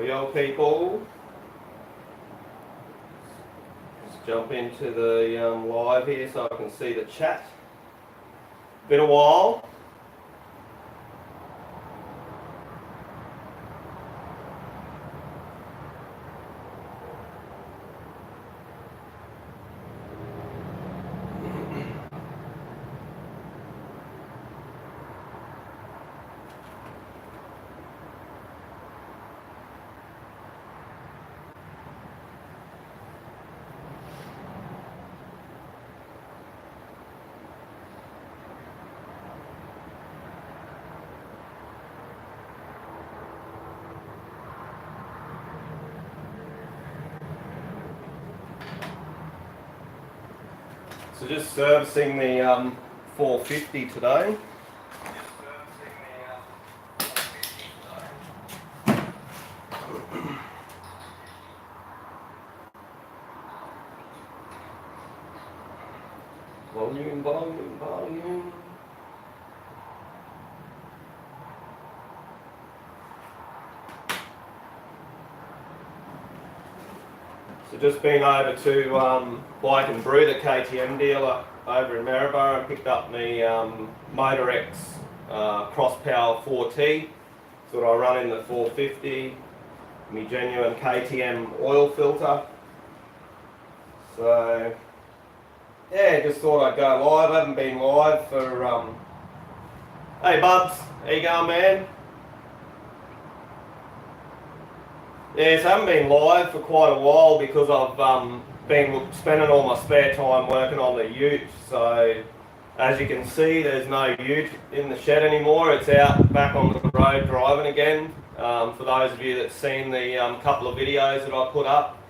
Yo people, let's jump into the live here so I can see the chat. Been a while. So just servicing the 450 today. Volume, volume, volume. So just been over to Bike and Brew, the KTM dealer over in Maryborough, and picked up my Motor X Cross Power 4T. That's what I run in the 450. My genuine KTM oil filter. So yeah, just thought I'd go live. I haven't been live for hey Bubs, how you going, man? Yeah, so I haven't been live for quite a while because I've been spending all my spare time working on the ute. So as you can see, there's no ute in the shed anymore. It's out back on the road driving again. For those of you that's seen the couple of videos that I put up,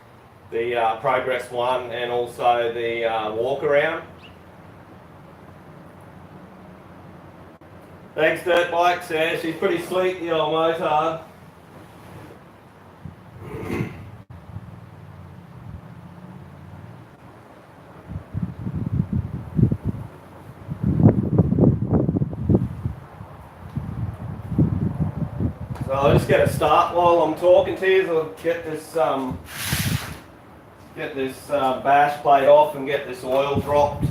the Progress one and also the walk around. Thanks Dirt Bikes, yeah, she's pretty sleek, the old motard. So I'll just get a start while I'm talking to you. So I'll get this bash plate off and get this oil dropped.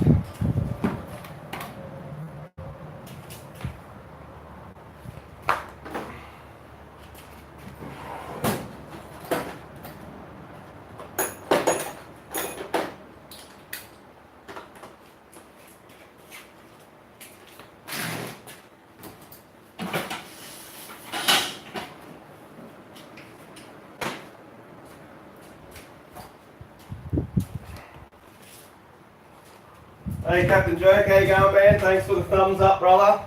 Hey Captain Jerk, how you going, man? Thanks for the thumbs up, brother.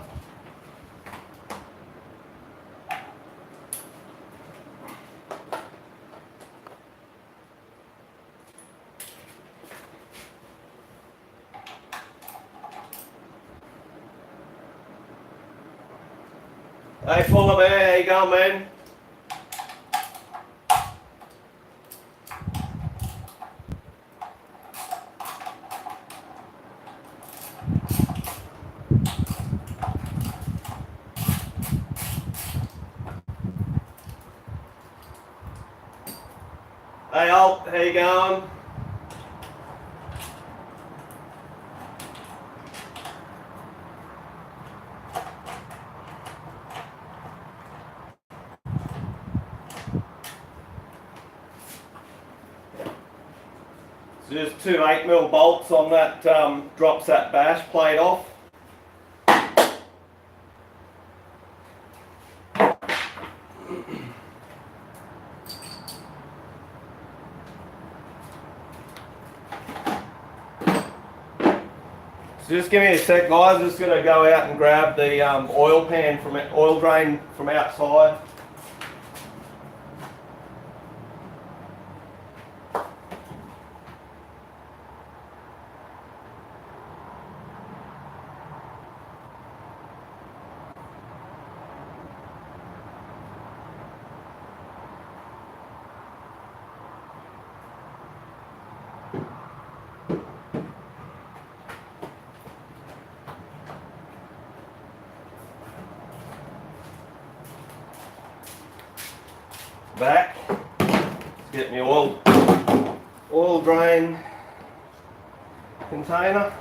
Hey Fuller Bear, how you going, man? Hey Alt, how you going? So just two 8mm bolts on that, drops that bash plate off. So just give me a sec, guys. I'm just going to go out and grab the oil pan from oil drain from outside. back. Let's get my oil drain container.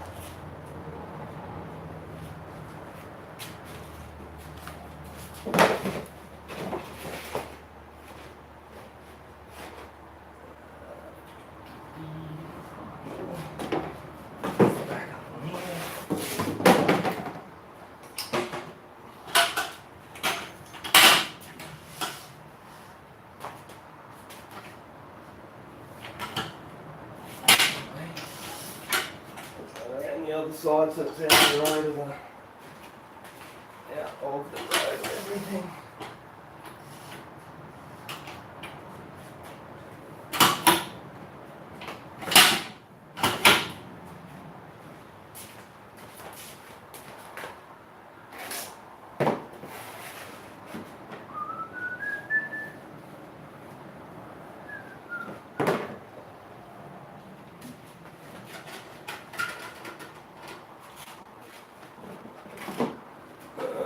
And the other side, so it's out of the road of the, out of the road, everything.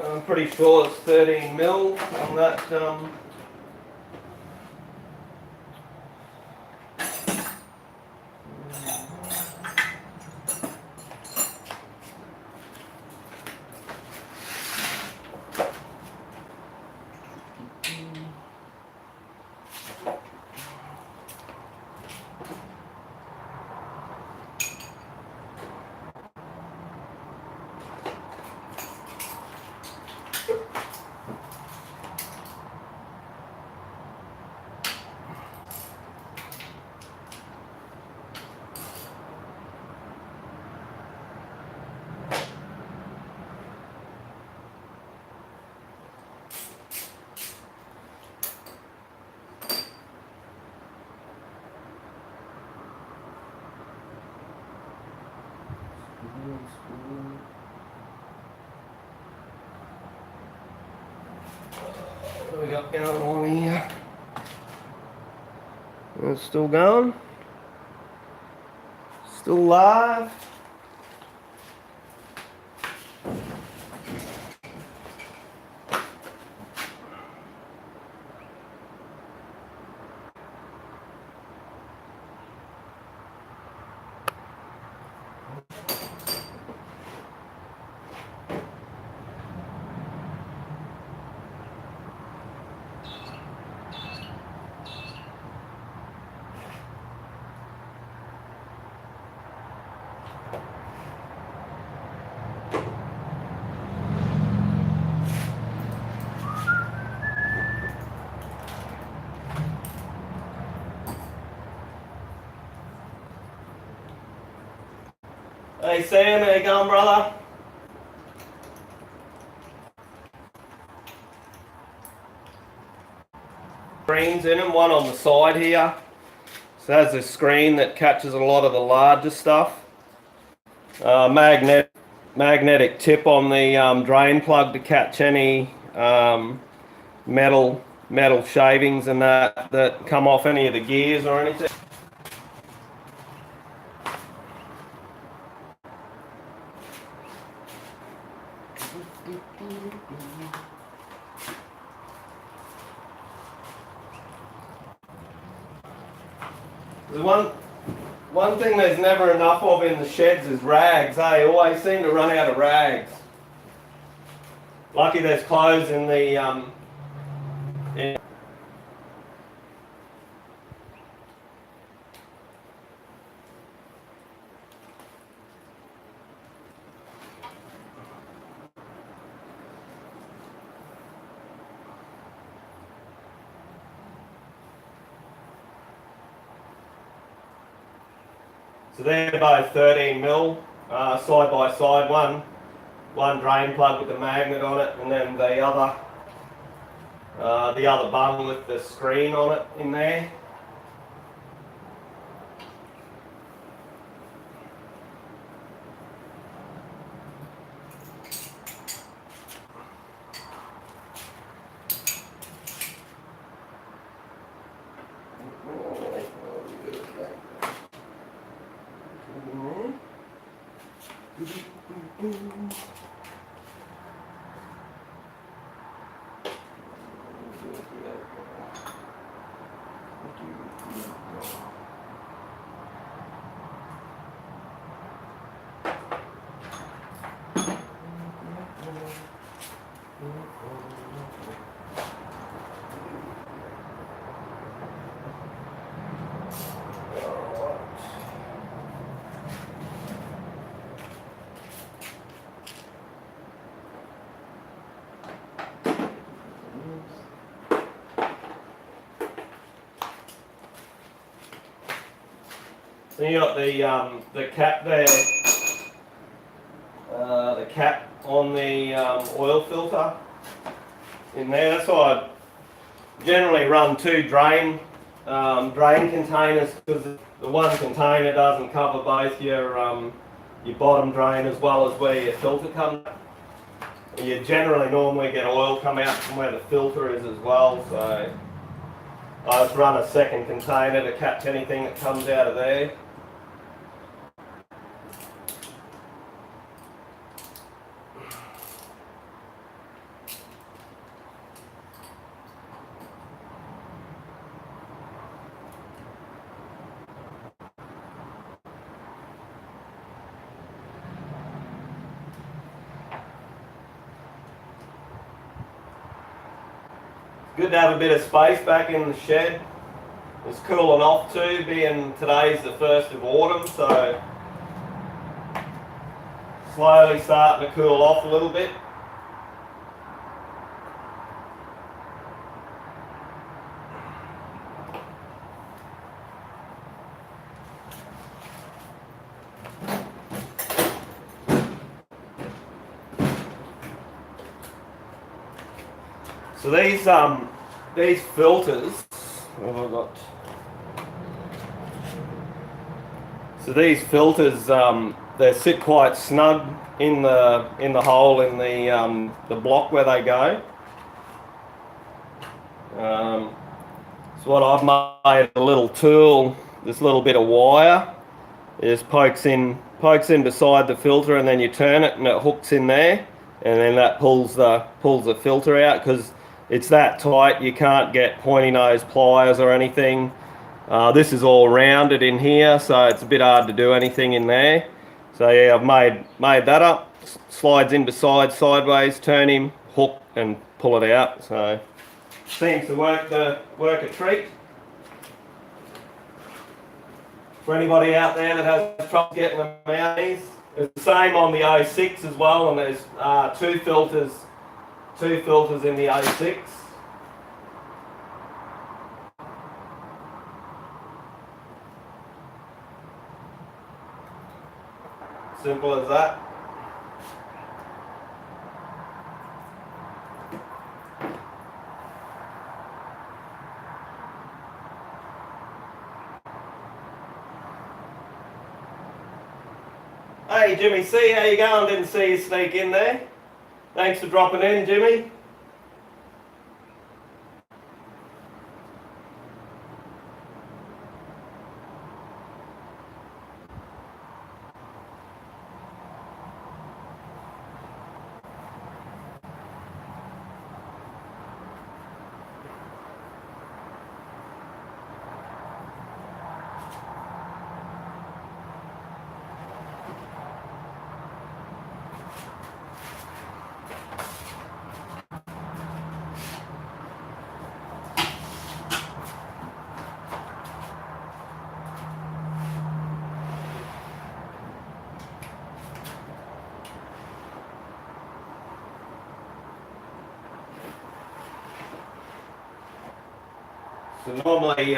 I'm pretty sure it's 13 mil on that. What do we got going on here? It's still going. Still live. Hey Sam, how you going, brother? Screens in them, one on the side here. So that's a screen that catches a lot of the larger stuff. Magnetic tip on the drain plug to catch any metal shavings and that come off any of the gears or anything. One thing there's never enough of in the sheds is rags. They always seem to run out of rags. Lucky there's clothes in the So they're both 13 mil, side by side. One drain plug with the magnet on it, and then the other bung with the screen on it in there. So you got the cap there, the cap on the oil filter in there. That's why I generally run two drain containers, because the one container doesn't cover both your bottom drain as well as where your filter comes out. You generally normally get oil come out from where the filter is as well, so I just run a second container to catch anything that comes out of there. Good to have a bit of space back in the shed. It's cooling off too, being today's the 1st of autumn, so slowly starting to cool off a little bit. So these filters, what have I got? So these filters, they sit quite snug in the hole in the block where they go. So what I've made, a little tool, this little bit of wire, it just pokes in beside the filter, and then you turn it and it hooks in there, and then that pulls the filter out, because it's that tight you can't get pointy nose pliers or anything. This is all rounded in here, so it's a bit hard to do anything in there. So yeah, I've made that up, slides in beside sideways, turn him, hook and pull it out. So seems to work a treat. For anybody out there that has trouble getting them out, it's the same on the 06 as well, and there's two filters in the 06. Simple as that. Hey Jimmy C, how you going? Didn't see you sneak in there. Thanks for dropping in, Jimmy. So normally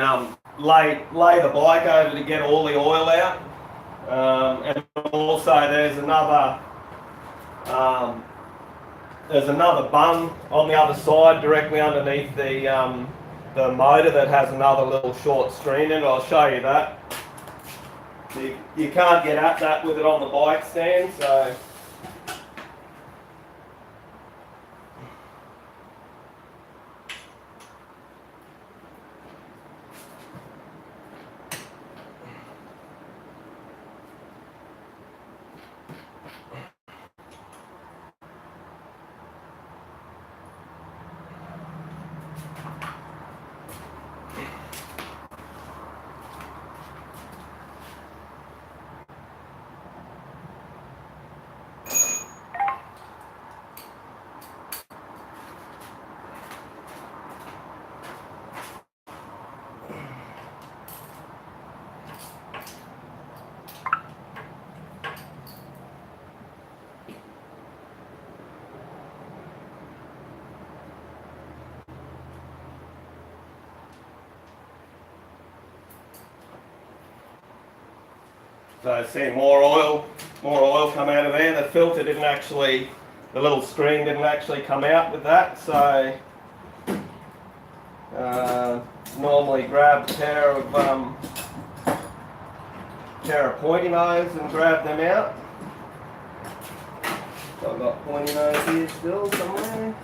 lay the bike over to get all the oil out, and also there's another bung on the other side directly underneath the motor that has another little short screen in it. I'll show you that. You can't get at that with it on the bike stand, so So see more oil come out of there. The filter didn't actually, the little screen didn't actually come out with that, so normally grab a pair of pointy nose and grab them out. So I've got pointy nose here still somewhere.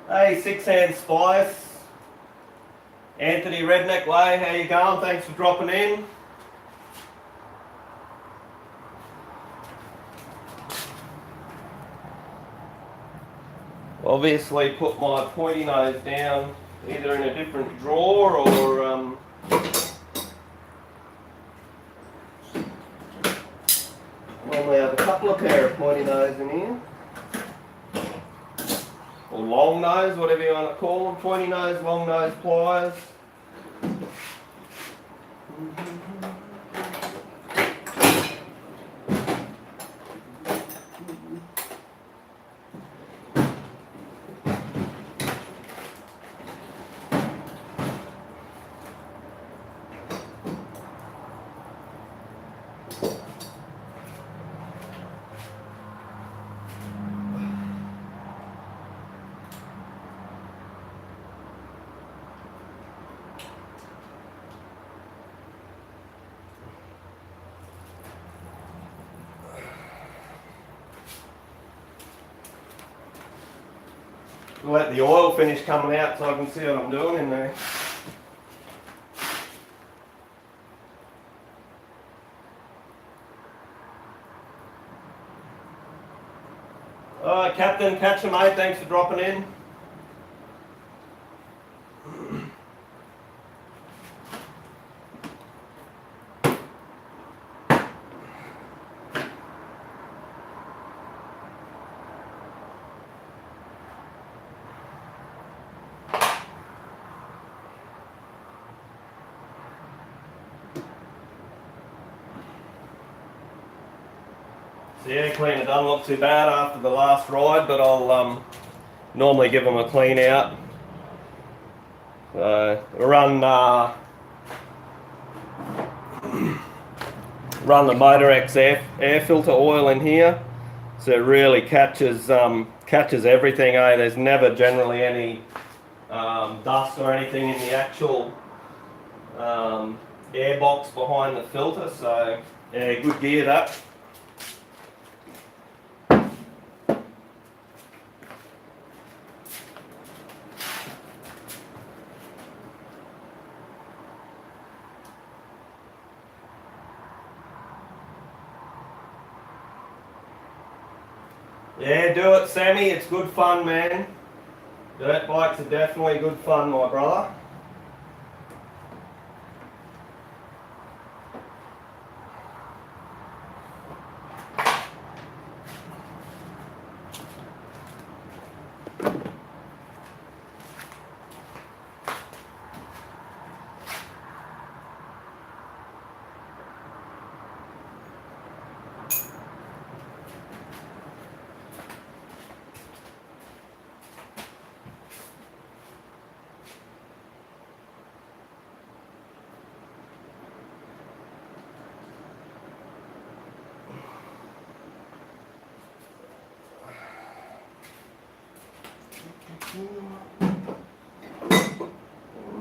Hey, Six Hand Spice, Anthony Redneck Way, how you going? Thanks for dropping in. Obviously put my pointy nose down either in a different drawer or normally have a couple of pair of pointy nose in here. Or long nose, whatever you want to call them, pointy nose, long nose pliers. Let the oil finish coming out so I can see what I'm doing in there. Alright, Captain, catch you mate, thanks for dropping in. So yeah, cleaner doesn't look too bad after the last ride, but I'll normally give them a clean out. Run the Motor X air filter oil in here, so it really catches everything. There's never generally any dust or anything in the actual air box behind the filter, so yeah, good gear that. Yeah, do it, Sammy. It's good fun, man. Dirt bikes are definitely good fun, my brother.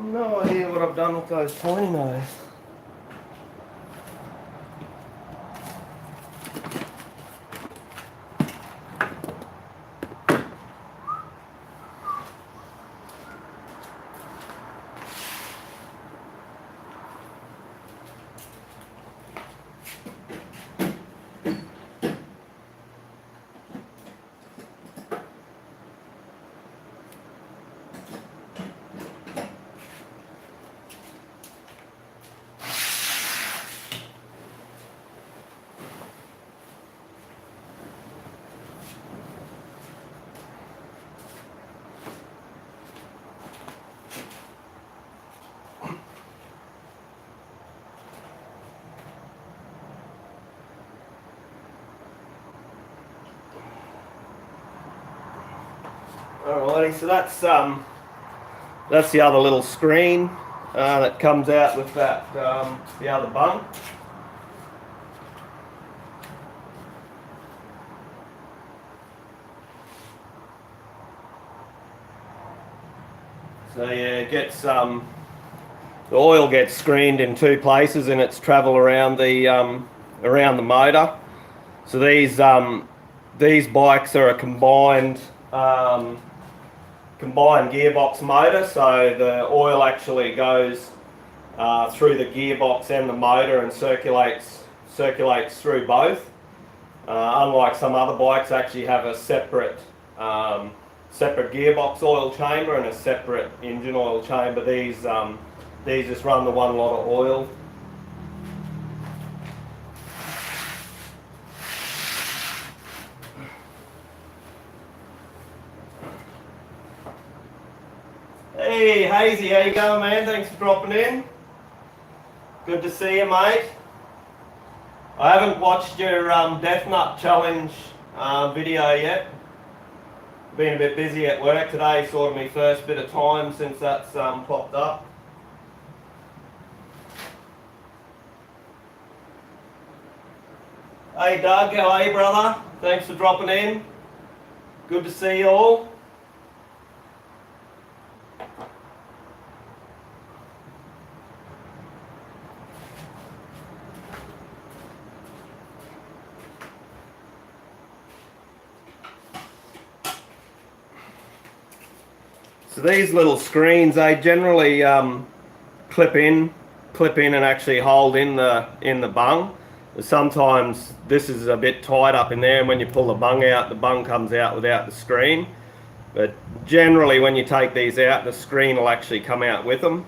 No idea what I've done with those pointy nose. Alrighty, so that's the other little screen that comes out with that the other bung. So yeah, it gets the oil gets screened in two places in its travel around the motor. So these bikes are a combined gearbox motor. So the oil actually goes through the gearbox and the motor and circulates through both. Unlike some other bikes, actually have a separate gearbox oil chamber and a separate engine oil chamber. These just run the one lot of oil. Hey Hazy, how you going, man? Thanks for dropping in. Good to see you, mate. I haven't watched your Death Nut Challenge video yet. Been a bit busy at work today, sort of my first bit of time since that's popped up. Hey Doug, how are you, brother? Thanks for dropping in. Good to see you all. So these little screens, they generally clip in and actually hold in the bung. Sometimes this is a bit tight up in there, and when you pull the bung comes out without the screen. But generally when you take these out, the screen will actually come out with them.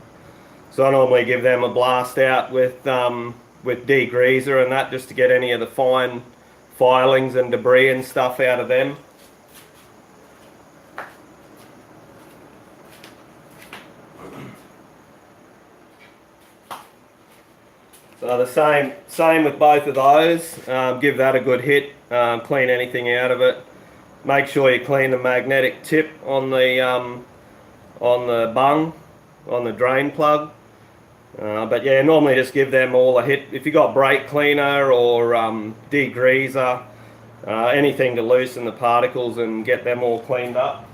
So I normally give them a blast out with degreaser and that, just to get any of the fine filings and debris and stuff out of them. So the same with both of those. Give that a good hit, clean anything out of it. Make sure you clean the magnetic tip on the bung, on the drain plug. But yeah, normally just give them all a hit. If you got brake cleaner or degreaser, anything to loosen the particles and get them all cleaned up.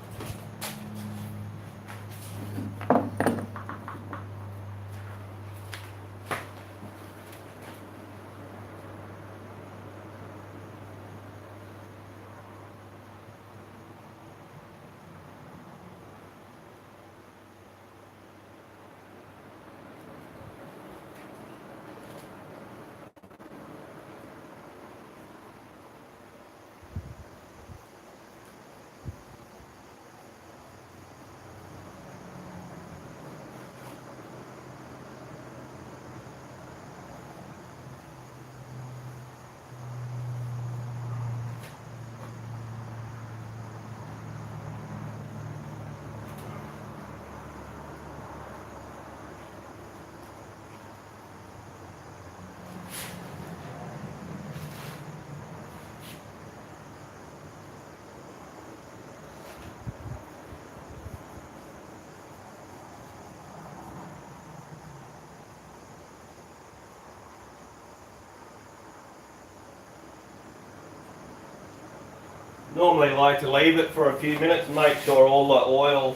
Normally like to leave it for a few minutes and make sure all the oil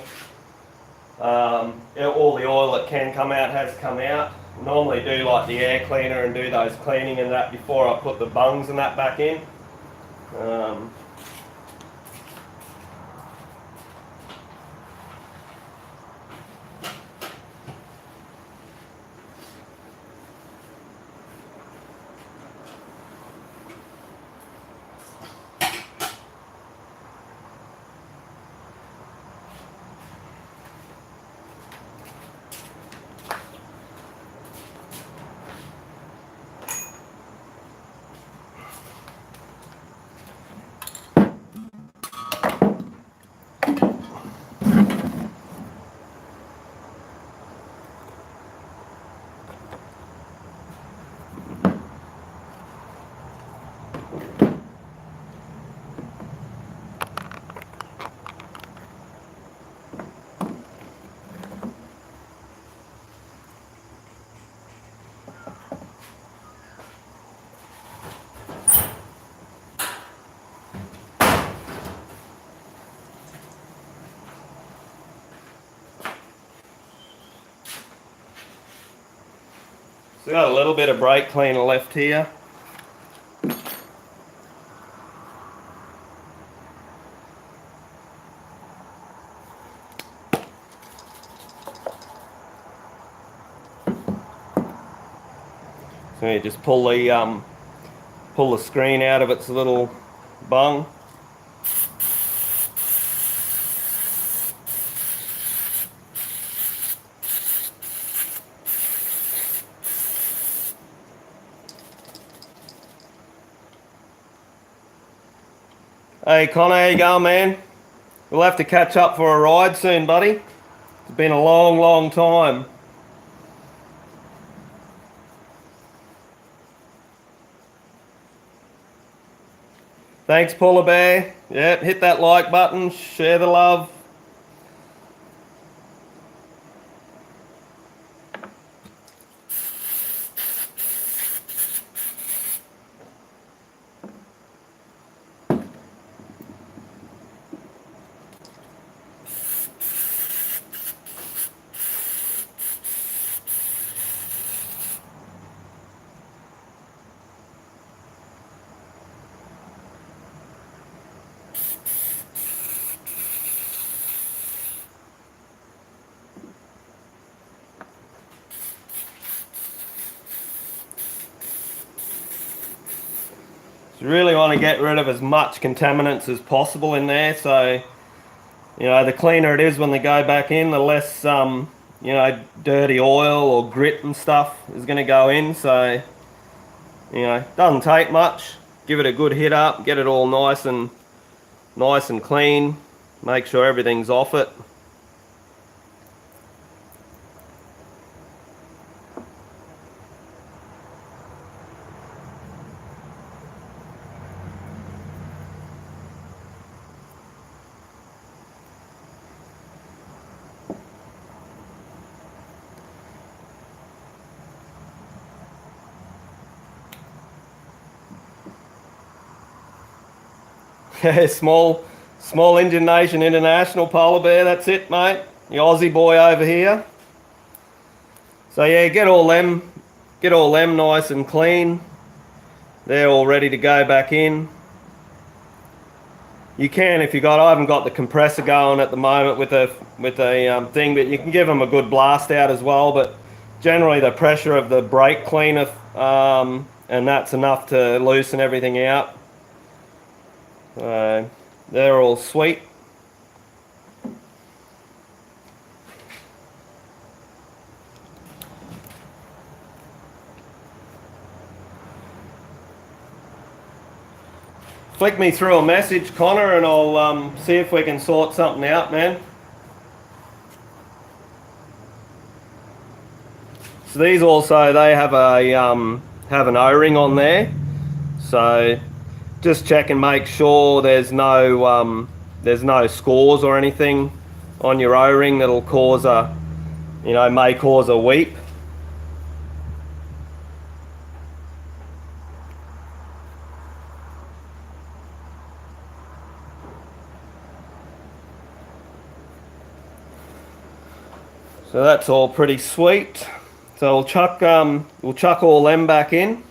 that can come out has come out. Normally do like the air cleaner and do those cleaning and that before I put the bungs and that back in. So got a little bit of brake cleaner left here. So you just pull the screen out of its little bung. Hey Connor, how you going, man? We'll have to catch up for a ride soon, buddy. It's been a long, long time. Thanks, Polar Bear. Yep, hit that like button, share the love. You really want to get rid of as much contaminants as possible in there, so you know, the cleaner it is when they go back in, the less you know, dirty oil or grit and stuff is going to go in. So you know, doesn't take much. Give it a good hit up, get it all nice and clean, make sure everything's off it. small Engine Nation International Polar Bear, that's it, mate. The Aussie boy over here. So yeah, get all them nice and clean. They're all ready to go back in. You can, if you got, I haven't got the compressor going at the moment with a thing, but you can give them a good blast out as well. But generally the pressure of the brake cleaner, and that's enough to loosen everything out. They're all sweet. Flick me through a message, Connor, and I'll see if we can sort something out, man. So these also, they have an O-ring on there, so just check and make sure there's no scores or anything on your O-ring that'll cause may cause a weep. So that's all pretty sweet. So we'll chuck all them back in.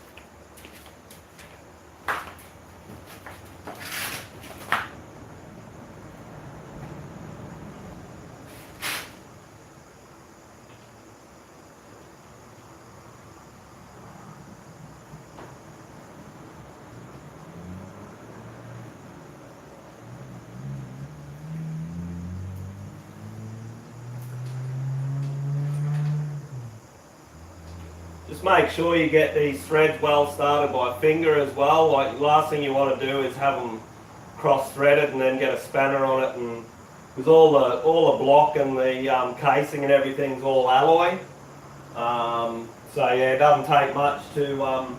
Just make sure you get these threads well started by finger as well. Like, the last thing you want to do is have them cross-threaded and then get a spanner on it, and because all the block and the casing and everything's all alloy. So yeah, it doesn't take much to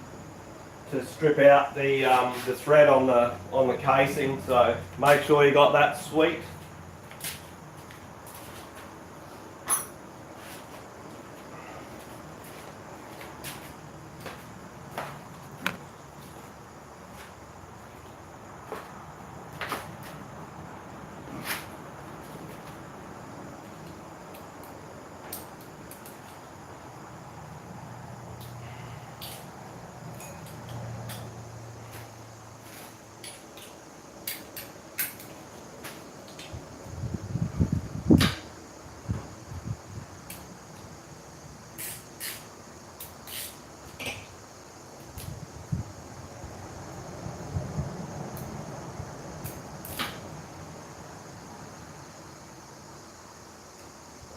strip out the thread on the casing. So make sure you got that sweet.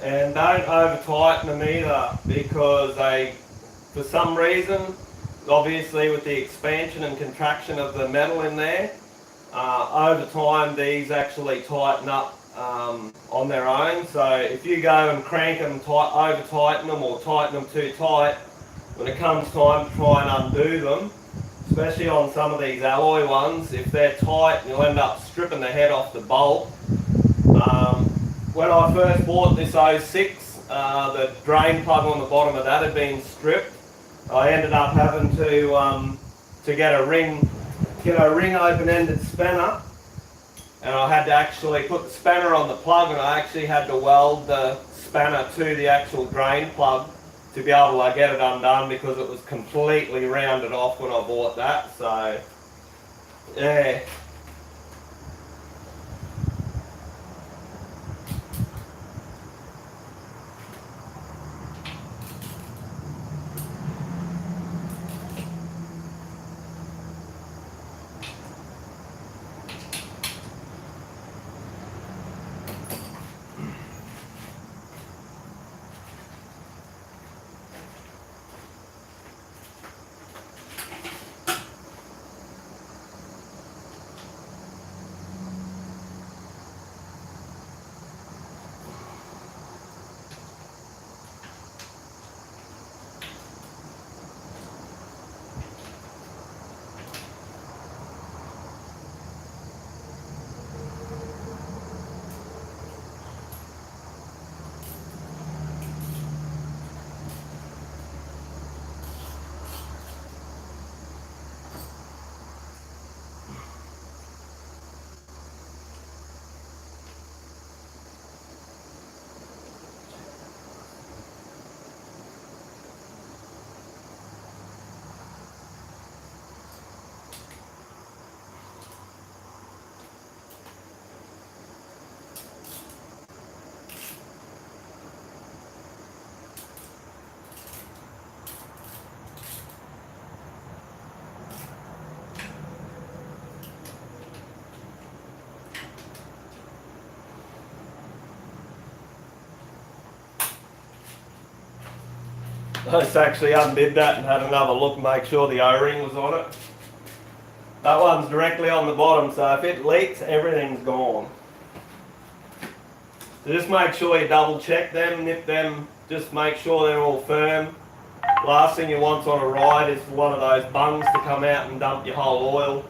And don't over tighten them either, because they, for some reason, obviously with the expansion and contraction of the metal in there, over time these actually tighten up on their own. So if you go and crank them, over tighten them or tighten them too tight, when it comes time to try and undo them, especially on some of these alloy ones, if they're tight, you'll end up stripping the head off the bolt. When I first bought this 06, the drain plug on the bottom of that had been stripped. I ended up having to get a ring open-ended spanner, and I had to actually put the spanner on the plug, and I actually had to weld the spanner to the actual drain plug to be able to get it undone, because it was completely rounded off when I bought that. So yeah. I just actually undid that and had another look, make sure the O-ring was on it. That one's directly on the bottom, so if it leaks, everything's gone. So just make sure you double check them, nip them, just make sure they're all firm. Last thing you want on a ride is for one of those bungs to come out and dump your whole oil.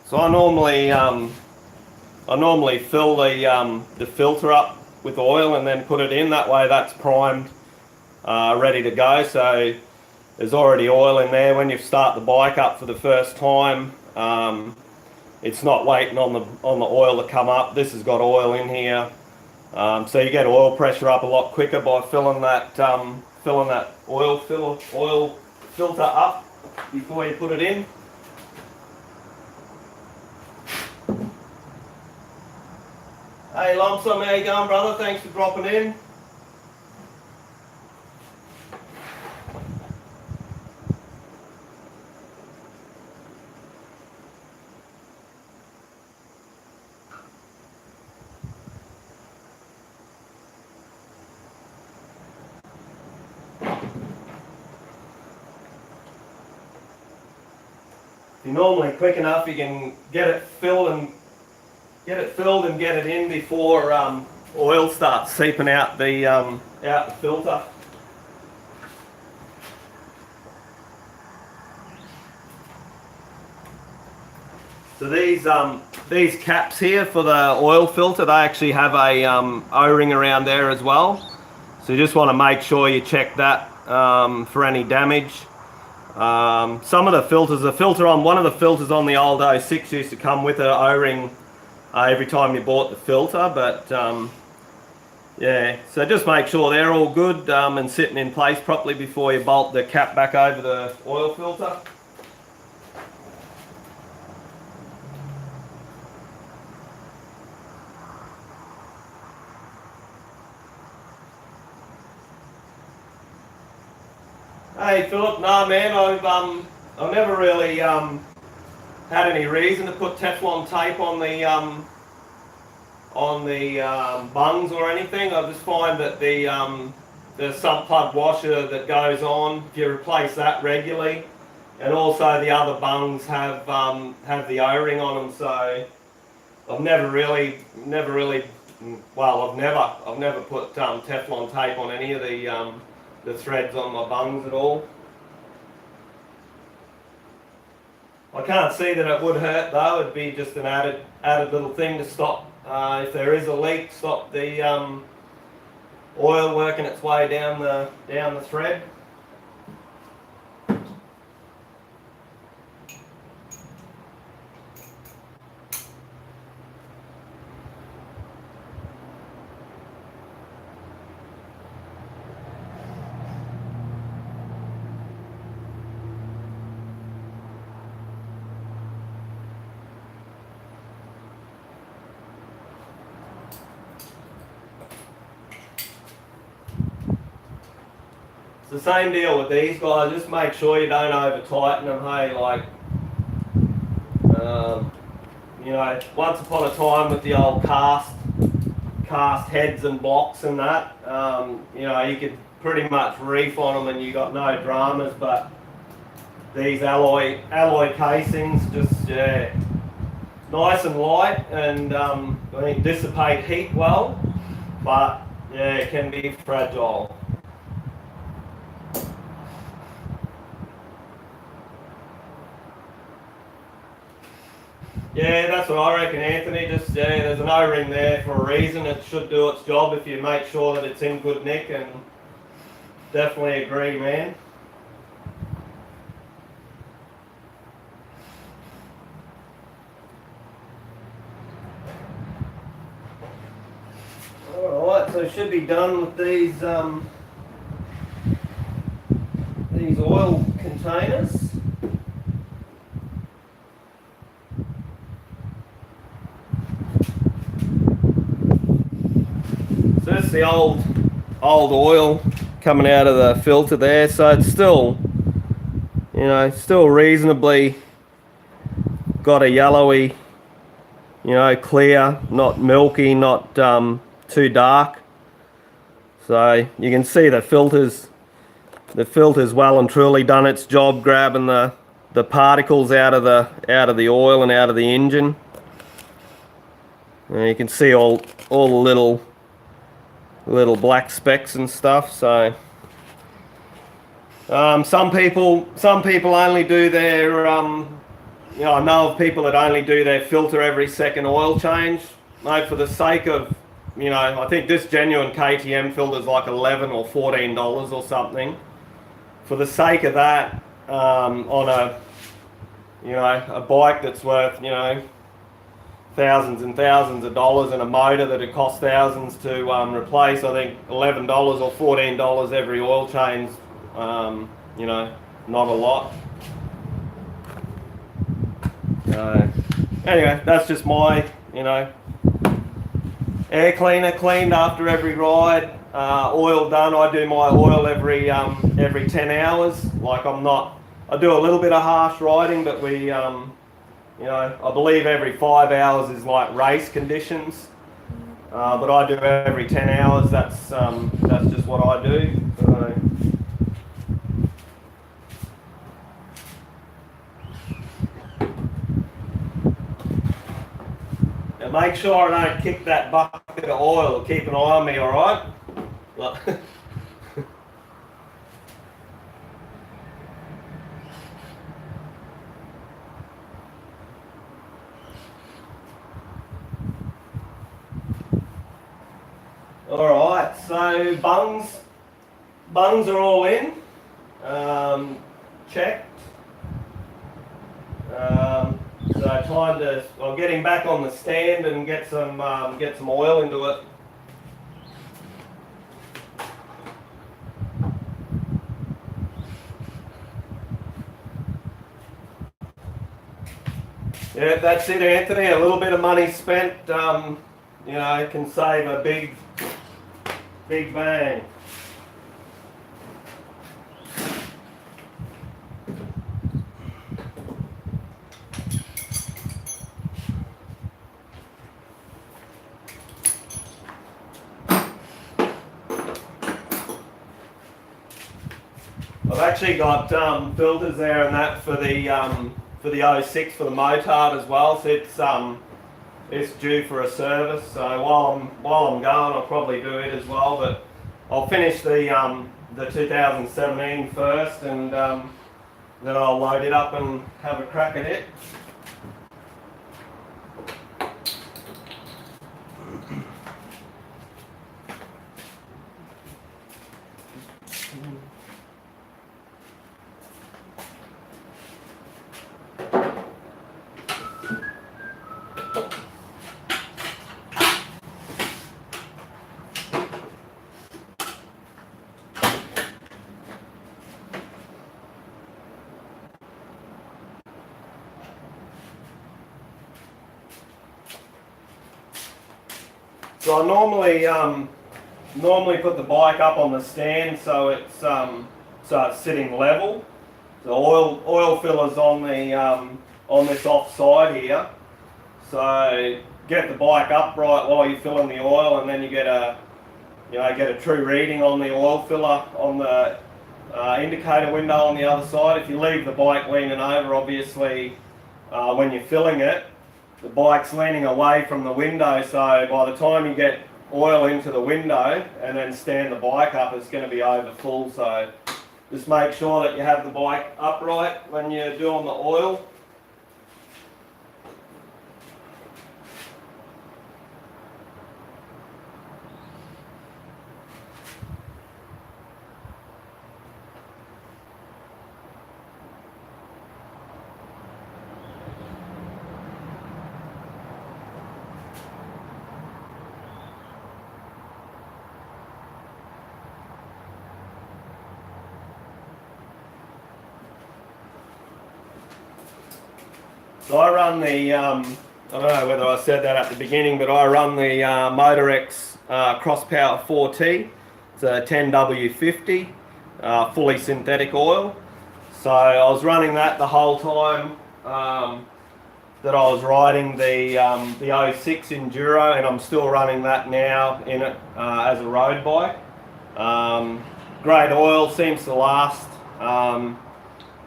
So I normally fill the filter up with oil and then put it in. That way that's primed, ready to go. So there's already oil in there. When you start the bike up for the first time, it's not waiting on the oil to come up. This has got oil in here, so you get oil pressure up a lot quicker by filling that oil filter up before you put it in. Hey Lumsom, how you going, brother? Thanks for dropping in. If you're normally quick enough, you can get it filled and get it in before oil starts seeping out the filter. So these caps here for the oil filter, they actually have a O-ring around there as well. So you just want to make sure you check that for any damage. Some of the filters, one of the filters on the old 06 used to come with an O-ring every time you bought the filter, but yeah, so just make sure they're all good and sitting in place properly before you bolt the cap back over the oil filter. Hey Philip, no man, I've never really had any reason to put Teflon tape on the bungs or anything. I just find that the sub plug washer that goes on, if you replace that regularly, and also the other bungs have the O-ring on them, so I've never put Teflon tape on any of the threads on my bungs at all. I can't see that it would hurt though. It'd be just an added little thing to stop if there is a leak, stop the oil working its way down the thread. It's the same deal with these guys, just make sure you don't over tighten them, hey, like, you know, once upon a time with the old cast heads and blocks and that, you know, you could pretty much reef on them and you got no dramas, but these alloy casings just, yeah, nice and light and I think dissipate heat well, but yeah, it can be fragile. Yeah, that's what I reckon, Anthony. Just, yeah, there's an O-ring there for a reason. It should do its job if you make sure that it's in good nick, and definitely agree, man. Alright, so should be done with these oil containers. So this is the old oil coming out of the filter there, so it's still, you know, still reasonably got a yellowy, you know, clear, not milky, not too dark. So you can see the filter's well and truly done its job grabbing the particles out of the oil and out of the engine. And you can see all the little black specks and stuff. So some people only do their you know, I know of people that only do their filter every second oil change. Mate, for the sake of, you know, I think this genuine KTM filter is like $11 or $14 or something. For the sake of that, on a, you know, a bike that's worth, you know, thousands and thousands of dollars, and a motor that it costs thousands to replace, I think $11 or $14 every oil change, you know, not a lot. Anyway, that's just my, you know, air cleaner cleaned after every ride, oil done. I do my oil every 10 hours. Like I do a little bit of harsh riding, but we, you know, I believe every 5 hours is like race conditions, but I do every 10 hours. That's just what I do. So. And make sure I don't kick that bucket of oil. Keep an eye on me, all right? Alright, so bungs are all in, checked. So time to, I'm getting back on the stand and get some oil into it. Yeah, that's it, Anthony. A little bit of money spent, you know, can save a big bang. I've actually got filters there and that for the 06 for the motard as well. So it's due for a service. So while I'm going, I'll probably do it as well. But I'll finish the 2017 first, and then I'll load it up and have a crack at it. So I normally put the bike up on the stand so it's sitting level. The oil filler's on this offside here. So get the bike upright while you're filling the oil, and then you get a true reading on the oil filler on the indicator window on the other side. If you leave the bike leaning over, obviously when you're filling it, the bike's leaning away from the window, so by the time you get oil into the window and then stand the bike up, it's going to be over full. So just make sure that you have the bike upright when you're doing the oil. So I run the, I don't know whether I said that at the beginning, but I run the Motorex Cross Power 4T. It's a 10W50, fully synthetic oil. So I was running that the whole time that I was riding the 06 Enduro, and I'm still running that now in it as a road bike. Great oil, seems to last.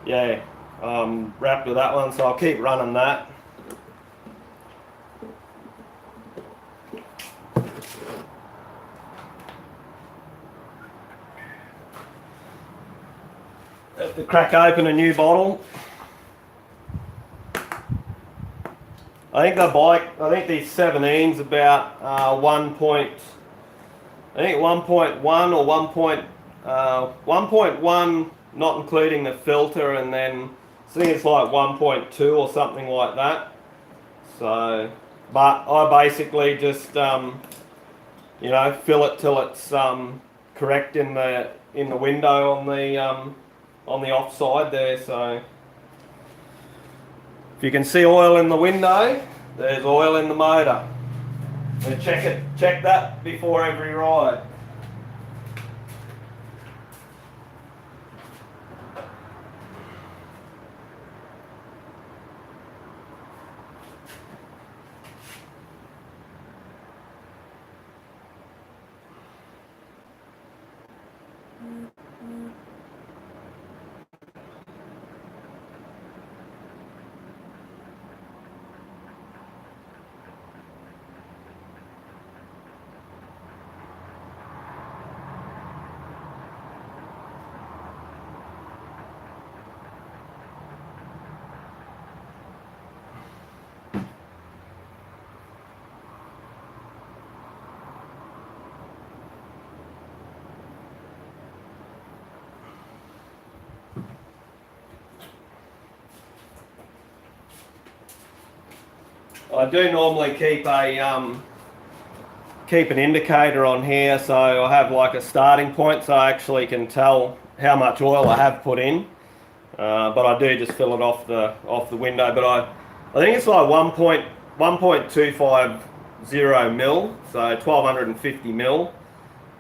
Yeah. I'm wrapped with that one, so I'll keep running that. Have to crack open a new bottle. I think the these 17's about 1.1 or 1.1, not including the filter, and then I think it's like 1.2 or something like that. So, but I basically just you know, fill it till it's correct in the window on the offside there. So if you can see oil in the window, there's oil in the motor. And check that before every ride. I do normally keep an indicator on here, so I have like a starting point, so I actually can tell how much oil I have put in. But I do just fill it off the window. But I think it's like 1.250 mil, so 1250 mil.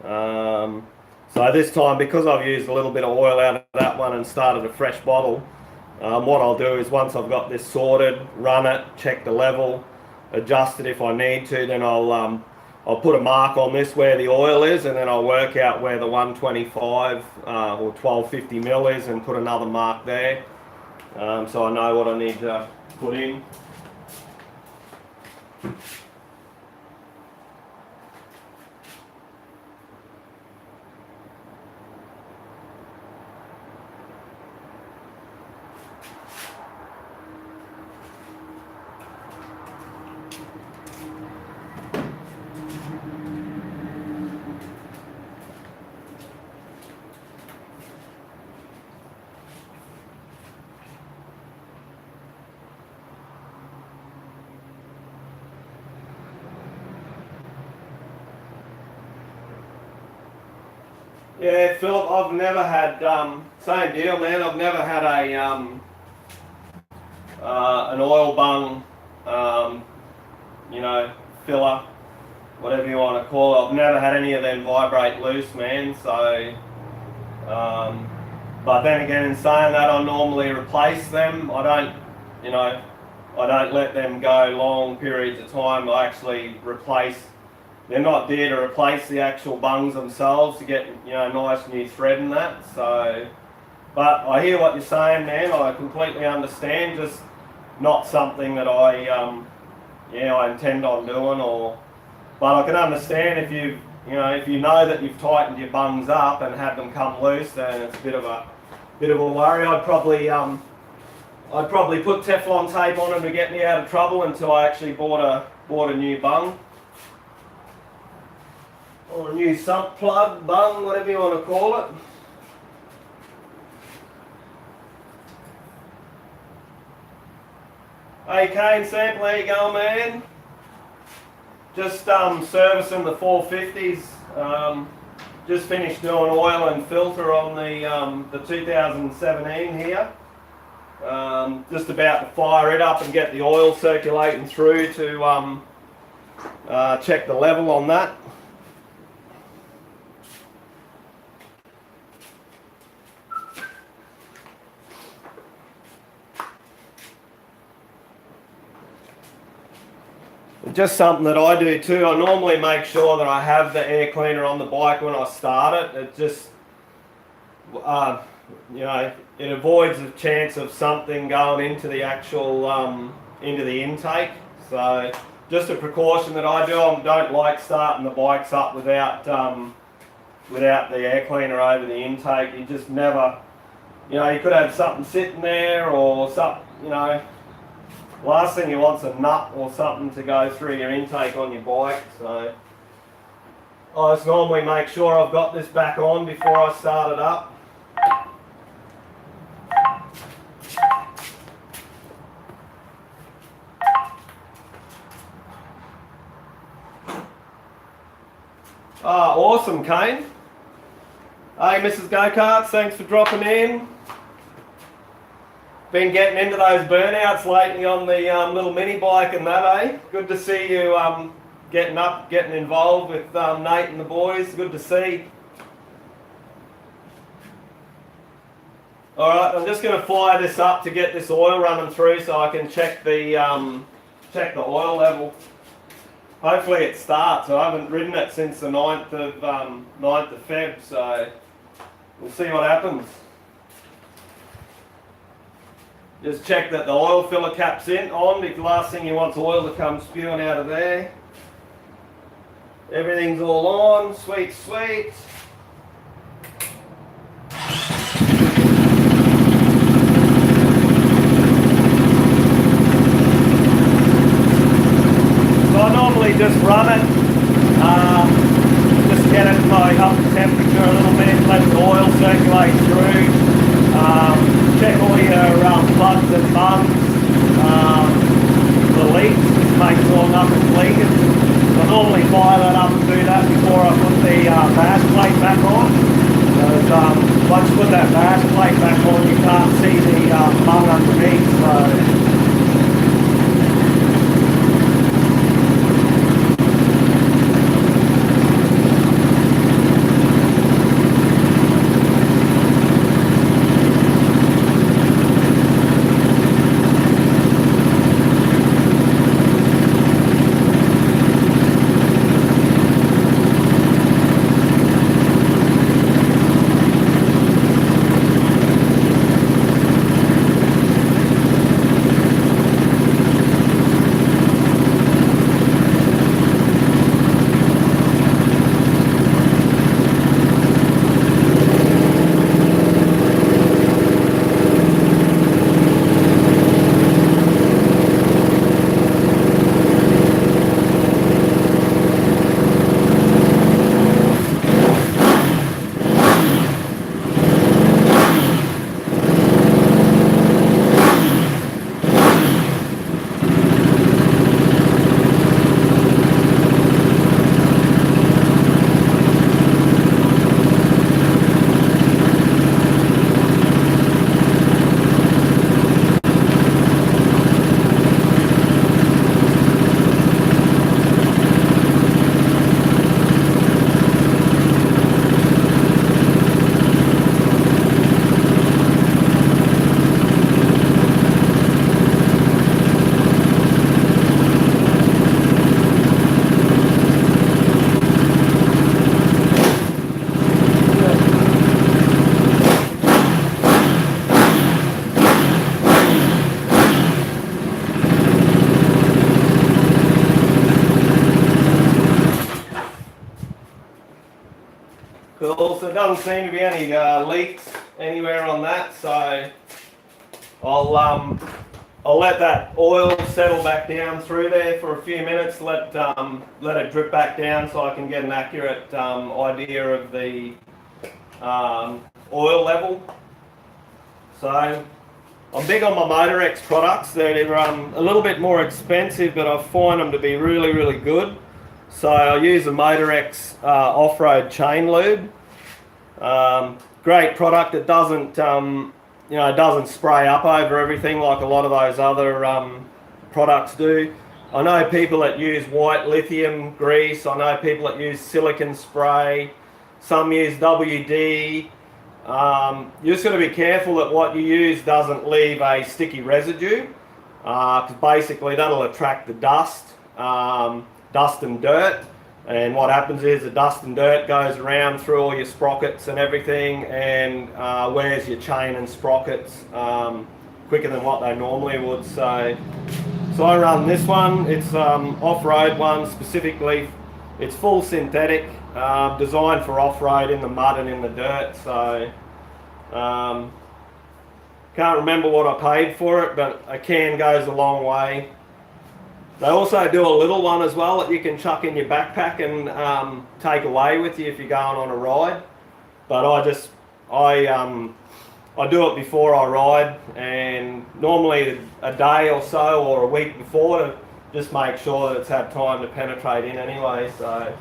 So this time, because I've used a little bit of oil out of that one and started a fresh bottle, what I'll do is once I've got this sorted, run it, check the level, adjust it if I need to, then I'll put a mark on this where the oil is, and then I'll work out where the 125 or 1250 mil is and put another mark there, so I know what I need to put in. Yeah, Philip, I've never had, same deal, man. I've never had an oil bung, you know, filler, whatever you want to call it. I've never had any of them vibrate loose, man. So, but then again, in saying that, I normally replace them. I don't, you know, I don't let them go long periods of time. I actually replace. They're not there to replace the actual bungs themselves to get, you know, nice new thread in that. So, but I hear what you're saying, man. I completely understand. Just not something that I intend on doing. But I can understand if you know that you've tightened your bungs up and had them come loose, then it's a bit of a worry. I'd probably put Teflon tape on them to get me out of trouble until I actually bought a new bung. Or a new sump plug, bung, whatever you want to call it. Hey Kane, sample, how you going, man? Just servicing the 450s. Just finished doing oil and filter on the 2017 here. Just about to fire it up and get the oil circulating through to check the level on that. Just something that I do too, I normally make sure that I have the air cleaner on the bike when I start it. It just, you know, it avoids the chance of something going into the actual, into the intake. So just a precaution that I do. I don't like starting the bikes up without the air cleaner over the intake. You just never, you know, you could have something sitting there or something, you know. Last thing you want is a nut or something to go through your intake on your bike. So I just normally make sure I've got this back on before I start it up. Ah, awesome, Kane. Hey, Mrs. Go-Karts, thanks for dropping in. Been getting into those burnouts lately on the little mini bike and that, eh? Good to see you getting involved with Nate and the boys. Good to see. Alright, I'm just going to fire this up to get this oil running through so I can check the oil level. Hopefully it starts. I haven't ridden it since the 9th of Feb, so we'll see what happens. Just check that the oil filler cap's on, because the last thing you want is oil to come spewing out of there. Everything's all on, sweet, sweet. So I normally just run it, just get it up to temperature a little bit, let the oil circulate through. Check all your plugs and bungs, the leaks, just course there doesn't seem to be any leaks anywhere on that, so I'll let that oil settle back down through there for a few minutes, let it drip back down so I can get an accurate idea of the oil level. So I'm big on my Motorex products. They're a little bit more expensive, but I find them to be really, really good. So I use a Motorex off-road chain lube. Great product. It doesn't it doesn't spray up over everything like a lot of those other products do. I know people that use white lithium grease. I know people that use silicon spray. Some use WD. You just got to be careful that what you use doesn't leave a sticky residue, because basically that'll attract the dust and dirt. And what happens is the dust and dirt goes around through all your sprockets and everything, and wears your chain and sprockets quicker than what they normally would. So I run this one. It's off-road one specifically. It's full synthetic, designed for off-road in the mud and in the dirt. So can't remember what I paid for it, but a can goes a long way. They also do a little one as well that you can chuck in your backpack and take away with you if you're going on a ride. But I do it before I ride, and normally a day or so or a week before, to just make sure that it's had time to penetrate in anyway. So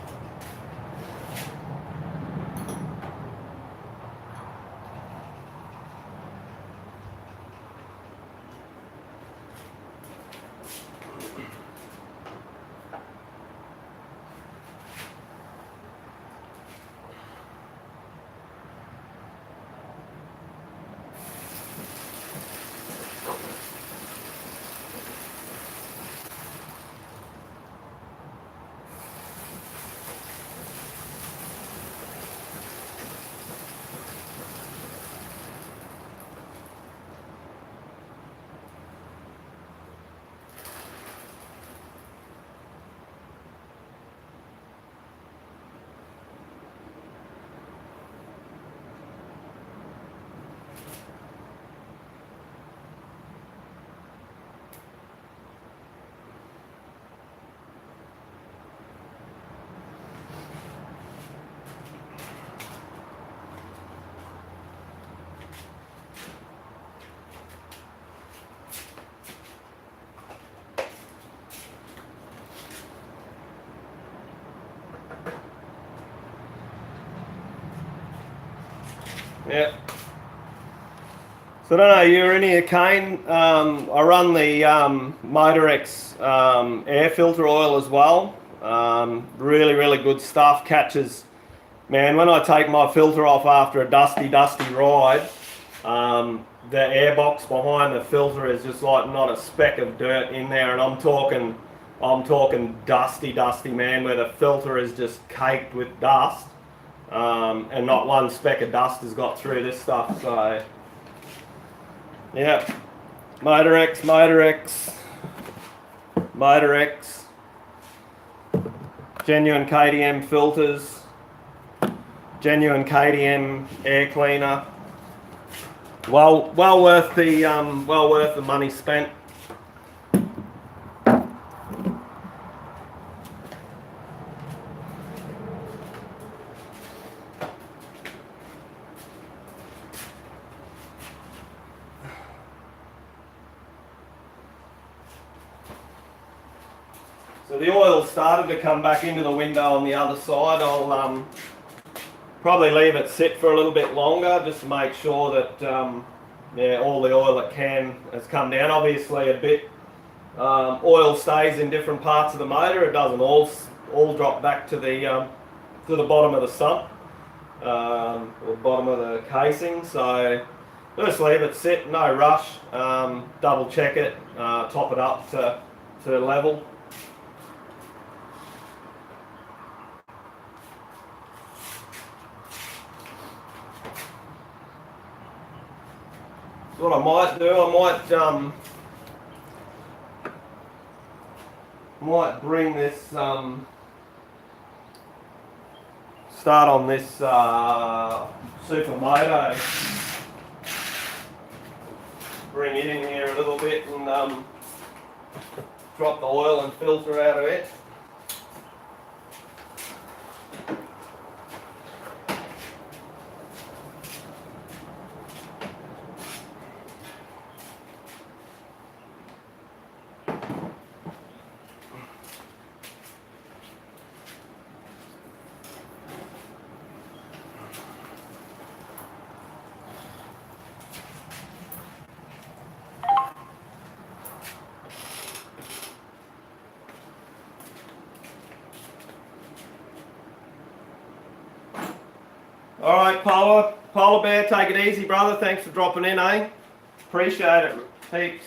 yeah. So I don't know, you're any Kane. I run the Motorex air filter oil as well. Really, really good stuff. Catches, man, when I take my filter off after a dusty ride, the air box behind the filter is just like not a speck of dirt in there, and I'm talking dusty, man, where the filter is just caked with dust. And not one speck of dust has got through this stuff. So yeah, Motorex, genuine KTM filters, genuine KTM air cleaner. Well worth the money spent. So the oil started to come back into the window on the other side. I'll probably leave it sit for a little bit longer just to make sure that all the oil it can has come down. Obviously a bit oil stays in different parts of the motor. It doesn't all drop back to the bottom of the sump or bottom of the casing. So just leave it sit, no rush. Double check it, top it up to level. What I might do, I might bring this start on this Supermoto. Bring it in here a little bit and drop the oil and filter out of it. Alright, Polar Bear, take it easy, brother. Thanks for dropping in, eh? Appreciate it, heaps.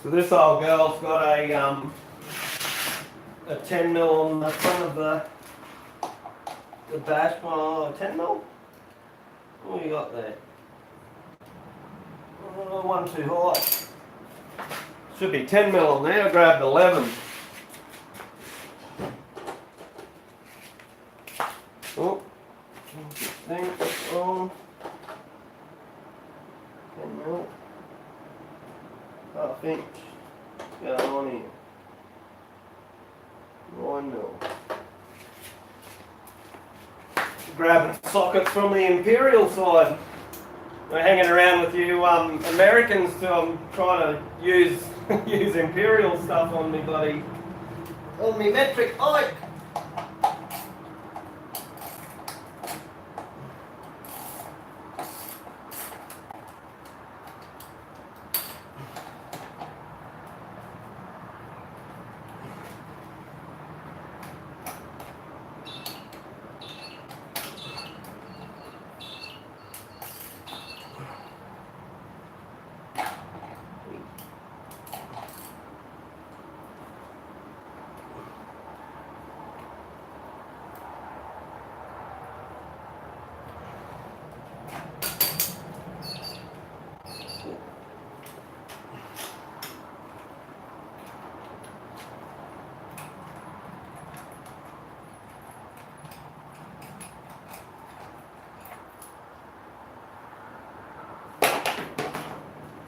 So this old girl's got a 10mm on the front of the dash. 10mm? What have you got there? Oh, one too high. Should be 10mm on there. I grabbed 11. Oh, thing on 10mm. Half inch. Go on here. 9mm. Grabbing sockets from the Imperial side. We're hanging around with you Americans too. I'm trying to use use Imperial stuff on me metric bike.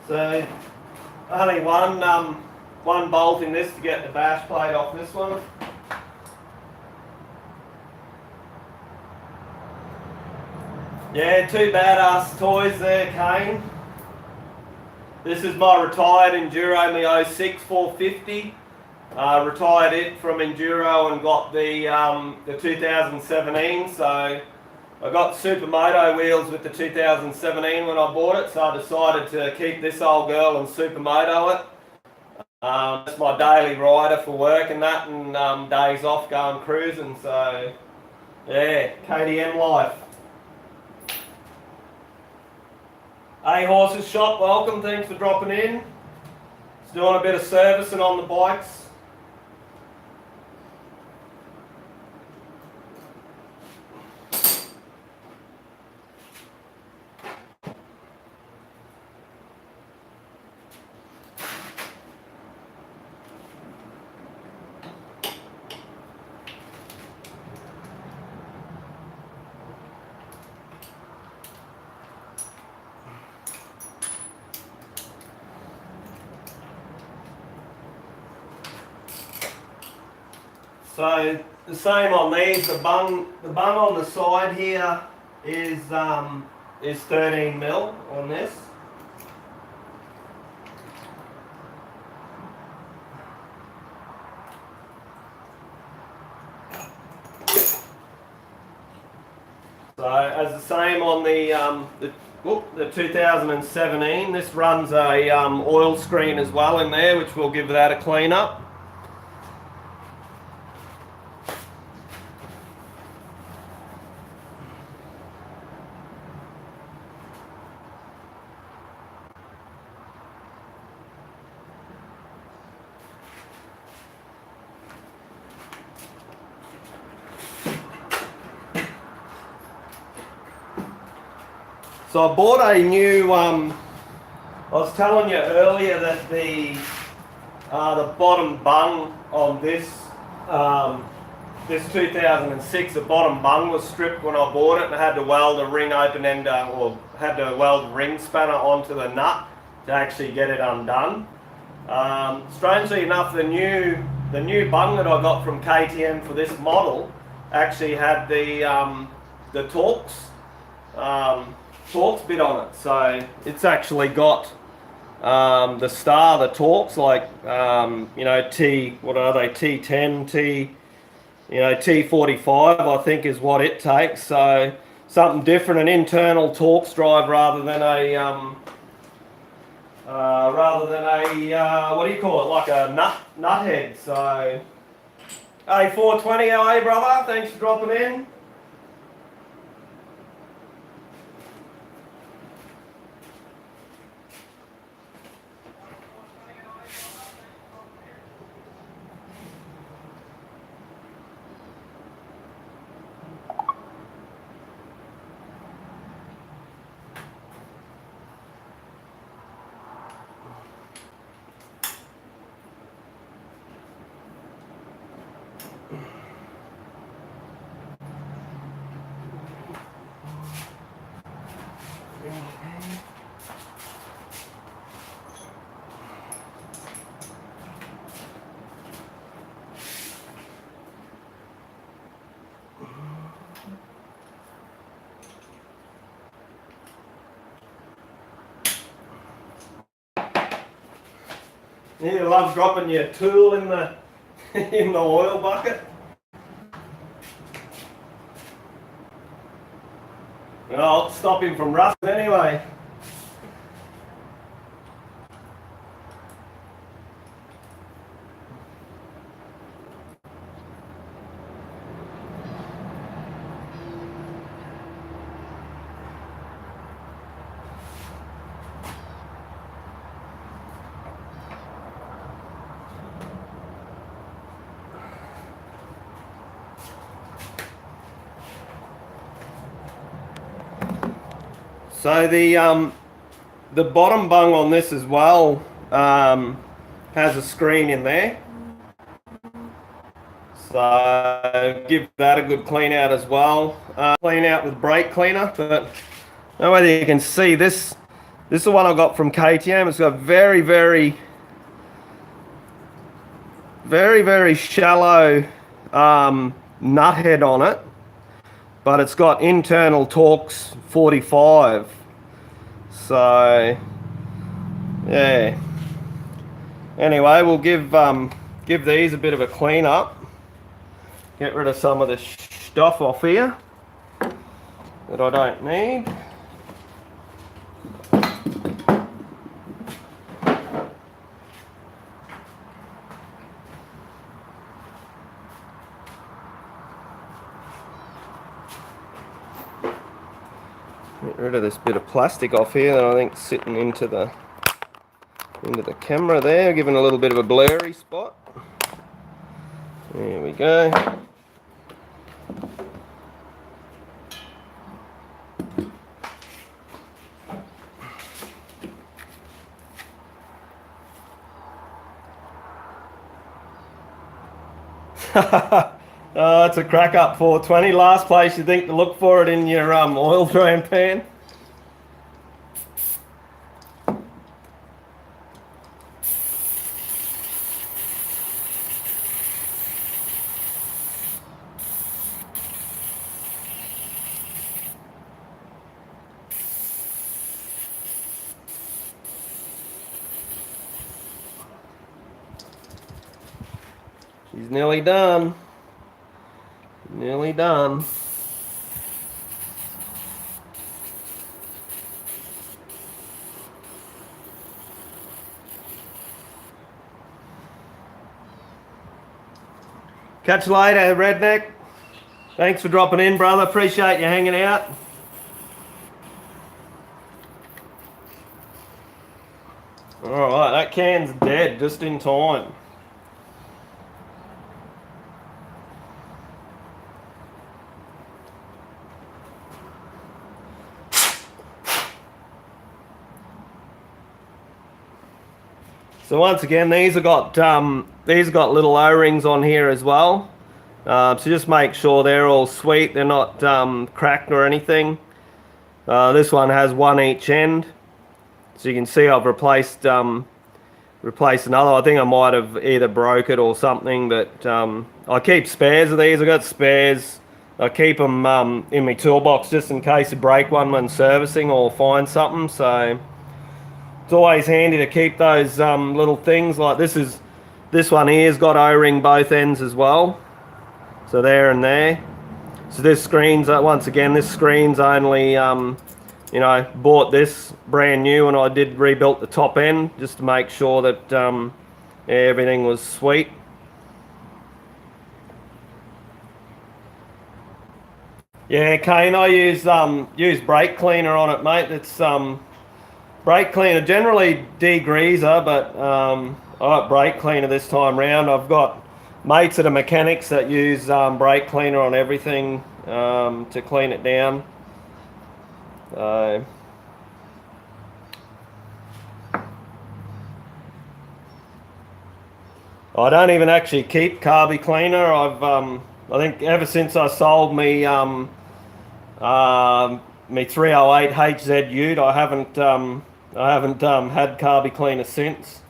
So only one bolt in this to get the bash plate off this one. Yeah, two badass toys there, Kane. This is my retired Enduro, my 06 450. Retired it from Enduro and got the 2017. So I got Supermoto wheels with the 2017 when I bought it, so I decided to keep this old girl and Supermoto it. It's my daily rider for work and that, and days off going cruising, so yeah, KTM life. Hey Horses Shop, welcome, thanks for dropping in. Just doing a bit of servicing on the bikes. So the same on these. The bung on the side here is 13mm on this. So as the same on the 2017, this runs a oil screen as well in there, which will give that a clean up. So I bought a new, I was telling you earlier that the bottom bung on this 2006, the bottom bung was stripped when I bought it, and I had to weld a ring open end, or had to weld a ring spanner onto the nut to actually get it undone. Strangely enough, the new bung that I got from KTM for this model actually had the Torx bit on it, so it's actually got the star, the Torx, like you know, what are they, T10, T45 I think is what it takes. So something different, an internal Torx drive rather than a what do you call it, like a nut head. So hey, 420, how are you, brother? Thanks for dropping in. You love dropping your tool in the in the oil bucket. Well, I'll stop him from rusting anyway. So the bottom bung on this as well has a screen in there. So give that a good clean out as well. Clean out with brake cleaner, but no whether you can see this. This is the one I got from KTM. It's got very, very, very, very shallow nut head on it, but it's got internal Torx 45. So yeah. Anyway, we'll give these a bit of a clean up. Get rid of some of the stuff off here that I don't need. Get rid of this bit of plastic off here that I think's sitting into the camera there, giving a little bit of a blurry spot. There we go. Oh, it's a crack up 420. Last place you think to look for it in your oil drain pan. She's nearly done. Nearly done. Catch you later, Redneck. Thanks for dropping in, brother. Appreciate you hanging out. Alright, that can's dead just in time. So once again, these have got little O-rings on here as well. So just make sure they're all sweet, they're not cracked or anything. This one has one each end. So you can see I've replaced another. I think I might have either broke it or something, but I keep spares of these. I've got spares. I keep them in my toolbox just in case I break one when servicing or find something. So it's always handy to keep those little things. Like this one here's got O-ring both ends as well. So there and there. So this screen's once again, this screen's only you know, bought this brand new, and I did rebuilt the top end just to make sure that everything was sweet. Yeah, Kane, I use brake cleaner on it, mate. It's brake cleaner, generally degreaser, but I got brake cleaner this time round. I've got mates that are mechanics that use brake cleaner on everything to clean it down. I don't even actually keep carby cleaner. I think ever since I sold me me 308 HZ Ute, I haven't had carby cleaner since.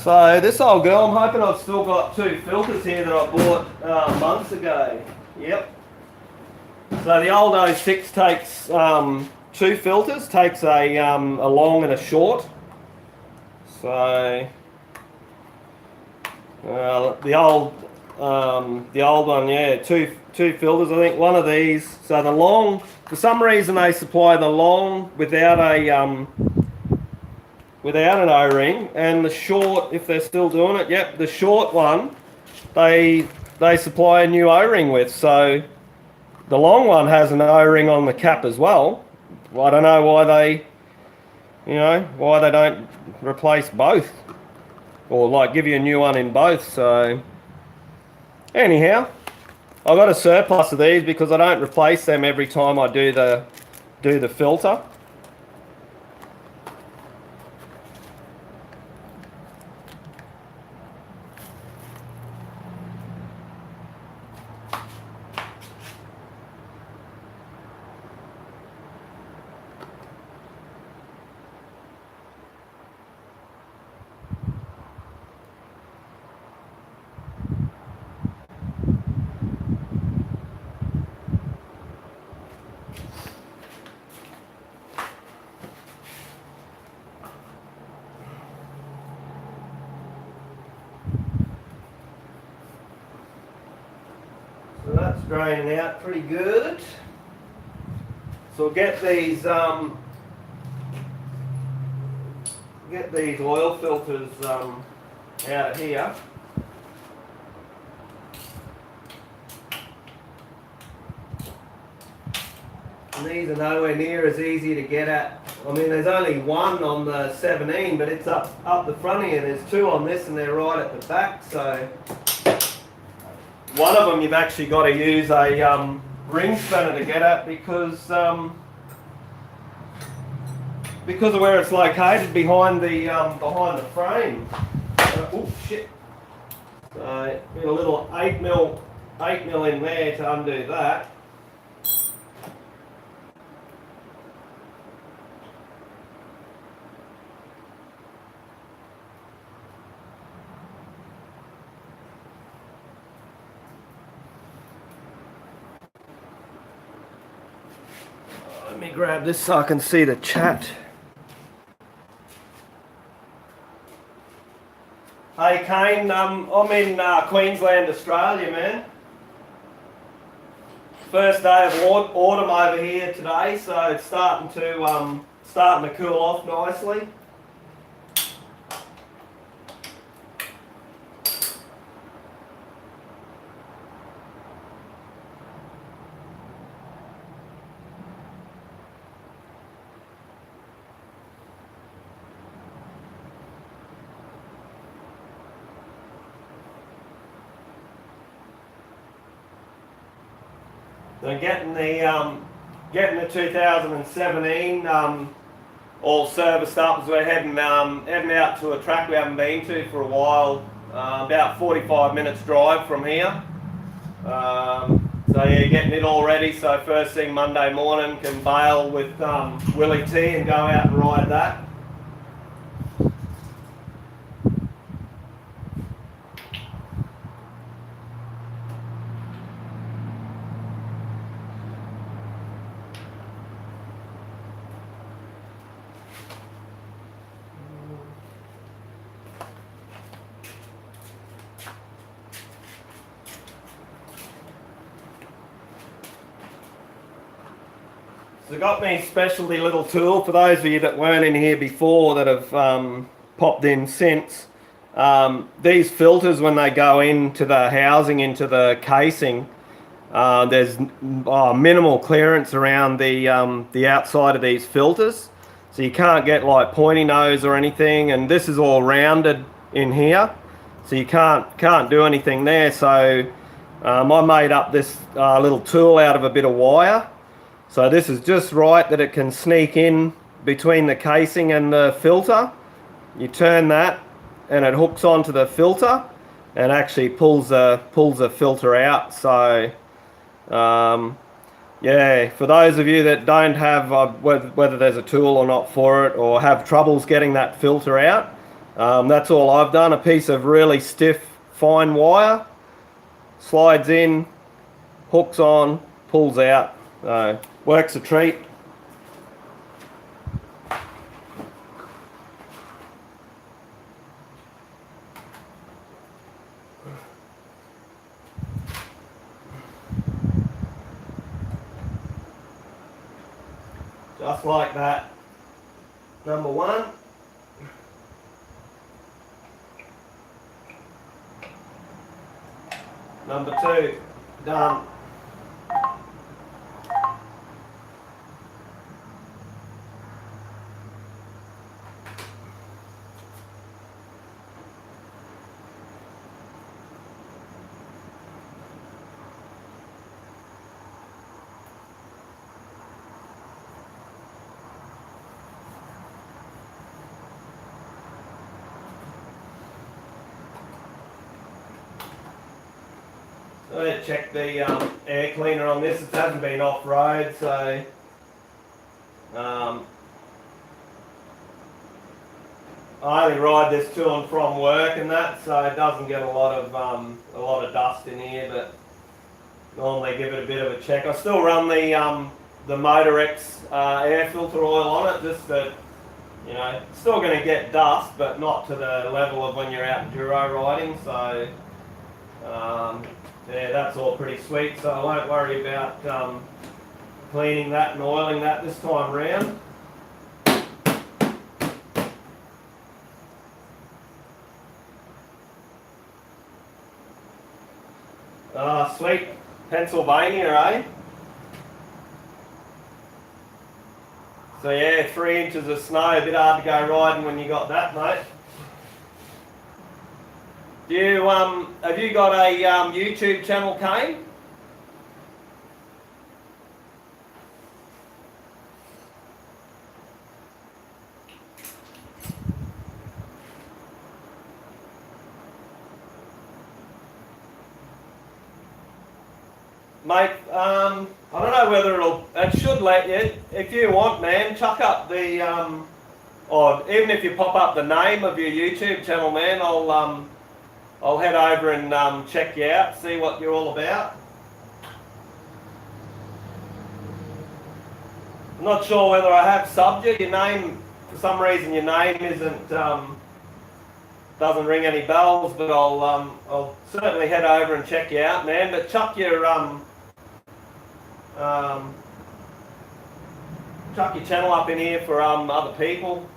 So this old girl, I'm hoping I've still got two filters here that I bought months ago. Yep. So the old 06 takes two filters, takes a long and a short. So the old one, yeah, two filters. I think one of these. So the long, for some reason they supply the long without an O-ring, and the short, if they're still doing it, yep, the short one they supply a new O-ring with. So the long one has an O-ring on the cap as well. I don't know why they don't replace both, or like give you a new one in both. So anyhow, I've got a surplus of these because I don't replace them every time I do the filter. So that's draining out pretty good. So we'll get these oil filters out of here. And these are nowhere near as easy to get at. I mean, there's only one on the 17, but it's up the front here. There's two on this, and they're right at the back. So one of them you've actually got to use a ring spinner to get at because of where it's located behind the frame. Oh shit! So get a little 8mm in there to undo that. Let me grab this so I can see the chat. Hey Kane, I'm in Queensland, Australia, man. First day of autumn over here today, so it's starting to cool off nicely. So getting the 2017 all serviced up as we're heading out to a track we haven't been to for a while. About 45 minutes drive from here. So yeah, getting it all ready. So first thing Monday morning can bail with Willie T and go out and ride that. So I got me specialty little tool for those of you that weren't in here before that have popped in since. These filters, when they go into the housing, into the casing, there's minimal clearance around the outside of these filters, so you can't get like pointy nose or anything. And this is all rounded in here, so you can't do anything there. So I made up this little tool out of a bit of wire. So this is just right that it can sneak in between the casing and the filter. You turn that and it hooks onto the filter and actually pulls the filter out. So yeah, for those of you that don't have whether there's a tool or not for it, or have troubles getting that filter out, that's all I've done. A piece of really stiff fine wire, slides in, hooks on, pulls out. Works a treat. Just like that. Number one. Number two. Done. Let's check the air cleaner on this. It hasn't been off-road, so I only ride this to and from work and that, so it doesn't get a lot of dust in here. But normally give it a bit of a check. I still run the Motor X air filter oil on it, just that, you know, it's still going to get dust, but not to the level of when you're out enduro riding. So yeah, that's all pretty sweet, so I won't worry about cleaning that and oiling that this time round. Sweet Pennsylvania, eh? So yeah, 3 inches of snow, a bit hard to go riding when you got that, mate. Have you got a YouTube channel, Kane? Mate, I don't know whether it should let you. If you want, man, chuck up the, or even if you pop up the name of your YouTube channel, man, I'll head over and check you out, see what you're all about. I'm not sure whether I have subbed you. Your name, for some reason, your name isn't doesn't ring any bells, but I'll certainly head over and check you out, man. But chuck your chuck your channel up in here for other people.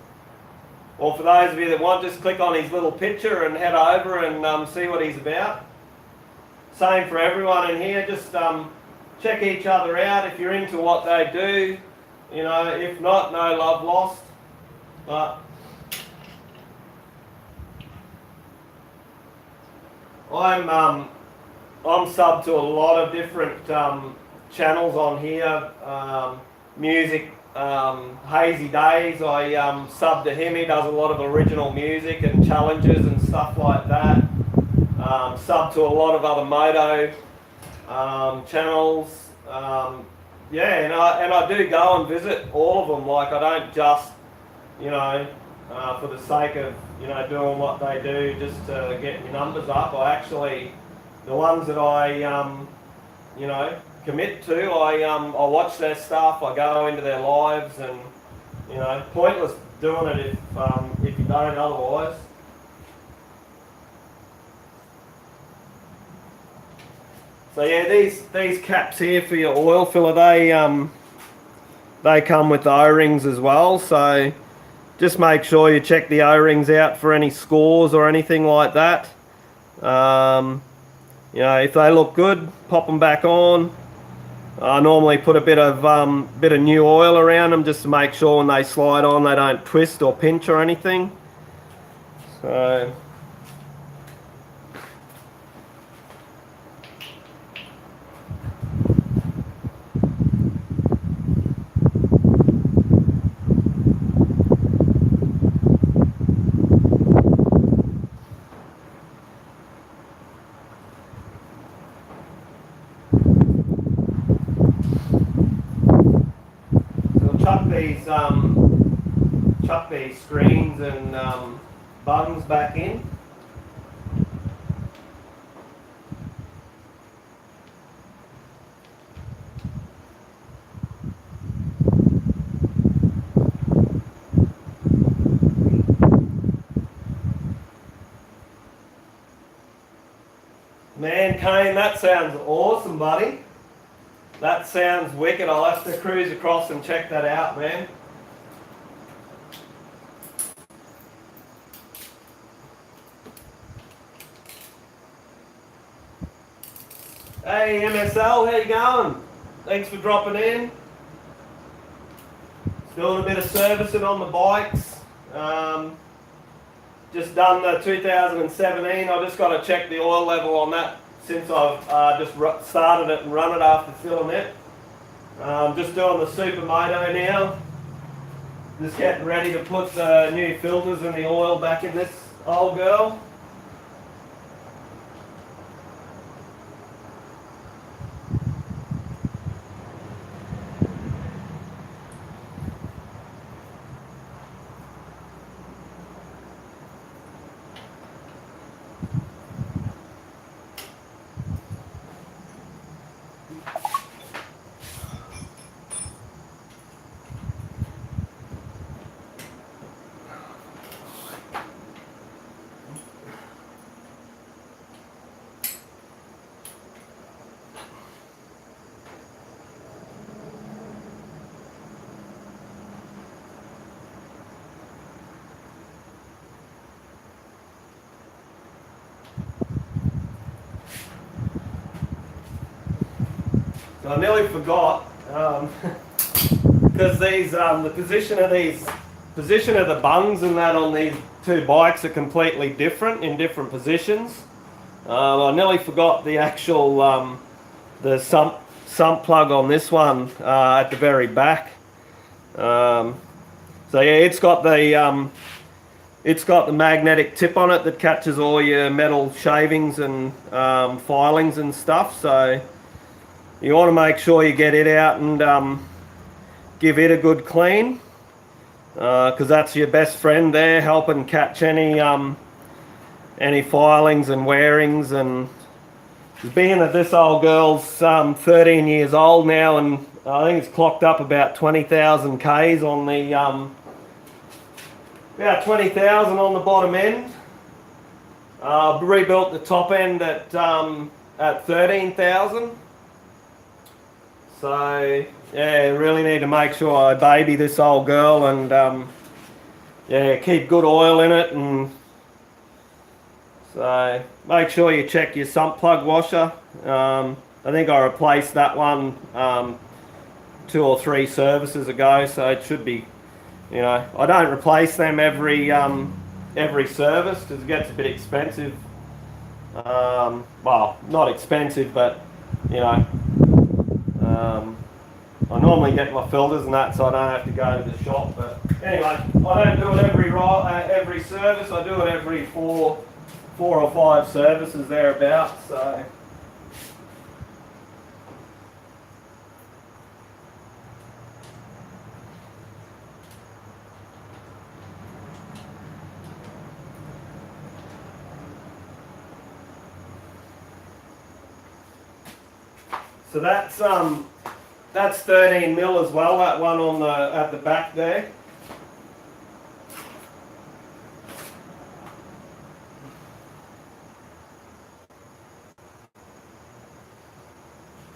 Or for those of you that want, just click on his little picture and head over and see what he's about. Same for everyone in here, just check each other out if you're into what they do. You know, if not, no love lost. But I'm sub to a lot of different channels on here. Music, Hazy Days, I sub to him. He does a lot of original music and challenges and stuff like that. Sub to a lot of other moto channels. Yeah, and I do go and visit all of them. Like, I don't just, you know, for the sake of, you know, doing what they do just to get your numbers up. I actually, the ones that I, you know, commit to, I watch their stuff, I go into their lives, and, you know, pointless doing it if you don't otherwise. So yeah, these caps here for your oil filler, they come with the O-rings as well, so just make sure you check the O-rings out for any scores or anything like that. You know, if they look good, pop them back on. I normally put a bit of new oil around them just to make sure when they slide on they don't twist or pinch or anything. So chuck these screens and bungs back in. Man, Kane, that sounds awesome, buddy. That sounds wicked. I'll have to cruise across and check that out, man. Hey MSL, how you going? Thanks for dropping in. Doing a bit of servicing on the bikes. Just done the 2017. I just got to check the oil level on that since I've just started it and run it after filling it. Just doing the Supermoto now. Just getting ready to put the new filters and the oil back in this old girl. I nearly forgot, because these the position of the bungs and that on these two bikes are completely different in different positions. I nearly forgot the actual the sump plug on this one at the very back. So yeah, it's got the magnetic tip on it that catches all your metal shavings and filings and stuff. So you want to make sure you get it out and give it a good clean, because that's your best friend there, helping catch any filings and wearings. And being that this old girl's 13 years old now, and I think it's clocked up about 20,000 Ks on the about 20,000 on the bottom end. Rebuilt the top end at 13,000. So yeah, really need to make sure I baby this old girl and yeah, keep good oil in it, and so make sure you check your sump plug washer. I think I replaced that one 2 or 3 services ago, so it should be, you know, I don't replace them every service because it gets a bit expensive. Well, not expensive, but you know, I normally get my filters and that, so I don't have to go to the shop. But anyway, I don't do it every service. I do it every 4 or 5 services thereabouts. So. So that's 13 mil as well. That one on at the back there.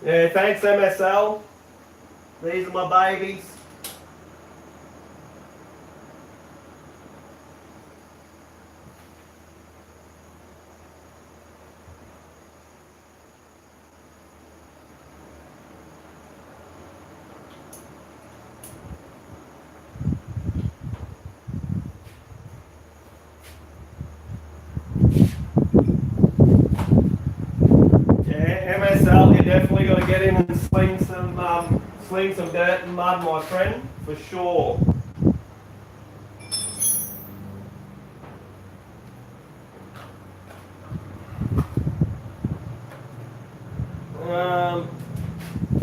Yeah, thanks MSL. These are my babies. MSL, you definitely got to get in and sling some dirt and mud, my friend, for sure.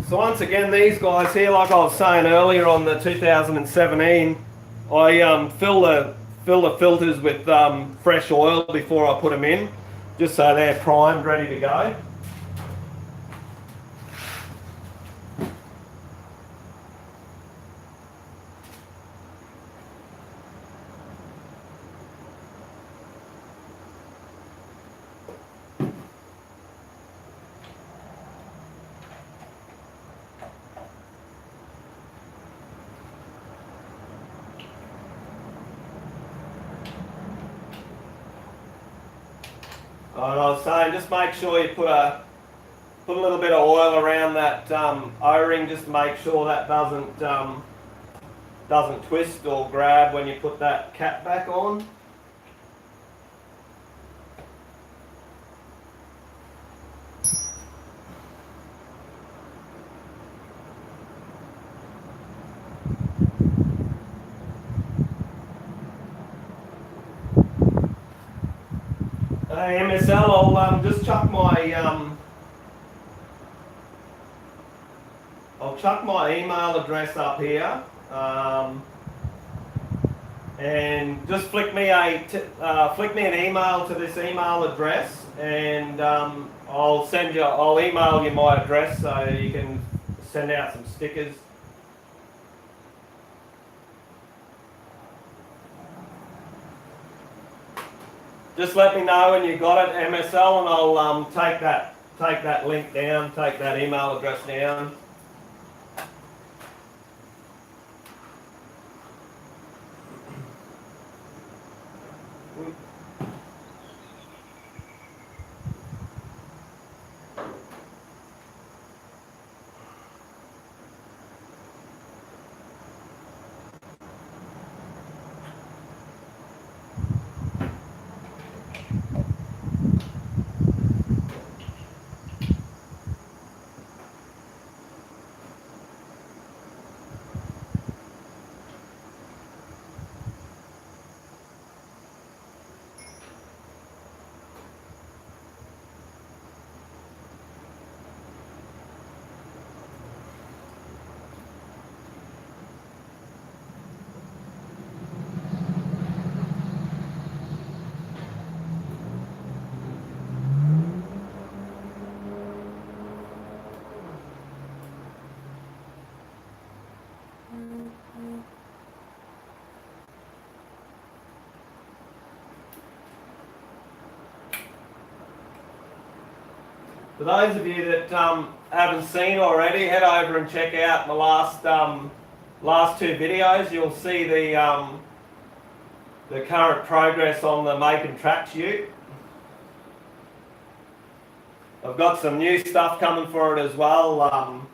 So once again, these guys here, like I was saying earlier on the 2017, I fill the filters with fresh oil before I put them in, just so they're primed, ready to go. And I was saying, just make sure you put a little bit of oil around that O-ring, just to make sure that doesn't twist or grab when you put that cap back on. Hey MSL, I'll just chuck my email address up here, and just flick me an email to this email address, and I'll email you my address so you can send out some stickers. Just let me know when you got it, MSL, and I'll take that link down, take that email address down. For those of you that haven't seen already, head over and check out my last two videos. You'll see the current progress on the Make and Tracks ute. I've got some new stuff coming for it as well.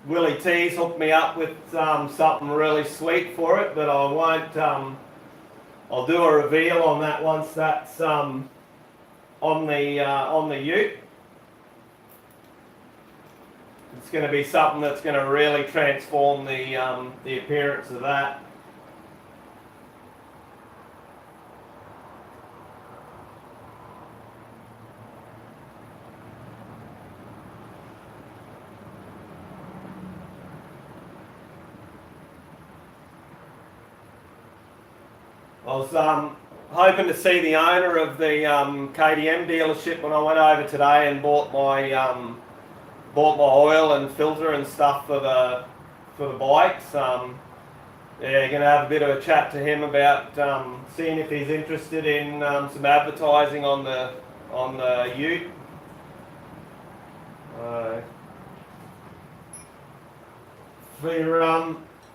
Willie T's hooked me up with something really sweet for it, but I won't. I'll do a reveal on that once that's on the ute. It's going to be something that's going to really transform the appearance of that. I was hoping to see the owner of the KTM dealership when I went over today and bought my oil and filter and stuff for the bikes. Yeah, going to have a bit of a chat to him about seeing if he's interested in some advertising on the ute.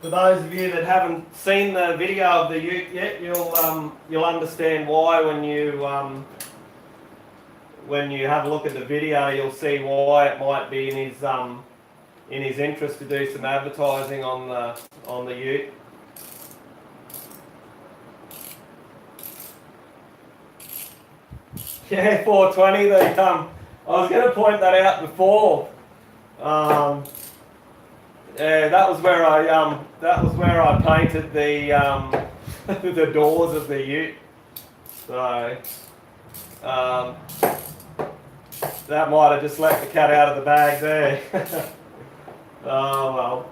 For those of you that haven't seen the video of the ute yet, you'll understand why when you have a look at the video. You'll see why it might be in his interest to do some advertising on the ute. Yeah, 420. I was going to point that out before. Yeah, that was where I painted the the doors of the ute. So that might have just let the cat out of the bag there. Oh well.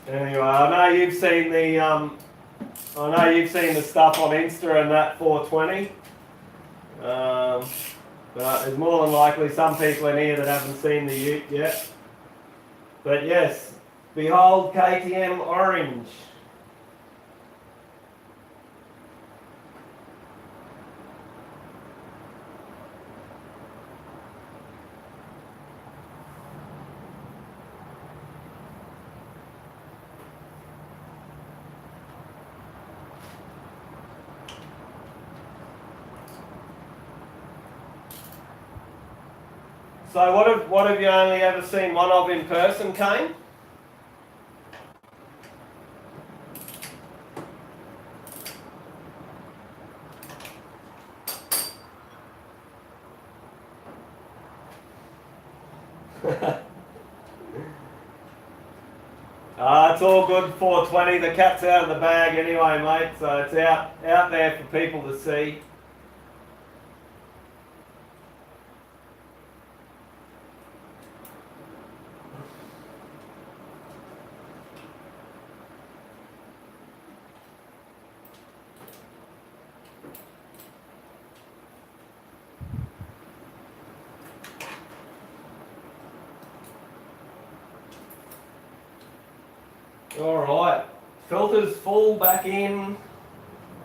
Anyway, I know you've seen the stuff on Insta and that 420. But there's more than likely some people in here that haven't seen the ute yet. But yes, behold KTM Orange. So what have you only ever seen one of in person, Kane? It's all good 420. The cat's out of the bag anyway, mate, so it's out there for people to see. Alright, filters full back in,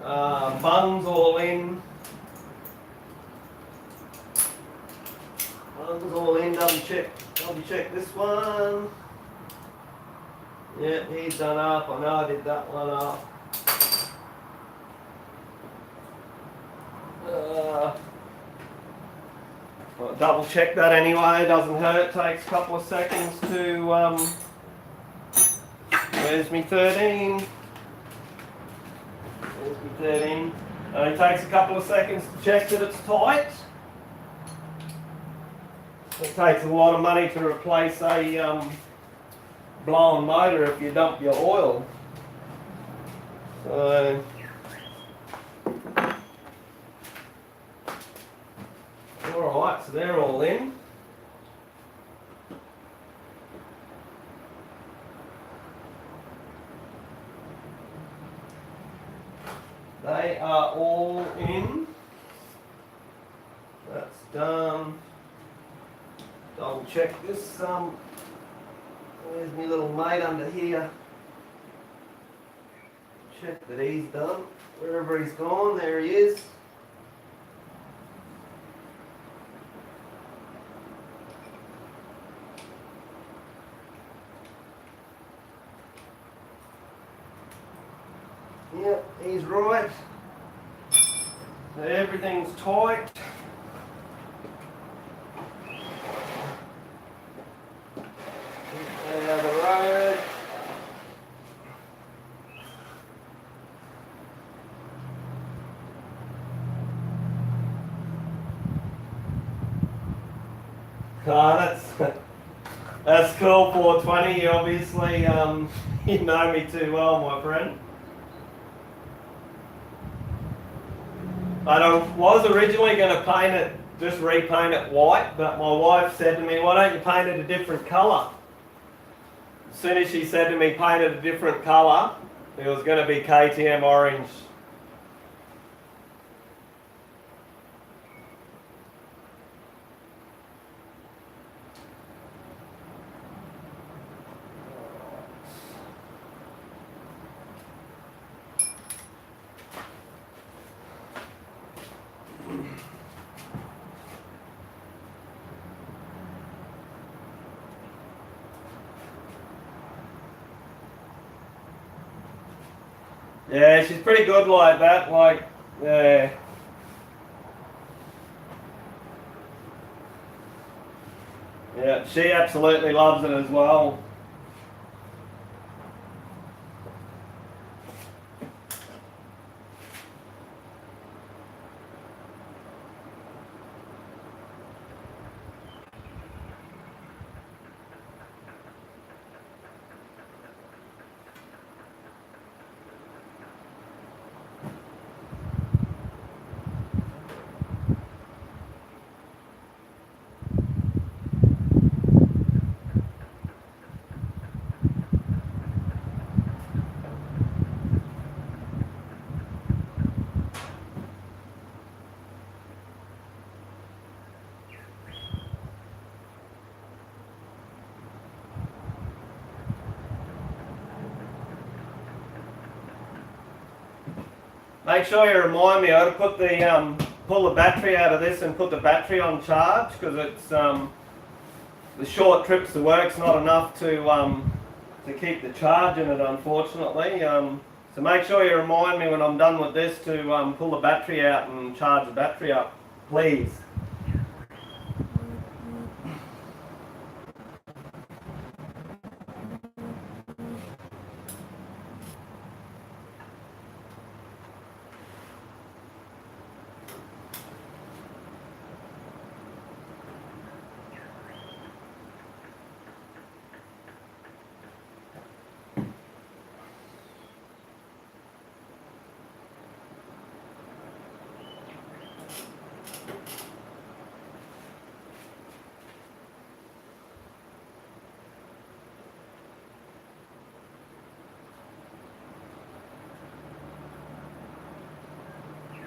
bungs all in. Bungs all in, double check this one. Yeah, he's done up, I know I did that one up. I'll double check that anyway, doesn't hurt, takes a couple of seconds to Where's me 13? There's me 13. It takes a couple of seconds to check that it's tight. It takes a lot of money to replace a blown motor if you dump your oil. So, alright, so they're all in. They are all in. That's done. Double check this. Where's my little mate under here? Check that he's done. Wherever he's gone, there he is. Yep, he's right. So everything's tight. Out of the road. That's cool, 420. Obviously, you know me too well, my friend. I was originally going to paint it, just repaint it white, but my wife said to me, why don't you paint it a different colour? As soon as she said to me, paint it a different colour, it was going to be KTM orange. Yeah, she's pretty good like that, like, yeah. Yeah, she absolutely loves it as well. Make sure you remind me, I ought to put the pull the battery out of this and put the battery on charge, because it's the short trips to work's not enough to keep the charge in it, unfortunately. So make sure you remind me when I'm done with this to pull the battery out and charge the battery up, please.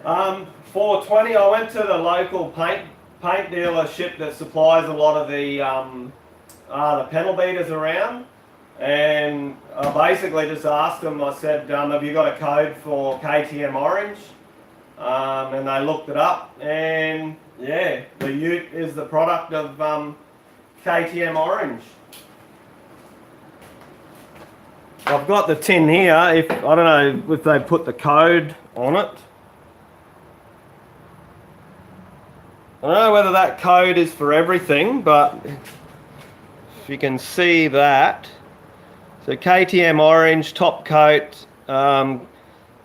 Um, 420, I went to the local paint dealership that supplies a lot of the pedal beaters around, and I basically just asked them, I said, have you got a code for KTM orange? And they looked it up, and yeah, the Ute is the product of KTM orange. I've got the tin here. I don't know if they put the code on it. I don't know whether that code is for everything, but if you can see that. So KTM orange top coat. So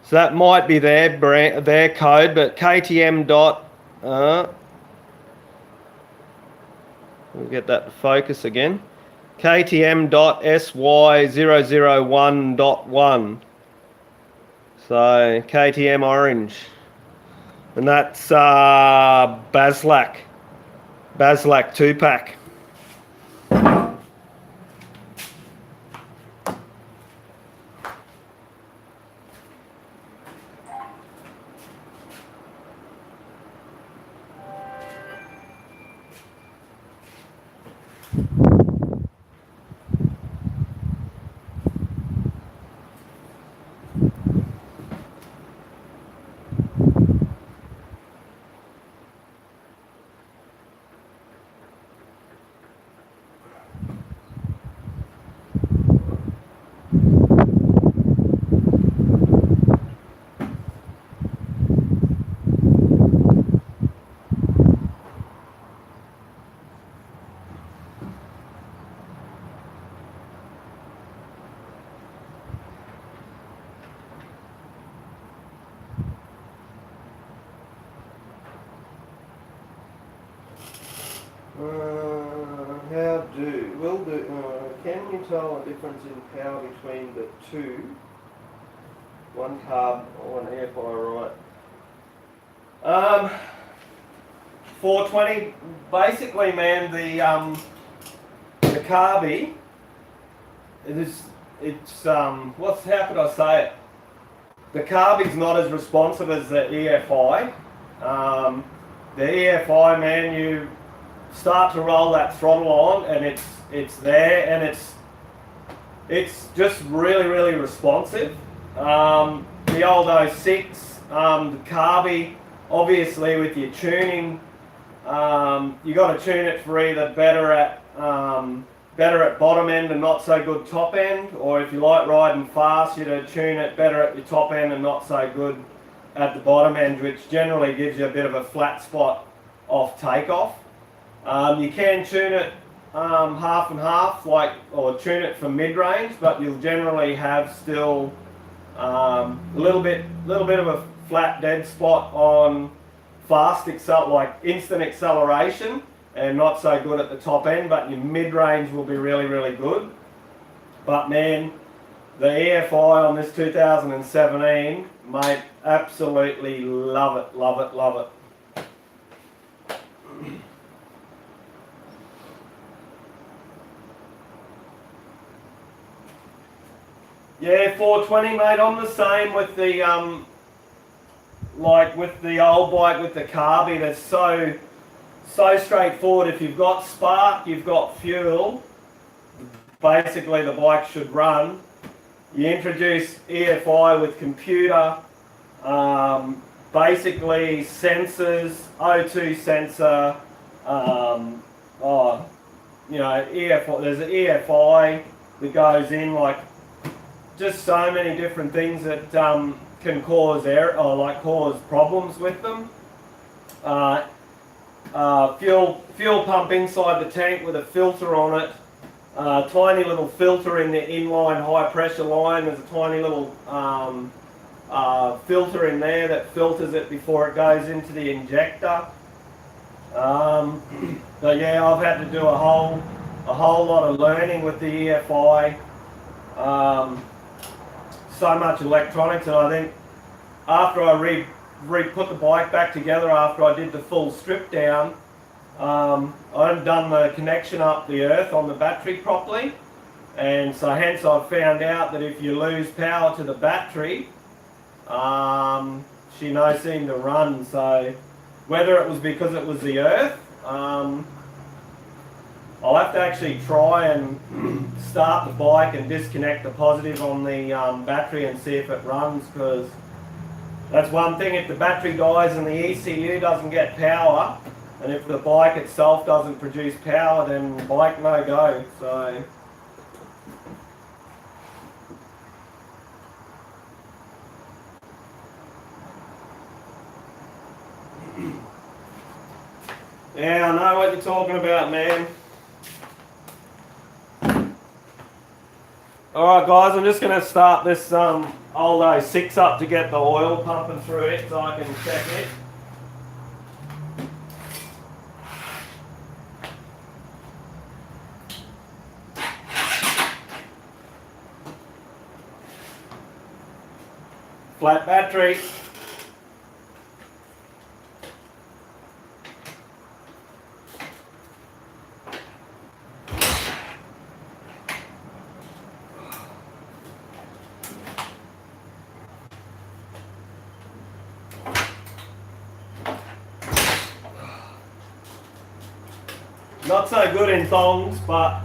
that might be their brand, their code, but KTM dot. We'll get that to focus again. KTM dot SY001.1. So KTM orange. And that's Baslac 2-pack. tell the difference in power between the two? One carb or one EFI, right? 420. Basically, man, the carby. How could I say it? The carby's not as responsive as the EFI. The EFI, man, you start to roll that throttle on and it's there and it's just really, really responsive. The old 06, the carby, obviously with your tuning, you got to tune it for either better at bottom end and not so good top end, or if you like riding fast, you to tune it better at your top end and not so good at the bottom end, which generally gives you a bit of a flat spot off takeoff. You can tune it half and half, or tune it for mid-range, but you'll generally have still a little bit of a flat dead spot on fast instant acceleration, and not so good at the top end, but your mid-range will be really, really good. But man, the EFI on this 2017, mate, absolutely love it, love it, love it. Yeah, 420, mate. I'm the same with the like with the old bike with the carby. They're so straightforward. If you've got spark, you've got fuel, basically the bike should run. You introduce EFI with computer, basically sensors, O2 sensor, EFI, there's an EFI that goes in, just so many different things that can cause cause problems with them. Fuel pump inside the tank with a filter on it. Tiny little filter in the inline high pressure line. There's a tiny little filter in there that filters it before it goes into the injector. So yeah, I've had to do a whole lot of learning with the EFI. So much electronics, and I think after I put the bike back together, after I did the full strip down, I hadn't done the connection up the earth on the battery properly, and so hence I found out that if you lose power to the battery, she no seem to run. So whether it was because it was the earth, I'll have to actually try and start the bike and disconnect the positive on the battery and see if it runs, because that's one thing. If the battery dies and the ECU doesn't get power, and if the bike itself doesn't produce power, then the bike no go. So yeah, I know what you're talking about, man. Alright guys, I'm just going to start this old 06 up to get the oil pumping through it so I can check it. Flat battery. Not so good in thongs, but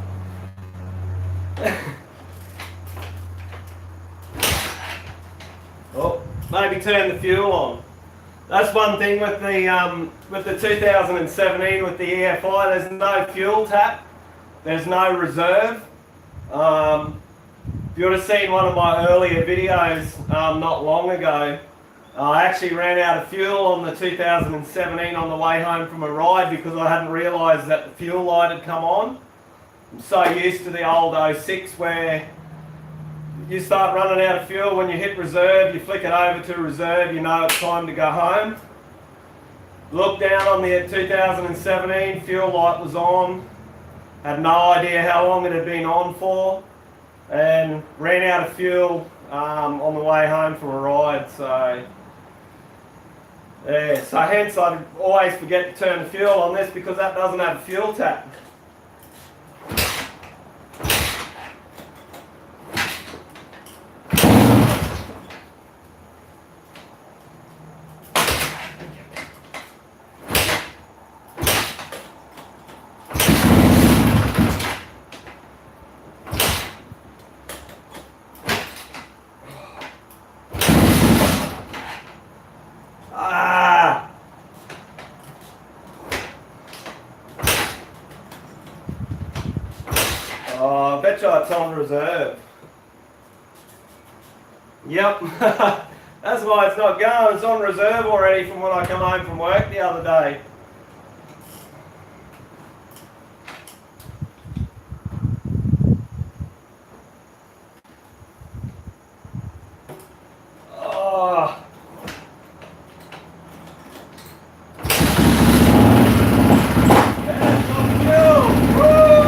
oh, maybe turn the fuel on. That's one thing with the 2017 with the EFI. There's no fuel tap. There's no reserve. You would have seen one of my earlier videos not long ago. I actually ran out of fuel on the 2017 on the way home from a ride because I hadn't realised that the fuel light had come on. I'm so used to the old 06 where you start running out of fuel. When you hit reserve, you flick it over to reserve, you know it's time to go home. Looked down on the 2017, fuel light was on. Had no idea how long it had been on for. and ran out of fuel on the way home from a ride. So yeah, so hence I always forget to turn the fuel on this because that doesn't have a fuel tap. Oh, I bet you it's on reserve. Yep, that's why it's not going. It's on reserve already from when I come home from work the other day. Oh. That's not fuel.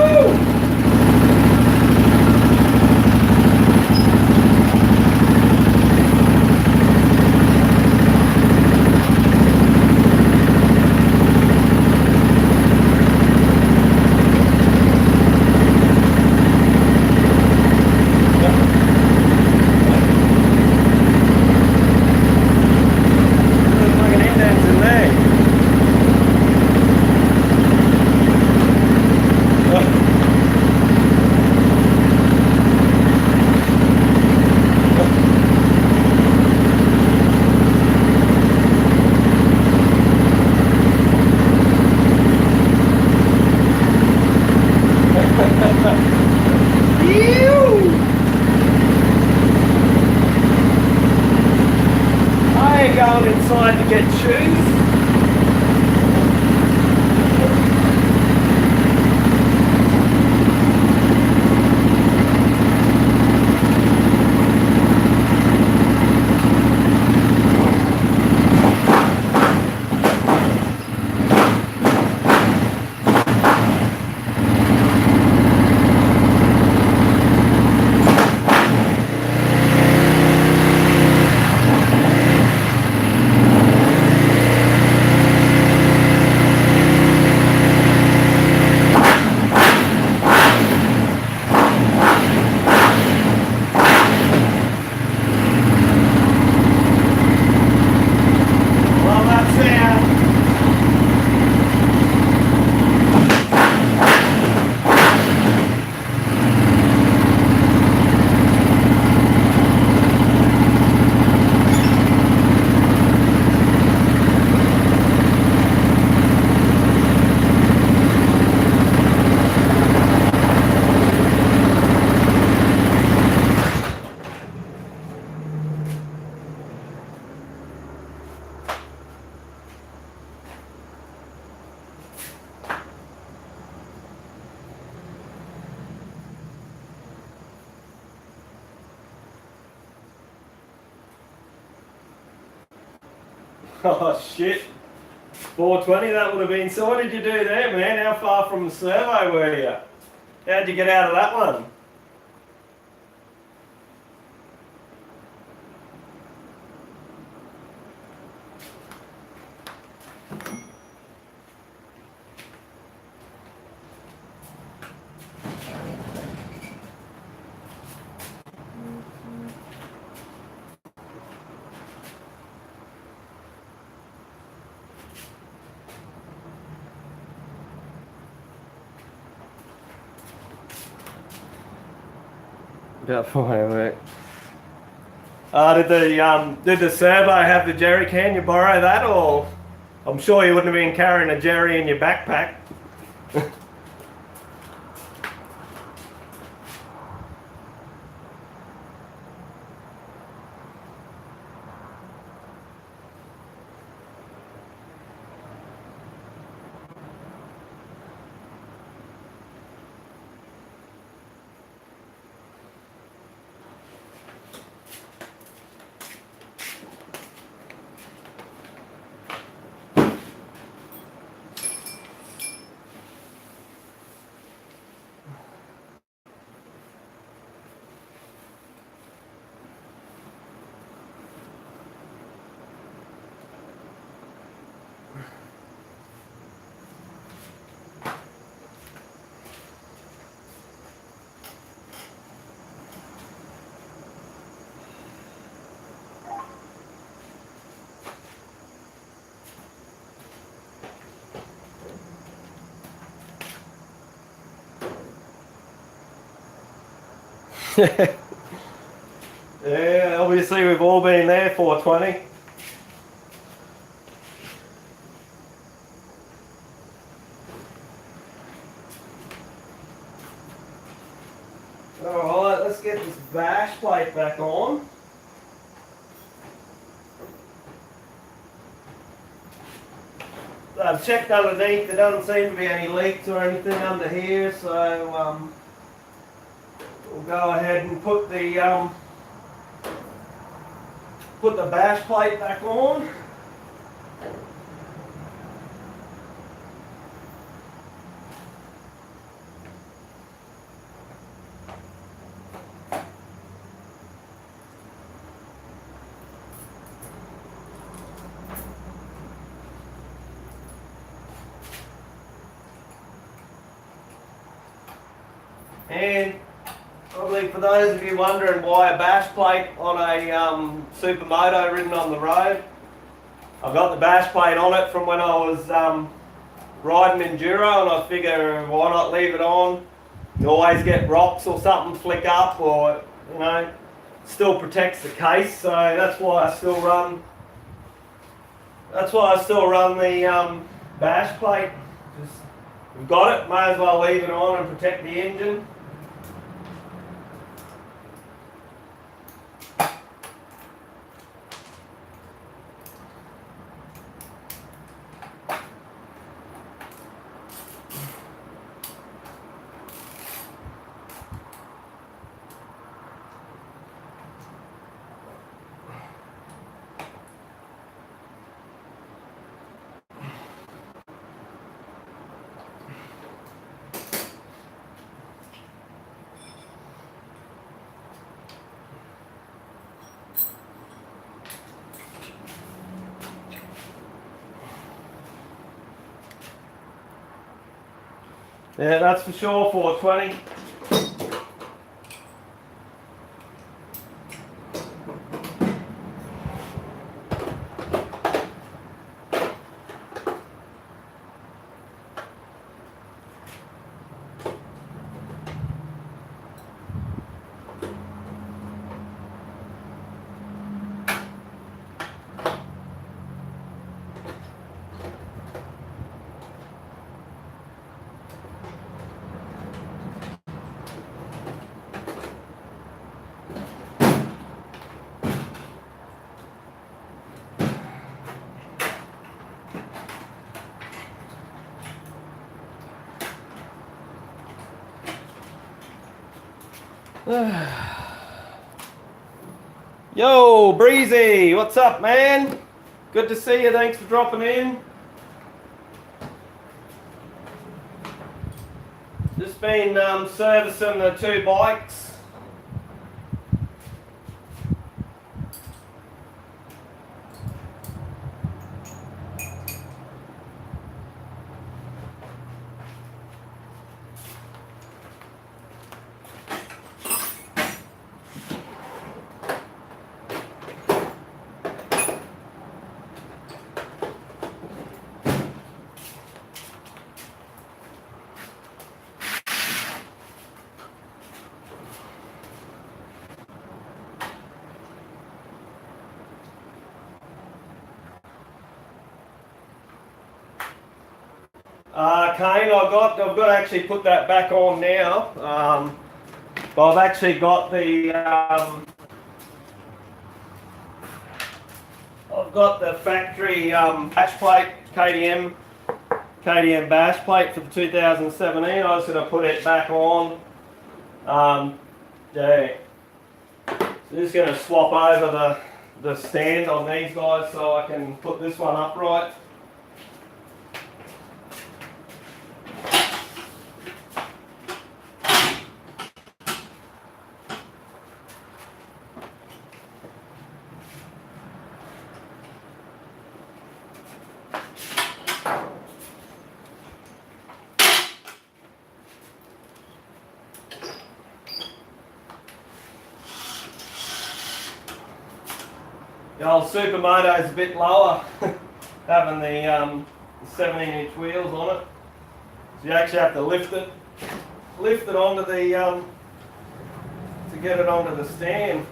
Woo! I ain't going inside to get shoes. Oh shit. 420 that would have been. So what did you do there, man? How far from the servo were you? How'd you get out of that one? About 4 did the servo have the jerry can? You borrow that, or I'm sure you wouldn't have been carrying a jerry in your backpack. Yeah, obviously we've all been there, 420. Alright, let's get this bash plate back on. I've checked underneath, there doesn't seem to be any leaks or anything under here, so we'll go ahead and put the bash plate back on. And probably for those of you wondering why a bash plate on a supermoto ridden on the road, I've got the bash plate on it from when I was riding enduro, and I figure why not leave it on. You always get rocks or something flick up, or you know, still protects the case. So that's why I still run. That's why I still run the bash plate. Just, we've got it, may as well leave it on and protect the engine. Yeah, that's for sure, 420. Yo, Breezy, what's up, man? Good to see you, thanks for dropping in. Just been servicing the two bikes. Kane, I've got to actually put that back on now. But I've actually got the factory bash plate, KTM bash plate for the 2017. I was going to put it back on. Yeah. So just going to swap over the stand on these guys so I can put this one upright. The old supermoto is a bit lower, having the 17-inch wheels on it. So you actually have to lift it onto the to get it onto the stand.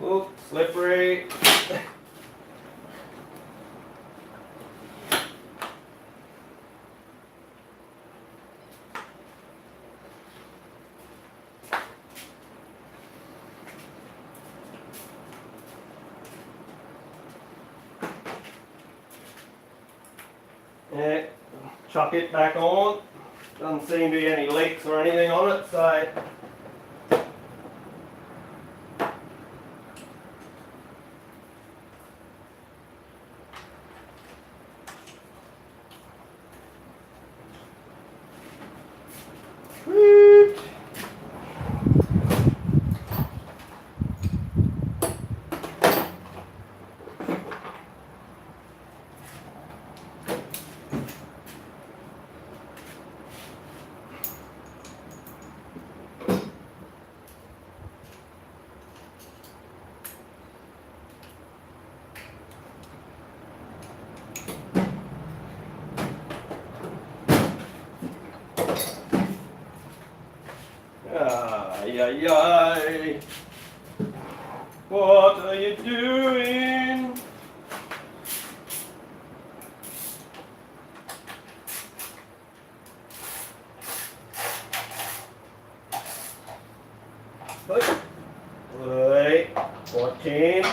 Oop, slippery. Yeah, chuck it back on. Doesn't seem to be any leaks or anything on it, so Sweet. Ay, ay, ay. What are you doing? Wait, 14.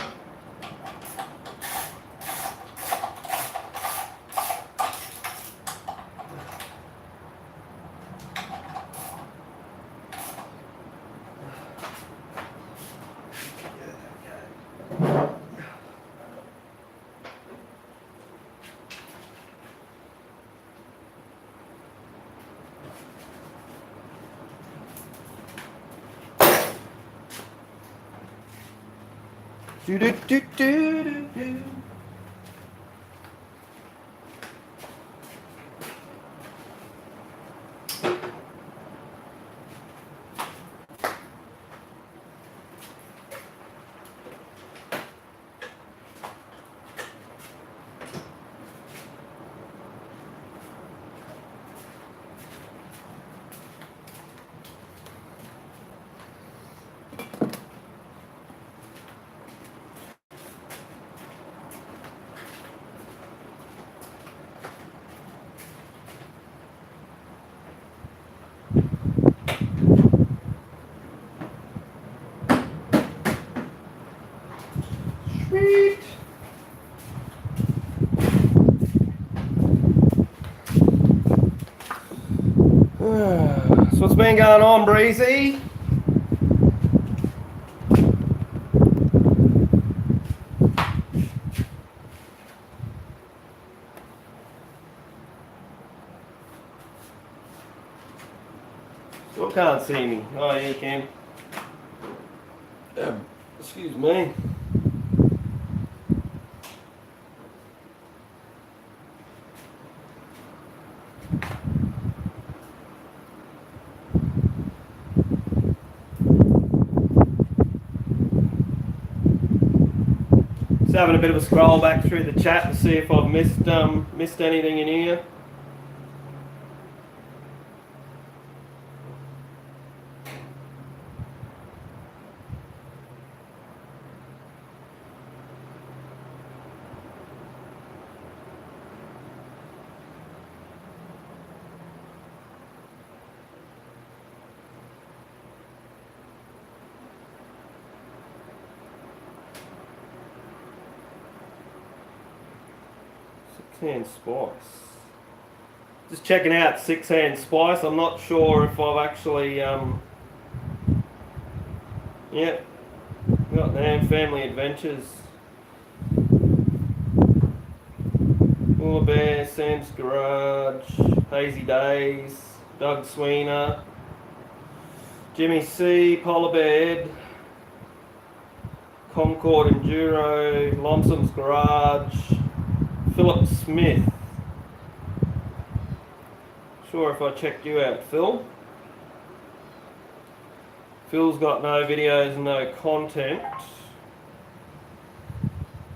Do do do do do do. Sweet. So what's been going on, Breezy? Still can't see me. Oh, yeah, you can. Excuse me. Just having a bit of a scroll back through the chat to see if I've missed anything in here. Hand spice. Just checking out 6-hand spice. I'm not sure if I've actually yep, got them Family Adventures. Cooler Bear, Sam's Garage, Hazy Days, Doug Sweener, Jimmy C, Polar Bear, Concord Enduro, Lonson's Garage, Philip Smith. Sure if I checked you out, Phil. Phil's got no videos, no content.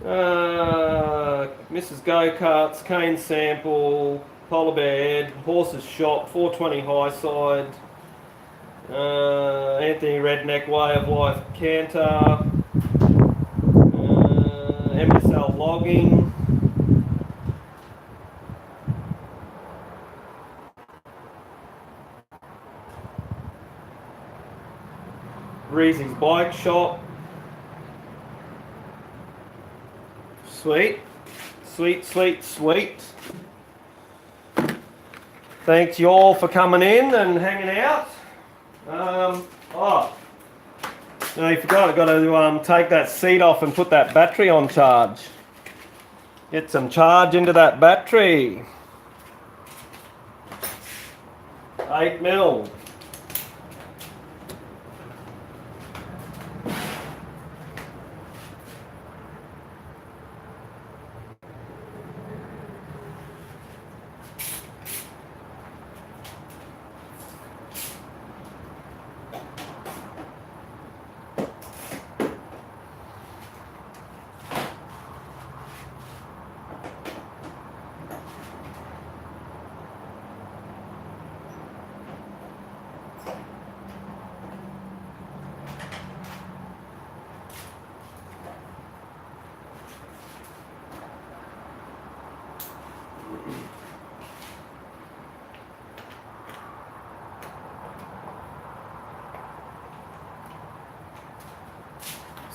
Mrs. Go-Karts, cane sample, polar bear head, horse's shop, 420 high side, Anthony Redneck way of life canter, MSL logging, Reezy's bike shop. Sweet, sweet, sweet, sweet. Thanks you all for coming in and hanging out. No, you forgot, I've got to take that seat off and put that battery on charge. Get some charge into that battery. 8 mil.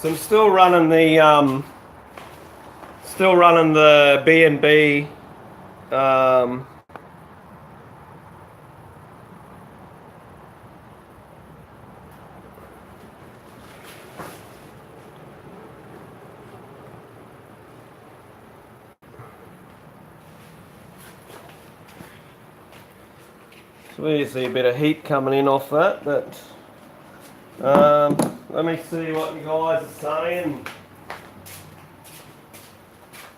So I'm still running the B&B so we see a bit of heat coming in off that, but let me see what you guys are saying.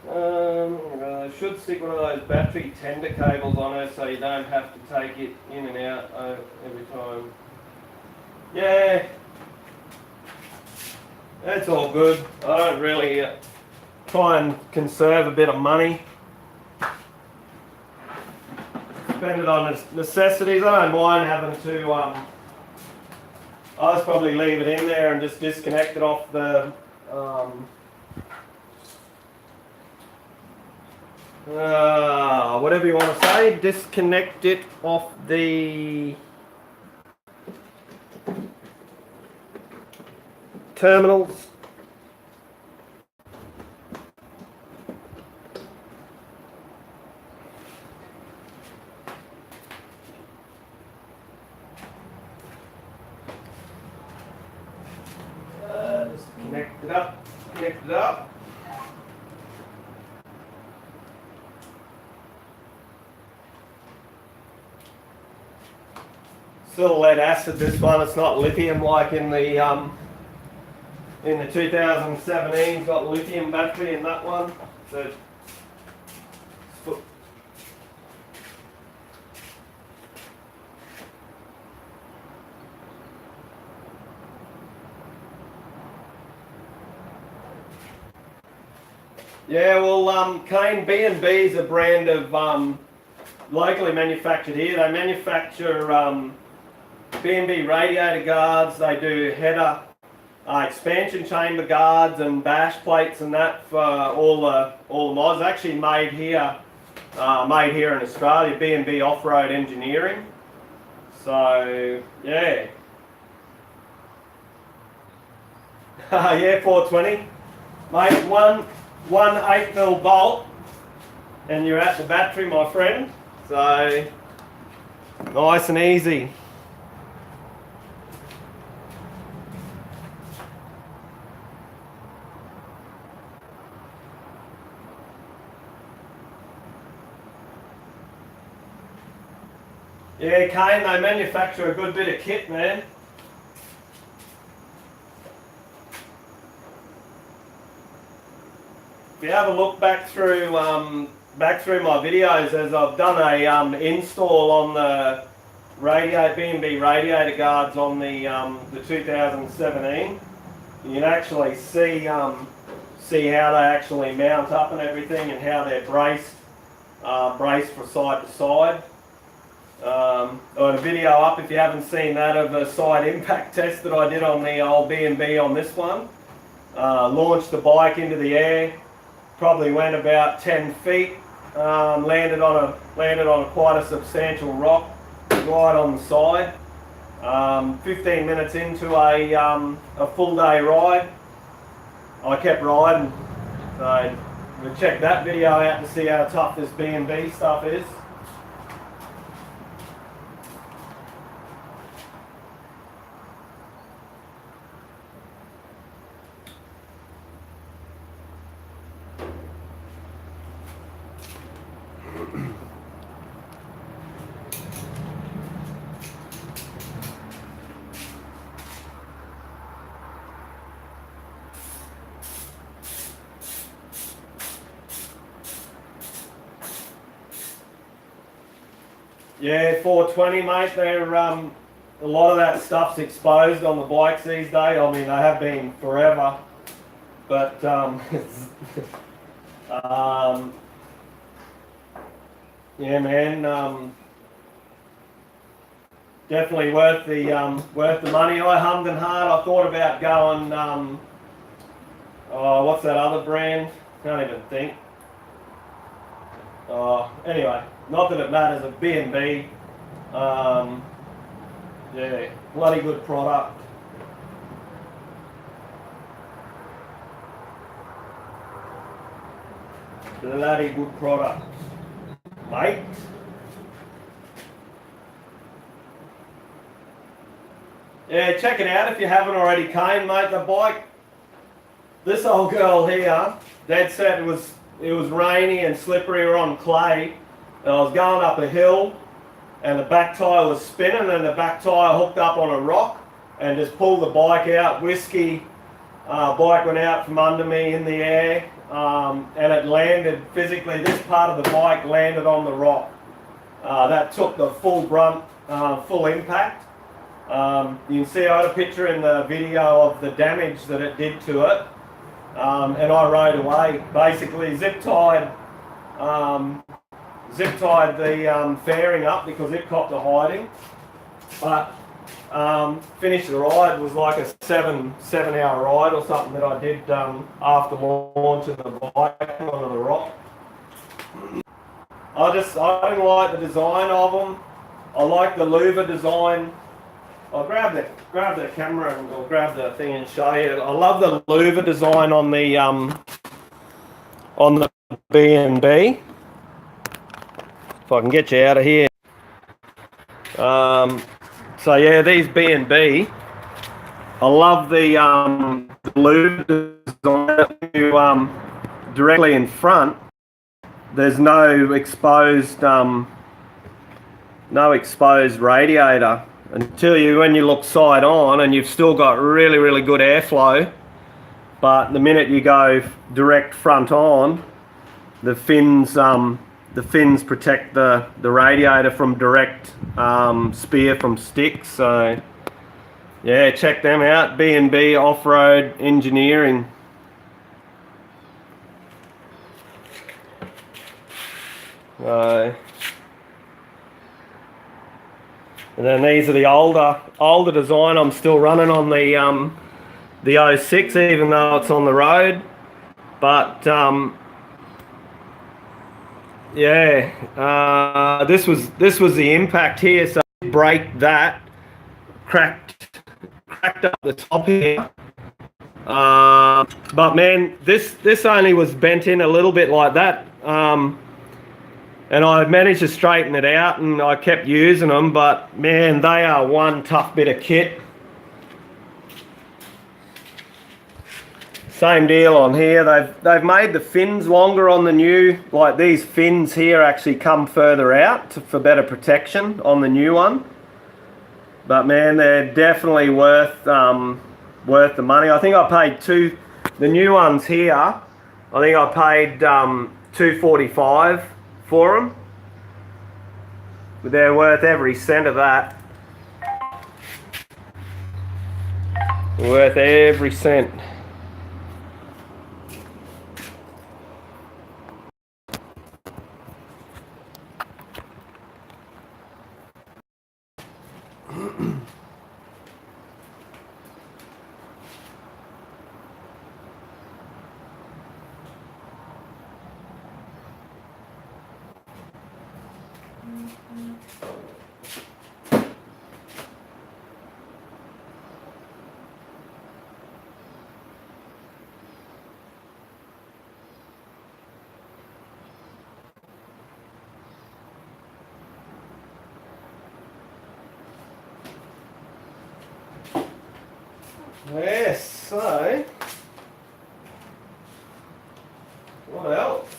I should stick one of those battery tender cables on it so you don't have to take it in and out every time. Yeah, that's all good. I don't really try and conserve a bit of money. Spend it on necessities. I don't mind having to I'll just probably leave it in there and just disconnect it off the whatever you want to say, disconnect it off the terminals. Just connect it up. Still lead acid, this one. It's not lithium like in the 2017. It's got lithium battery in that one. So yeah, well, Cane B&B is a brand of locally manufactured here. They manufacture B&B radiator guards. They do header expansion chamber guards and bash plates and that for all the mods. Actually made here in Australia. B&B Off-Road Engineering. So yeah, yeah, 420, mate. One 8mm bolt, and you're at the battery, my friend. So nice and easy. Yeah, Cane, they manufacture a good bit of kit, man. If you have a look back through my videos, as I've done a install on the B&B radiator guards on the 2017, you can actually see see how they actually mount up and everything, and how they're braced for side to side. I got a video up if you haven't seen that of a side impact test that I did on the old B&B on this one. Launched the bike into the air, probably went about 10 feet, landed on a quite a substantial rock right on the side. 15 minutes into a full day ride, I kept riding. So we'll check that video out to see how tough this B&B stuff is. Yeah, 420, mate. They're a lot of that stuff's exposed on the bikes these days. I mean, they have been forever, but yeah, man. Definitely worth the money. I hummed and hawed. I thought about going. Oh, what's that other brand? Can't even think. Anyway, not that it matters. A B&B. Yeah, bloody good product. Bloody good product, mate. Yeah, check it out if you haven't already came, mate. The bike, this old girl here, Dad said it was rainy and slippery. We're on clay, and I was going up a hill, and the back tyre was spinning, and the back tyre hooked up on a rock and just pulled the bike out. Whiskey, bike went out from under me in the air, and it landed physically. This part of the bike landed on the rock. That took the full brunt, full impact. You can see I had a picture in the video of the damage that it did to it, and I rode away. Basically zip tied the fairing up because it copped a hiding, but finished the ride. It was like a seven hour ride or something that I did after launching the bike onto the rock. I don't like the design of them. I like the louver design. I'll grab the camera and I'll grab the thing and show you. I love the louver design on the B&B. If I can get you out of here. So yeah, these B&B. I love the louver design. Directly in front, there's no exposed radiator. When you look side on, and you've still got really, really good airflow, but the minute you go direct front on, the fins protect the radiator from direct spear from sticks. So yeah, check them out. B&B Off-Road Engineering. And then these are the older design. I'm still running on the 06, even though it's on the road. But yeah, this was the impact here. So break that, cracked up the top here. But man, this only was bent in a little bit like that. And I managed to straighten it out, and I kept using them, but man, they are one tough bit of kit. Same deal on here. They've made the fins longer on the new, like these fins here actually come further out for better protection on the new one. But man, they're definitely worth the money. I think I paid the new ones here, I think I paid $245 for them, but they're worth every cent of that. Worth every cent. Yes, so what else?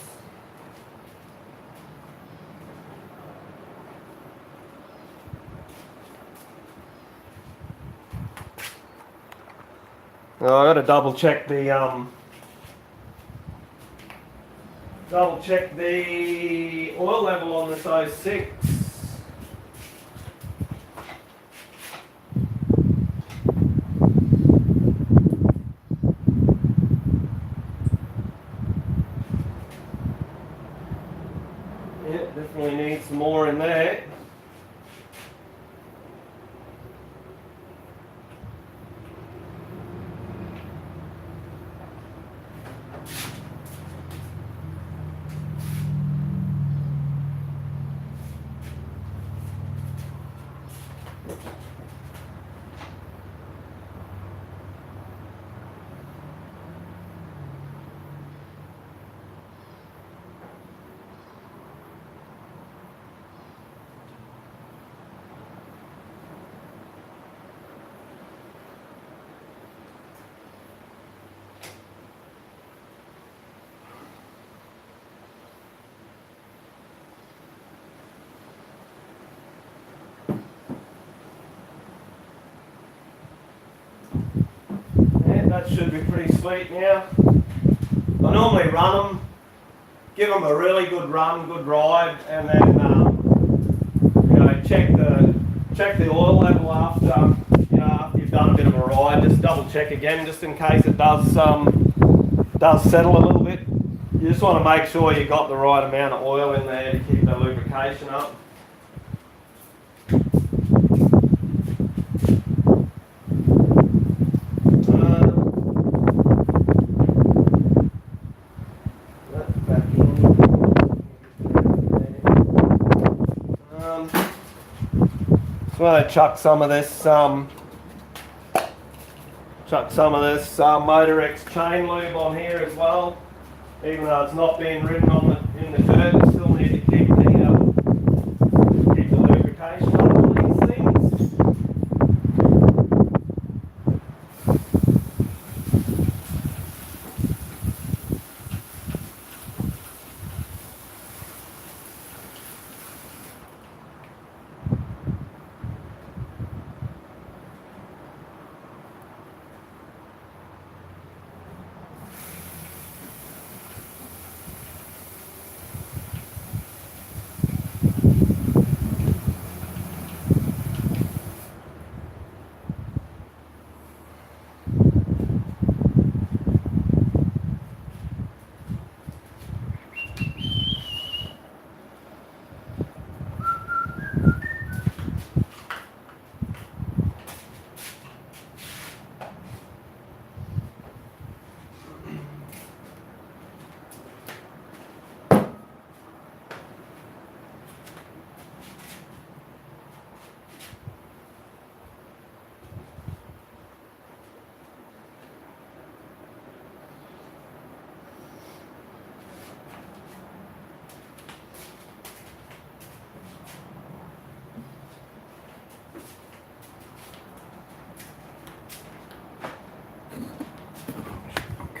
Oh, I got to double check the oil level on this 06. Yeah, definitely needs some more in there. Yeah, that should be pretty sweet now. I normally run them, give them a really good run, good ride, and then check the oil level after after you've done a bit of a ride. Just double check again, just in case it does settle a little bit. You just want to make sure you got the right amount of oil in there to keep the lubrication up. So I'm going to chuck some of this Motor X chain lube on here as well. Even though it's not being ridden in the dirt, we still need to keep the lubrication up on these things.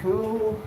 Cool.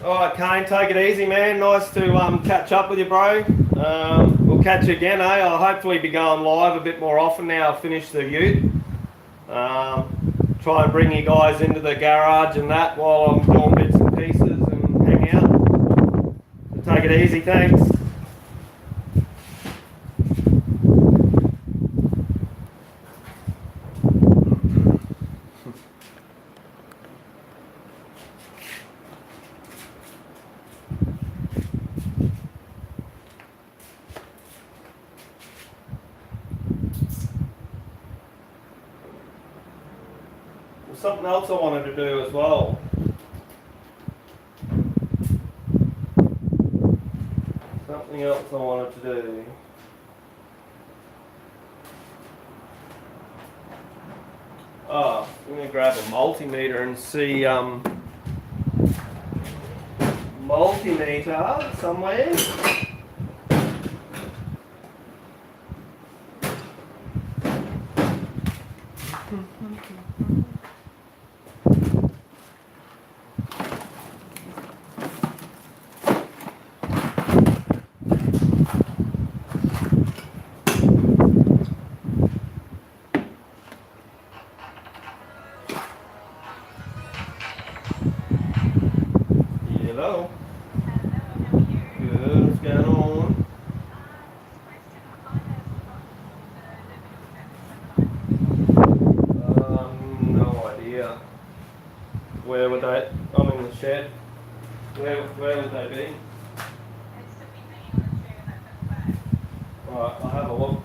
Alright, Kane, take it easy, man. Nice to catch up with you, bro. We'll catch you again, eh? I'll hopefully be going live a bit more often now. I've finished the ute. try and bring you guys into the garage and that while I'm doing bits and pieces and hang out. So take it easy, thanks. Something else I wanted to do as well. Something else I wanted to do. Oh, I'm going to grab a multimeter and see multimeter somewhere. Hello. Good, what's going on? No idea. Where would they? I'm in the shed. Where would they be? Alright, I'll have a look.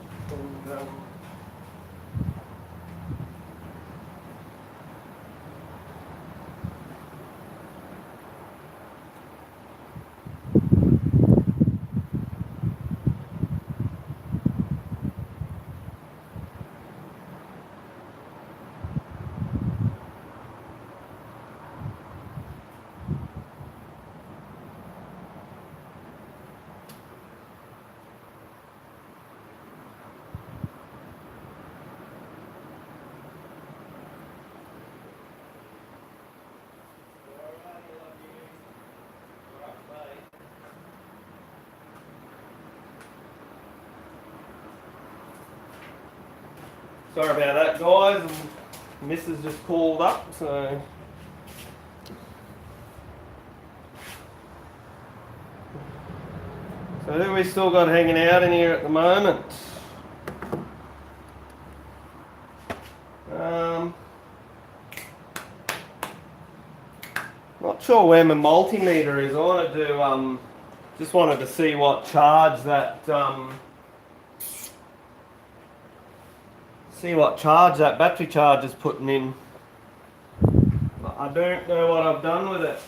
Sorry about that, guys. Mrs. just called up, so. So who we still got hanging out in here at the moment? Not sure where my multimeter is. I wanted to just wanted to see what charge that battery charge is putting in. But I don't know what I've done with it.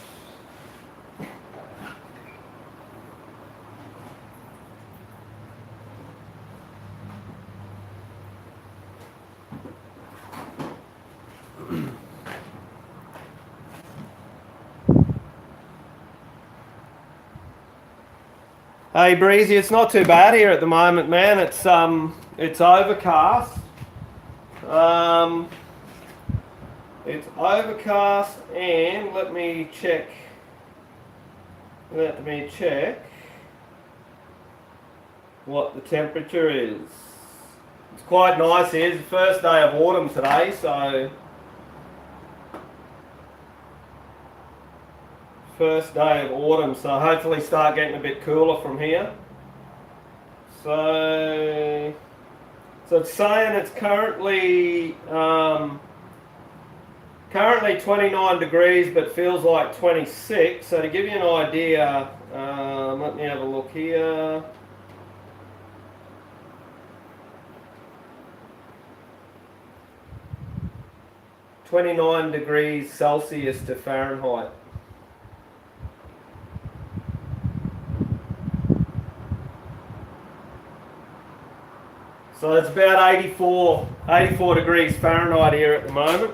Hey Breezy, it's not too bad here at the moment, man. It's overcast. It's overcast, and let me check what the temperature is. It's quite nice here. It's the first day of autumn today, so first day of autumn, so hopefully start getting a bit cooler from here. So it's saying it's currently 29 degrees, but feels like 26. So to give you an idea, let me have a look here. (29 degrees Celsius to Fahrenheit). So it's about 84 degrees Fahrenheit here at the moment.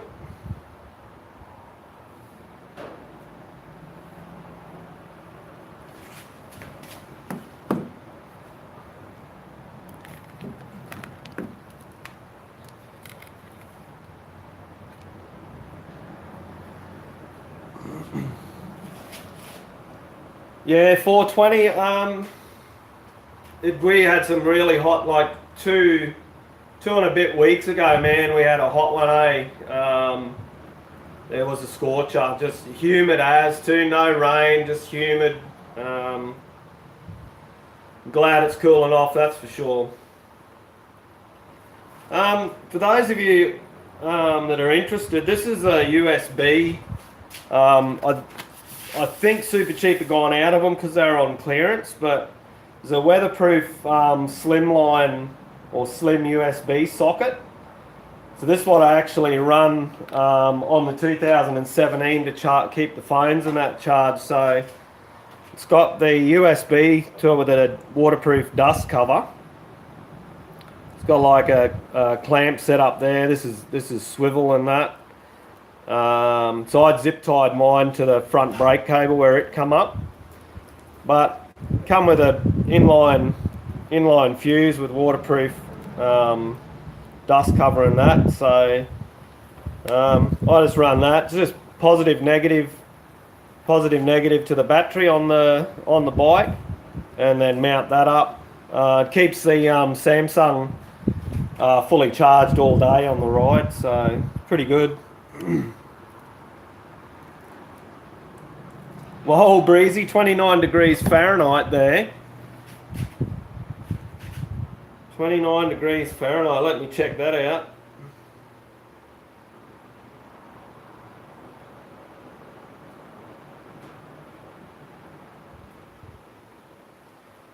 Yeah, 420. We had some really hot, like two and a bit weeks ago, man. We had a hot one, there was a scorcher, just humid as too, no rain, just humid. Glad it's cooling off, that's for sure. For those of you that are interested, this is a USB. I think Supercheap have gone out of them because they're on clearance, but there's a weatherproof slimline or slim USB socket. So this one I actually run on the 2017 to keep the phones in that charge. So it's got the USB to it with a waterproof dust cover. It's got like a clamp set up there. This is swivel and that. So I'd zip tied mine to the front brake cable where it come up. But come with an inline fuse with waterproof dust cover and that. So I just run that. It's just positive negative to the battery on the bike, and then mount that up. It keeps the Samsung fully charged all day on the ride, so pretty good. Well, breezy, 29 degrees Fahrenheit there. 29 degrees Fahrenheit, let me check that out.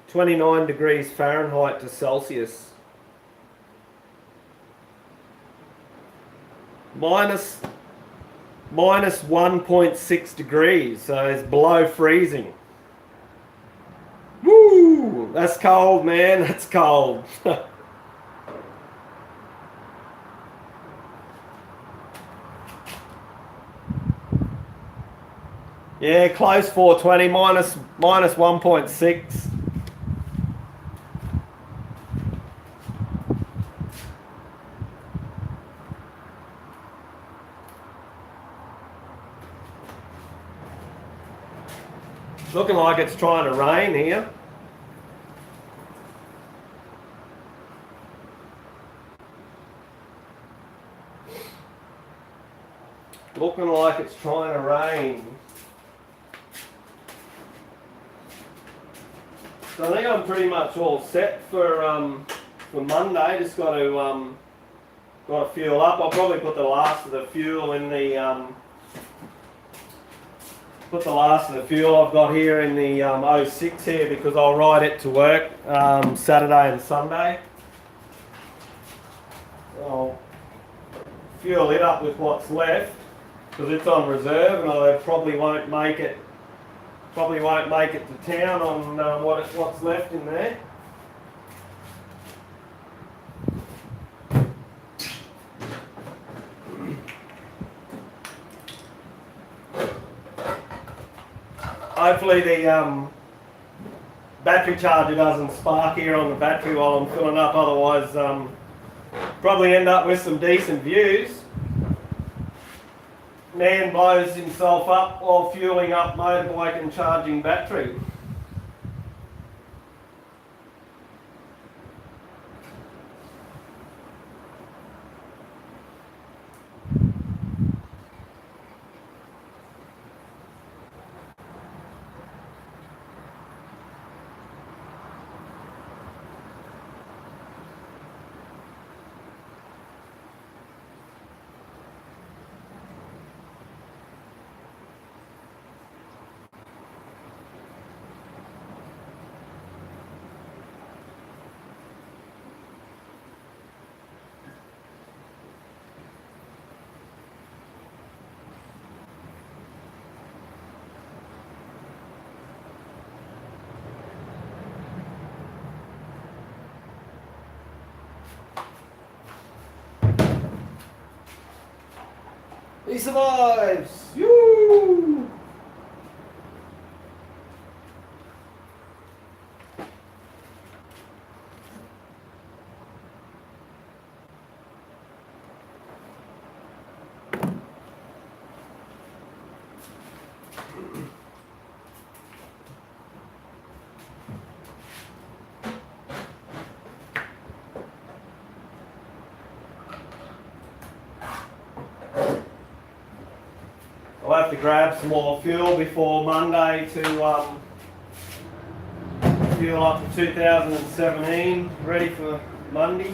(29 degrees Fahrenheit to Celsius). Minus 1.6 degrees, so it's below freezing. Woo! That's cold, man, that's cold. Yeah, close 420, minus 1.6. Looking like it's trying to rain here. Looking like it's trying to rain. So I think I'm pretty much all set for Monday. Just got to fuel up. I'll probably put the last of the fuel in the I've got here in the 06 here, because I'll ride it to work Saturday and Sunday. I'll fuel it up with what's left, because it's on reserve, and I probably won't make it to town on what's left in there. Hopefully the battery charger doesn't spark here on the battery while I'm filling up, otherwise probably end up with some decent views. Man blows himself up while fueling up motorbike and charging battery. He survives! Yoo! I'll have to grab some more fuel before Monday to fuel up to 2017, ready for Monday.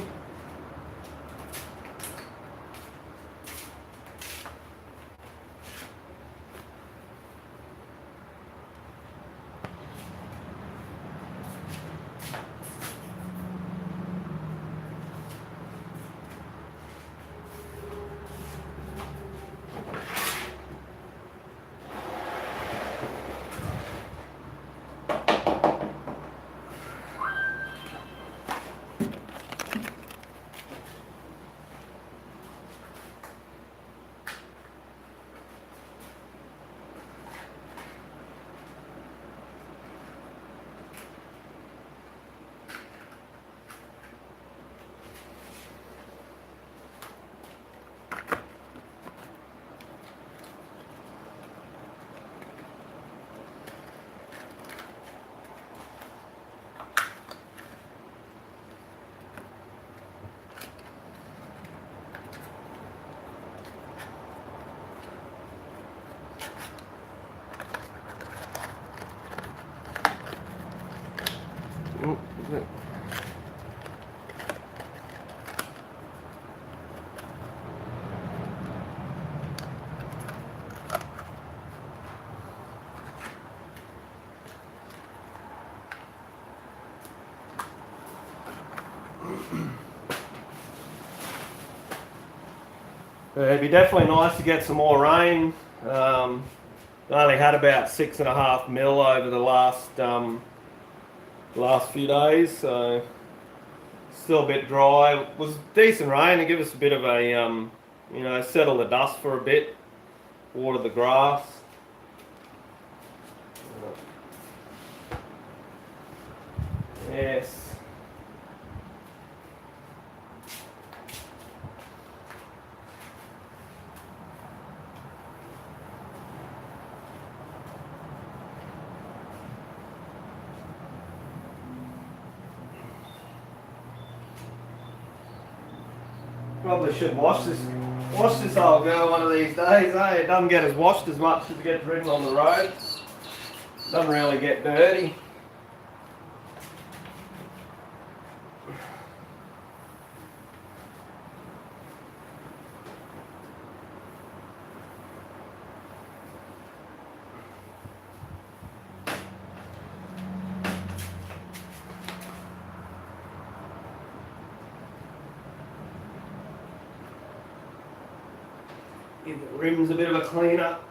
It'd be definitely nice to get some more rain. Only had about 6.5 mil over the last few days, so still a bit dry. It was decent rain to give us a bit of a settle the dust for a bit, water the grass. Yes. Probably should wash this old girl one of these days, eh? It doesn't get as washed as much as it gets ridden on the road. Doesn't really get dirty. Give the rims a bit of a clean up.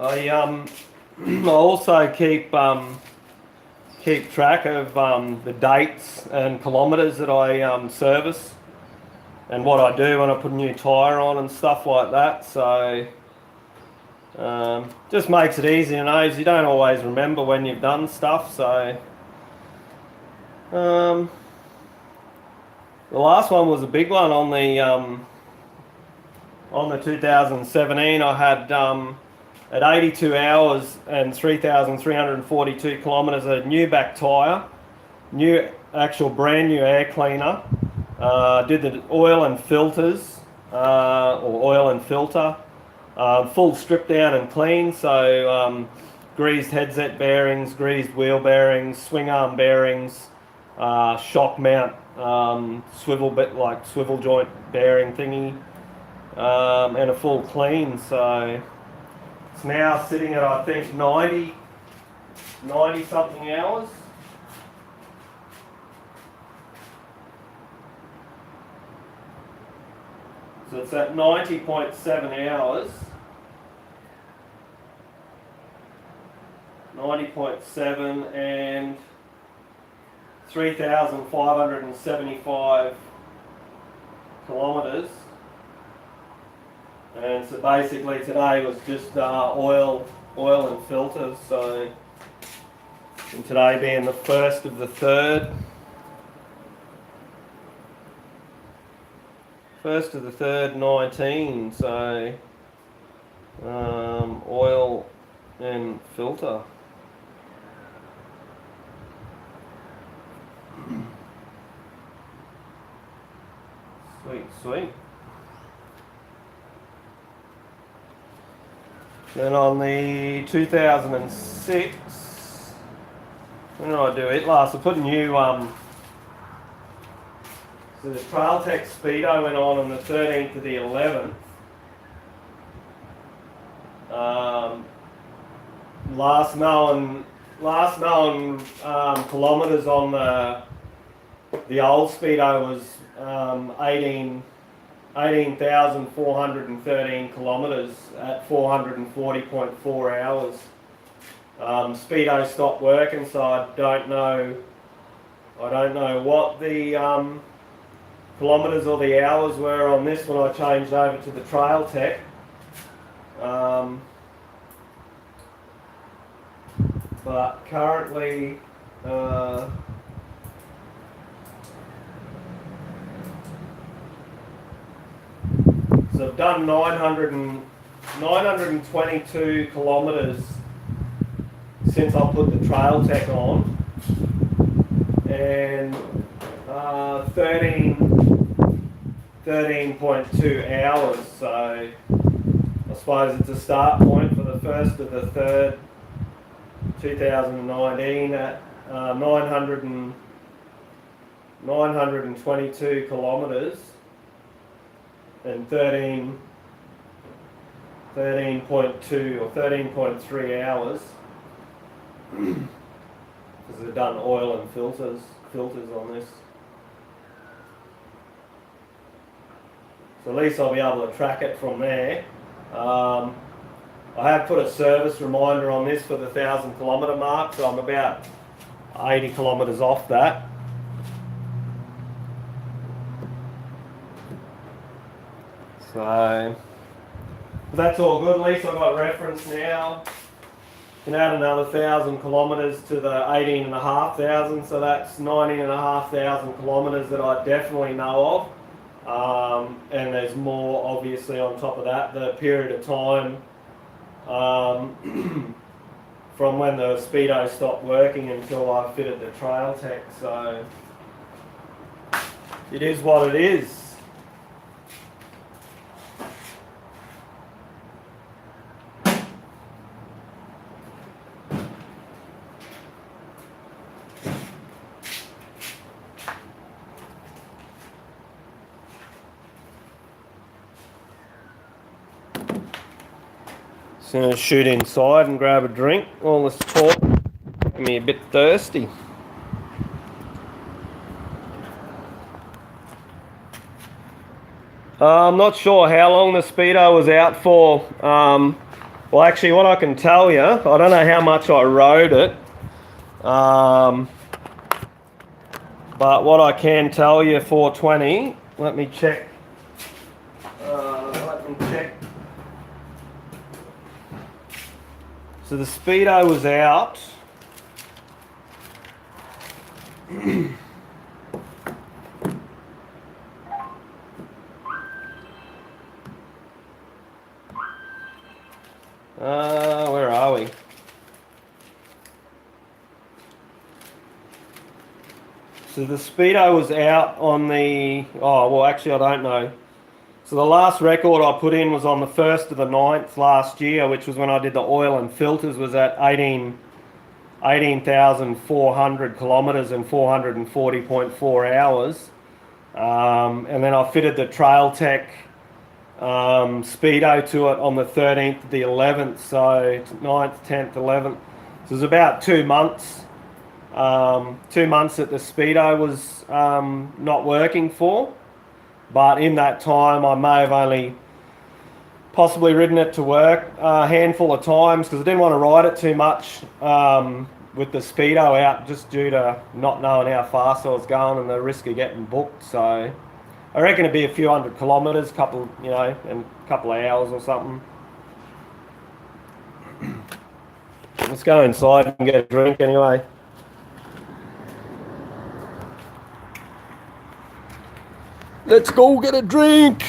I I also keep track of the dates and kilometres that I service, and what I do when I put a new tyre on and stuff like that. So just makes it easy, you know. You don't always remember when you've done stuff. So the last one was a big one on the 2017. I had at 82 hours and 3,342 kilometres a new back tyre, new actual brand new air cleaner. Did the oil and filters, or oil and filter, full strip down and clean. So greased headset bearings, greased wheel bearings, swing arm bearings, shock mount, swivel joint bearing thingy, and a full clean. So it's now sitting at, I think, 90 something hours. So it's at 90.7 hours. 90.7 and 3,575 kilometres. And so basically today was just oil and filters. So, and today being the 1st of the 3rd. 1st of the 3rd, 19. So oil and filter. Sweet. Then on the 2006, when did I do it last? I put a new, so the Trail Tech Speedo went on the 13th of the 11th. Last known kilometres on the old Speedo was 18,413 kilometres at 440.4 hours. Speedo stopped working, so I don't know what the kilometres or the hours were on this when I changed over to the Trail Tech. But currently so I've done 922 kilometres since I put the Trail Tech on, and 13.2 hours. So I suppose it's a start point for the 1st of the 3rd, 2019 at 922 kilometres and 13.2 or 13.3 hours, because they've done oil and filters on this. So at least I'll be able to track it from there. I have put a service reminder on this for the 1,000 kilometre mark, so I'm about 80 kilometres off that. So that's all good. At least I've got reference now. Can add another 1,000 kilometres to the 18,500, so that's 19,500 kilometres that I definitely know of. And there's more obviously on top of that. The period of time from when the Speedo stopped working until I fitted the Trail Tech. So it is what it is. Just going to shoot inside and grab a drink while this talk makes me a bit thirsty. I'm not sure how long the Speedo was out for, Well, actually, what I can tell you, I don't know how much I rode it, but what I can tell you, 420. Let me check. So the speedo was out. Where are we? So the speedo was out on the, oh, well, actually, I don't know. So the last record I put in was on the 1st of the 9th last year, which was when I did the oil and filters, was at 18,400 kilometres in 440.4 hours. And then I fitted the Trail Tech speedo to it on the 13th to the 11th, so 9th, 10th, 11th. So it was about 2 months. 2 months that the speedo was not working for, but in that time I may have only possibly ridden it to work a handful of times because I didn't want to ride it too much with the speedo out, just due to not knowing how fast I was going and the risk of getting booked. So I reckon it'd be a few hundred kilometres, and a couple of hours or something. Let's go inside and get a drink anyway. Let's go get a drink.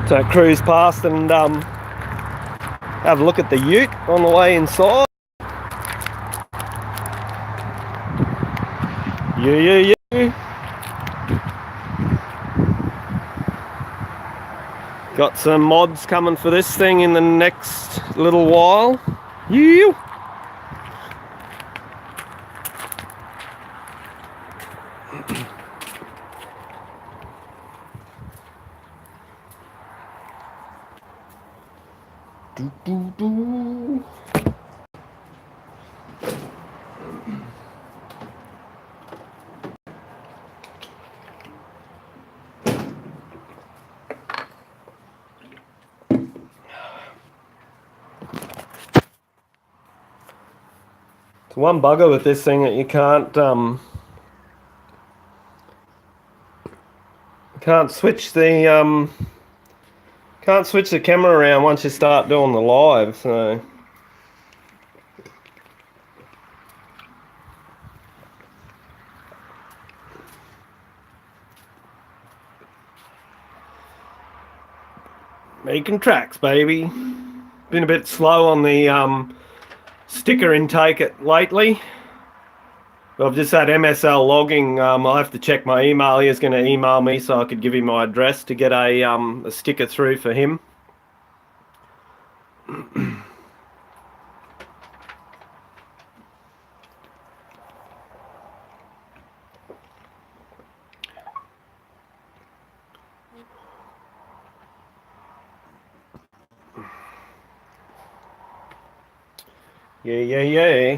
So cruise past and have a look at the ute on the way inside. Yeah. Got some mods coming for this thing in the next little while. Yeah. It's one bugger with this thing that you can't switch the camera around once you start doing the live. So making tracks, baby. Been a bit slow on the sticker intake lately. I've just had MSL logging. I'll have to check my email. He was going to email me so I could give him my address to get a sticker through for him. Yeah.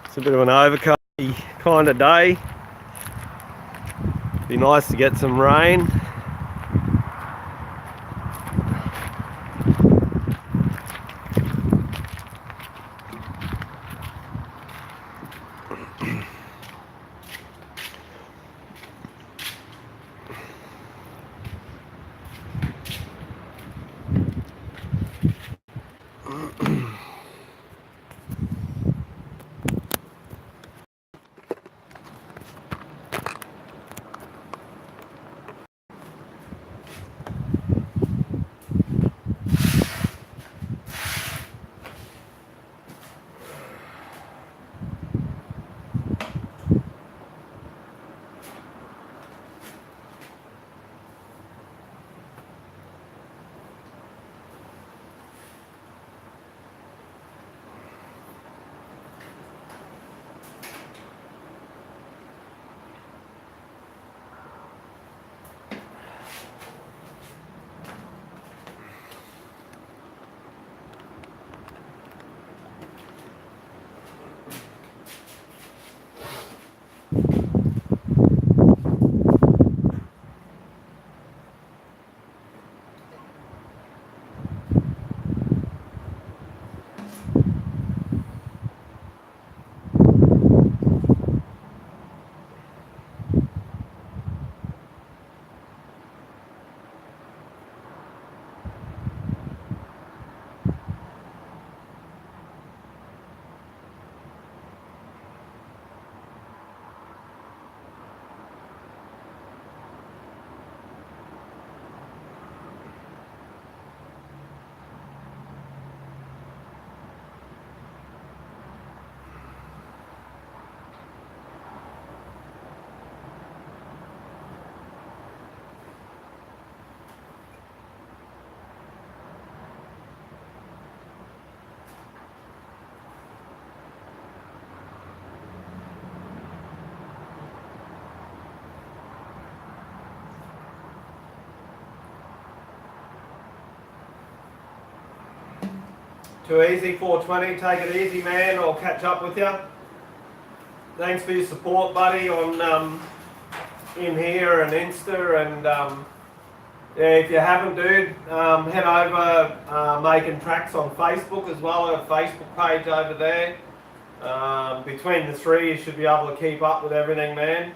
It's a bit of an overcast kind of day. Be nice to get some rain. Too easy, 420. Take it easy, man. I'll catch up with you. Thanks for your support, buddy, on in here and Insta. And yeah, if you haven't, dude, head over Making Tracks on Facebook as well. I have a Facebook page over there. Between the three, you should be able to keep up with everything, man.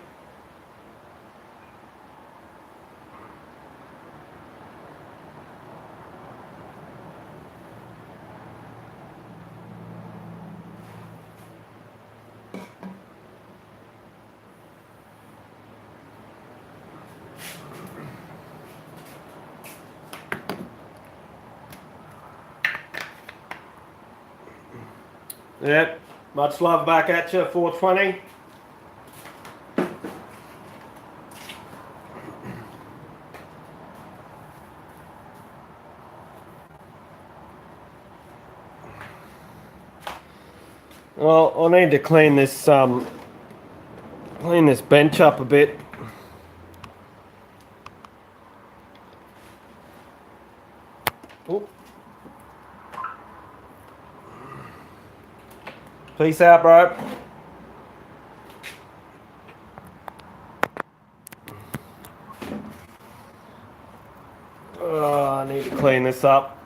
Yep, much love back at you, 420. Well, I need to clean this bench up a bit. Ooh. Peace out, bro. Oh, I need to clean this up.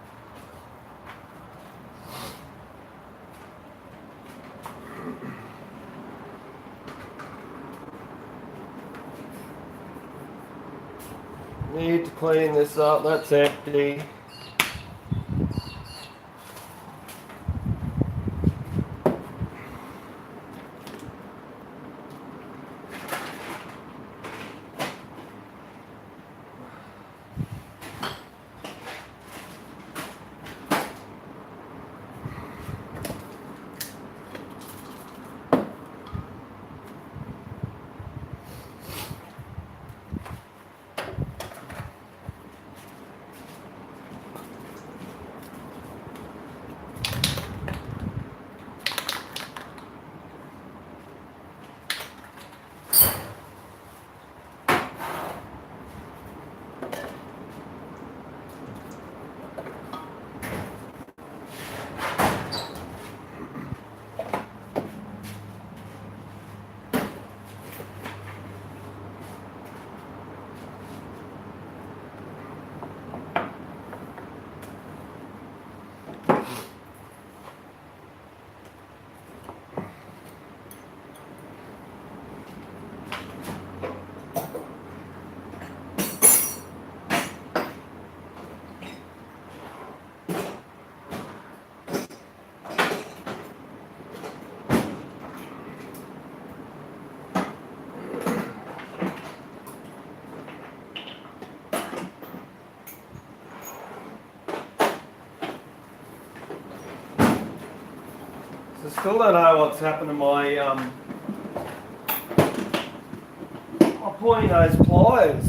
Need to clean this up. That's empty. Still don't know what's happened to my pointing those pliers.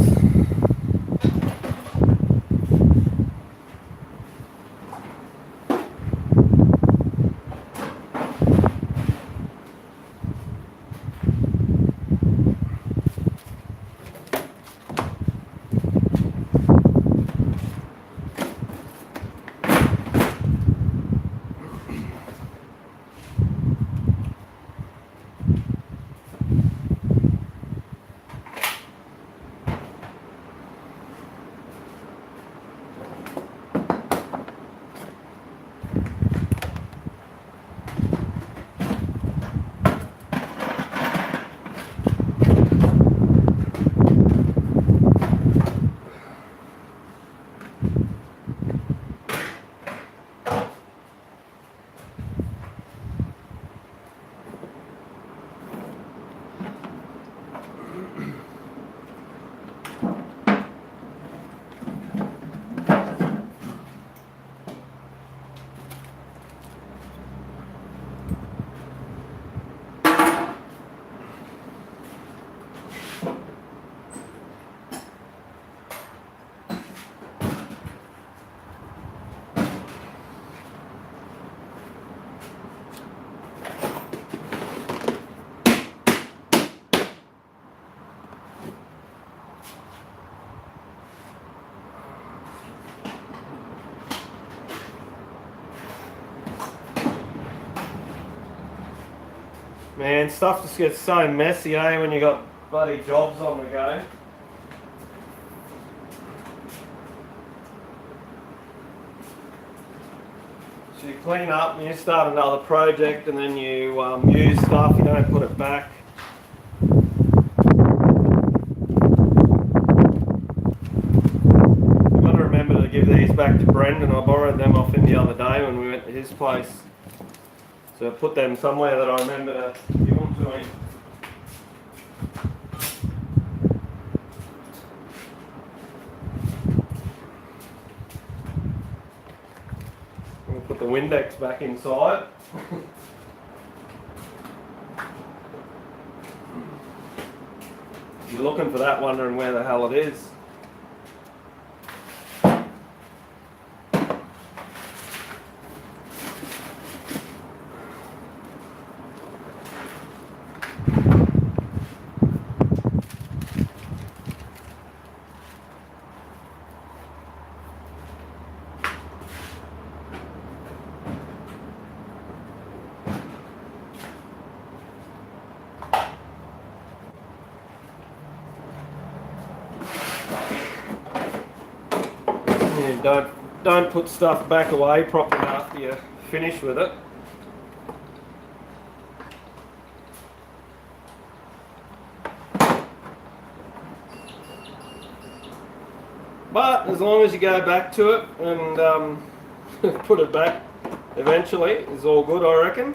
Man, stuff just gets so messy, eh, when you got bloody jobs on the go. So you clean up and you start another project, and then you use stuff, you don't put it back. I've got to remember to give these back to Brendan. I borrowed them off him the other day when we went to his place. So I put them somewhere that I remember to give them to him. I'm going to put the Windex back inside. If you're looking for that, wondering where the hell it is. Yeah, don't put stuff back away properly after you finish with it. But as long as you go back to it and put it back eventually, is all good, I reckon.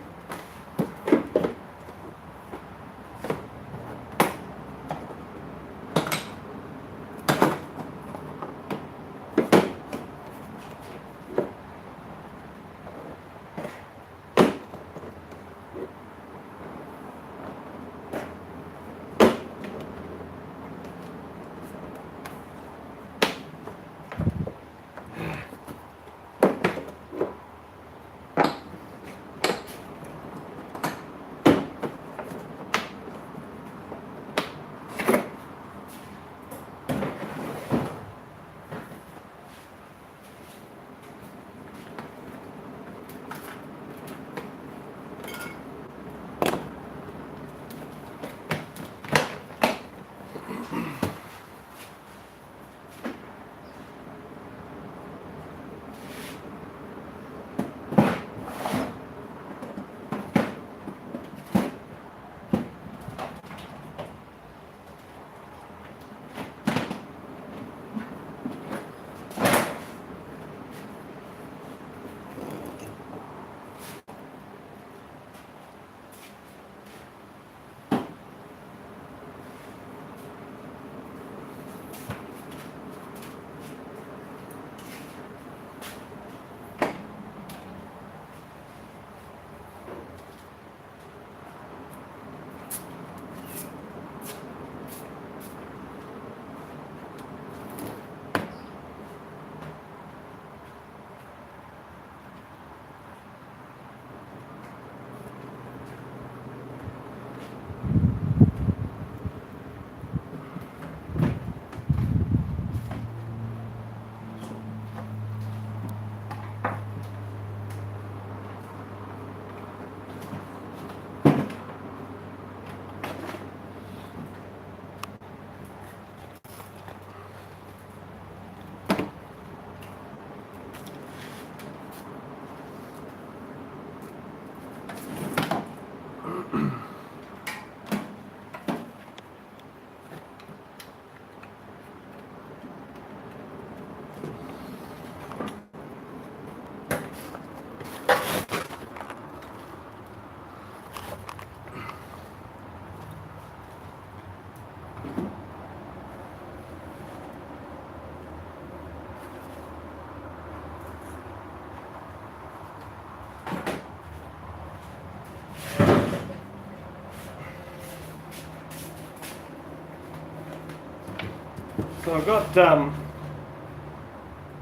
So I've got,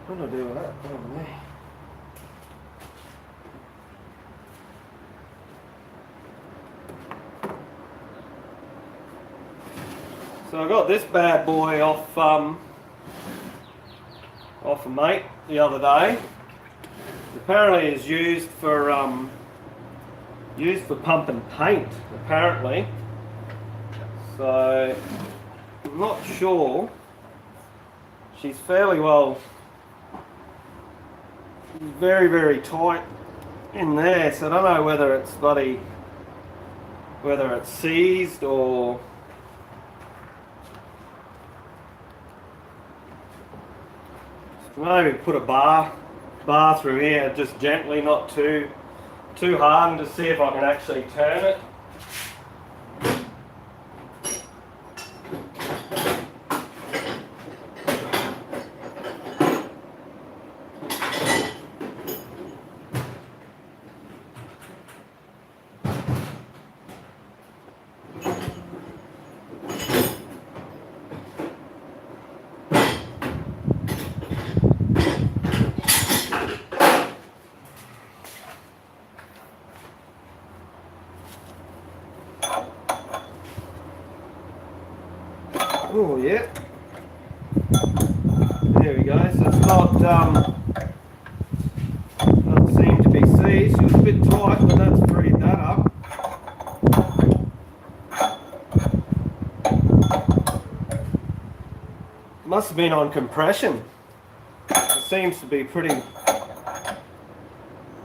what do I do with that? Over there. So I got this bad boy off a mate the other day. Apparently it's used for used for pumping paint, apparently. So, I'm not sure. She's fairly well, very, very tight in there, so I don't know whether it's whether it's seized or maybe put a bar through here, just gently, not too hard, and just see if I can actually turn it. Oh yeah, there we go. So it's not seem to be seized. It was a bit tight, but that's freed that up. Must have been on compression. It seems to be pretty.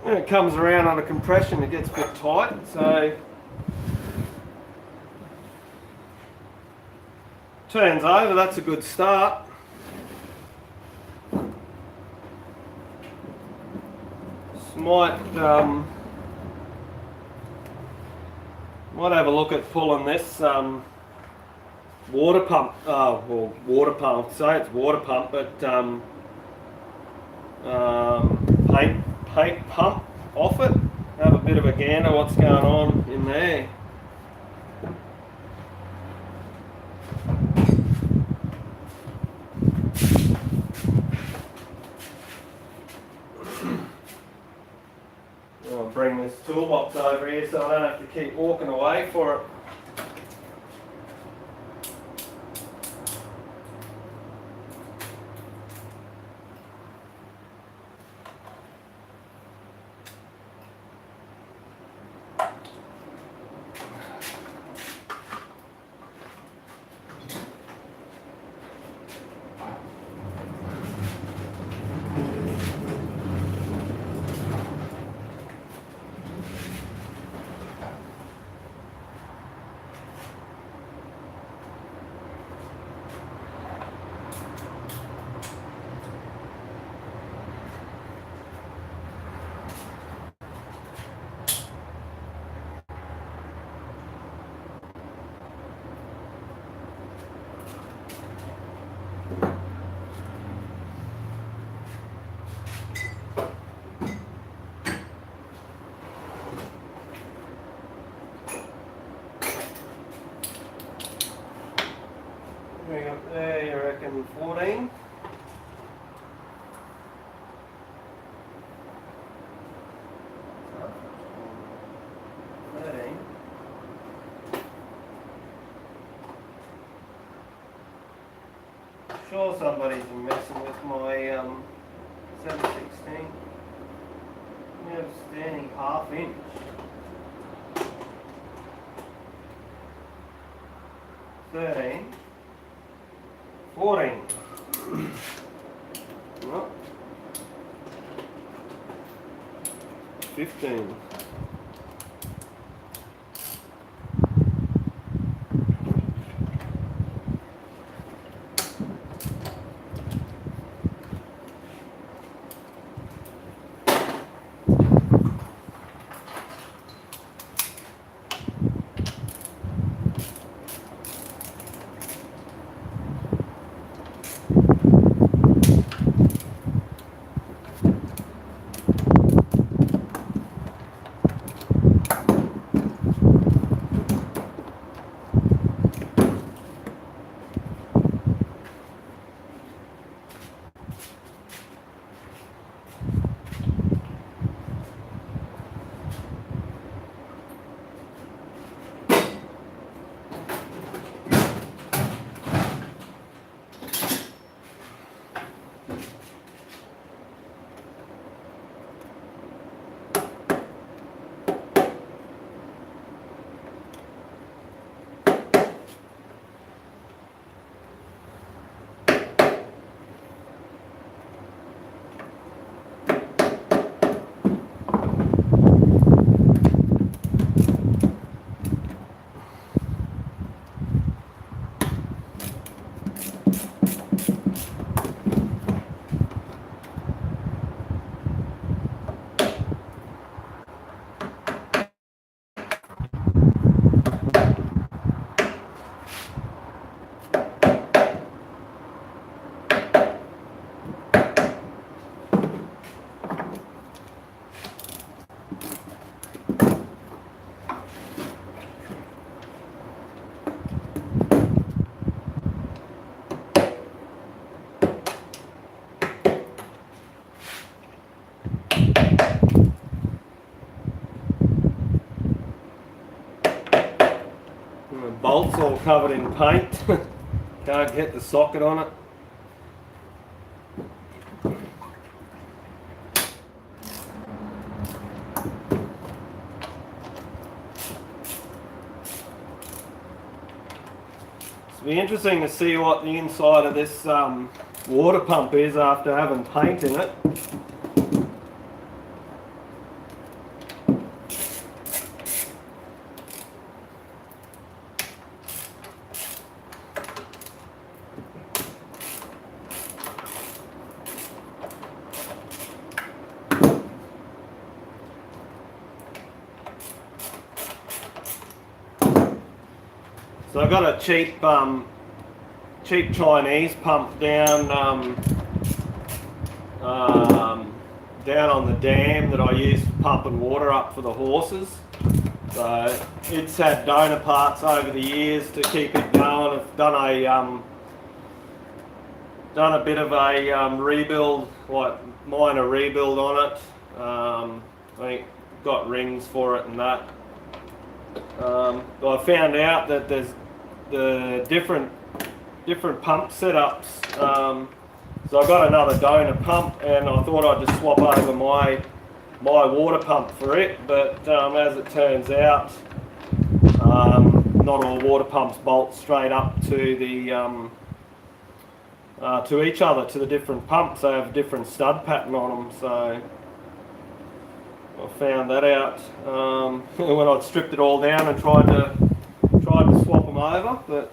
When it comes around on a compression, it gets a bit tight. So. Turns over, that's a good start. Might have a look at pulling this water pump. Well, water pump. Say it's water pump, but paint pump off it. Have a bit of a gander what's going on in there. I'll bring this toolbox over here so I don't have to keep walking away for it. Bring up there, you reckon 14? Sure somebody's been messing with my 716. We have a standing ½ inch. 13. 14. Well, 15. And the bolt's all covered in paint. Can't get the socket on it. It'll be interesting to see what the inside of this water pump is after having paint in it. So I got a cheap Chinese pump down down on the dam that I use for pumping water up for the horses. So it's had donor parts over the years to keep it going. I've done a bit of a rebuild, like minor rebuild on it. I think got rings for it and that. I found out that there's the different pump setups. So I got another donor pump, and I thought I'd just swap over my water pump for it. But as it turns out, not all water pumps bolt straight up to the to each other, to the different pumps. They have a different stud pattern on them. So I found that out when I'd stripped it all down and tried to swap them over, but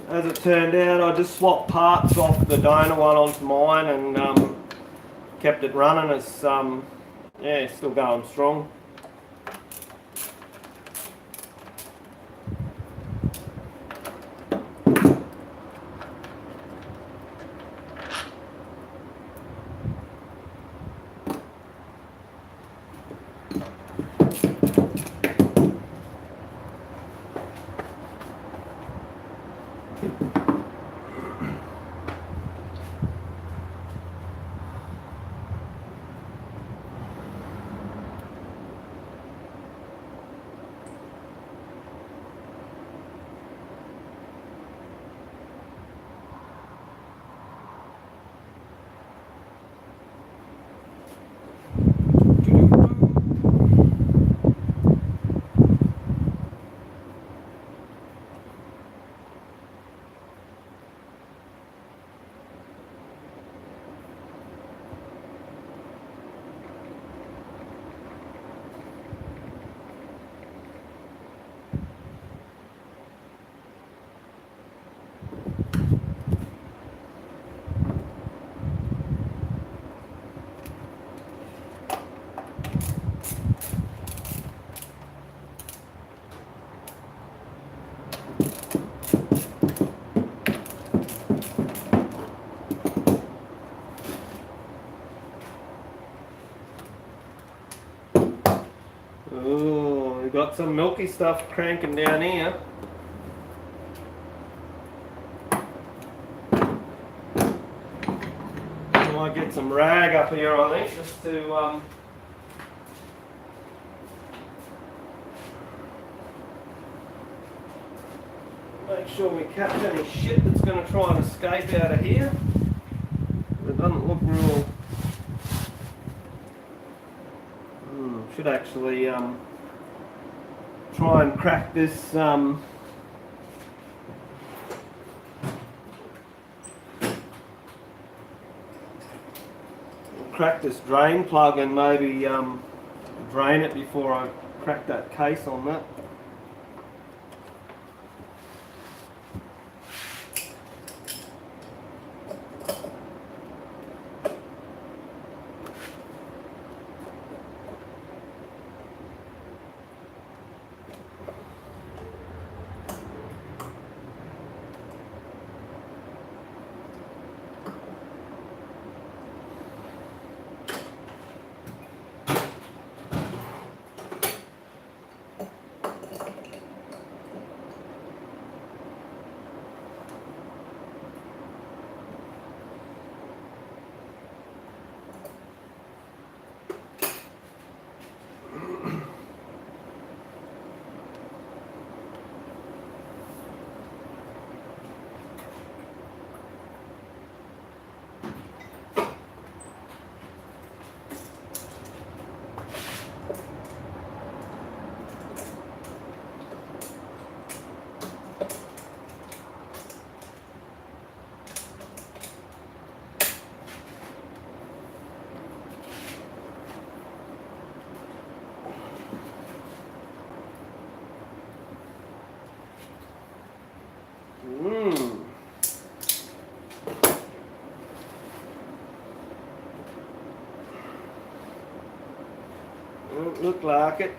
as it turned out, I just swapped parts off the donor one onto mine and kept it running. It's yeah, still going strong. Oh, we got some milky stuff cranking down here. I might get some rag up here, I think, just to make sure we catch any shit that's going to try and escape out of here. It doesn't look real. Should actually try and crack this drain plug and maybe drain it before I crack that case on that. Don't look like it.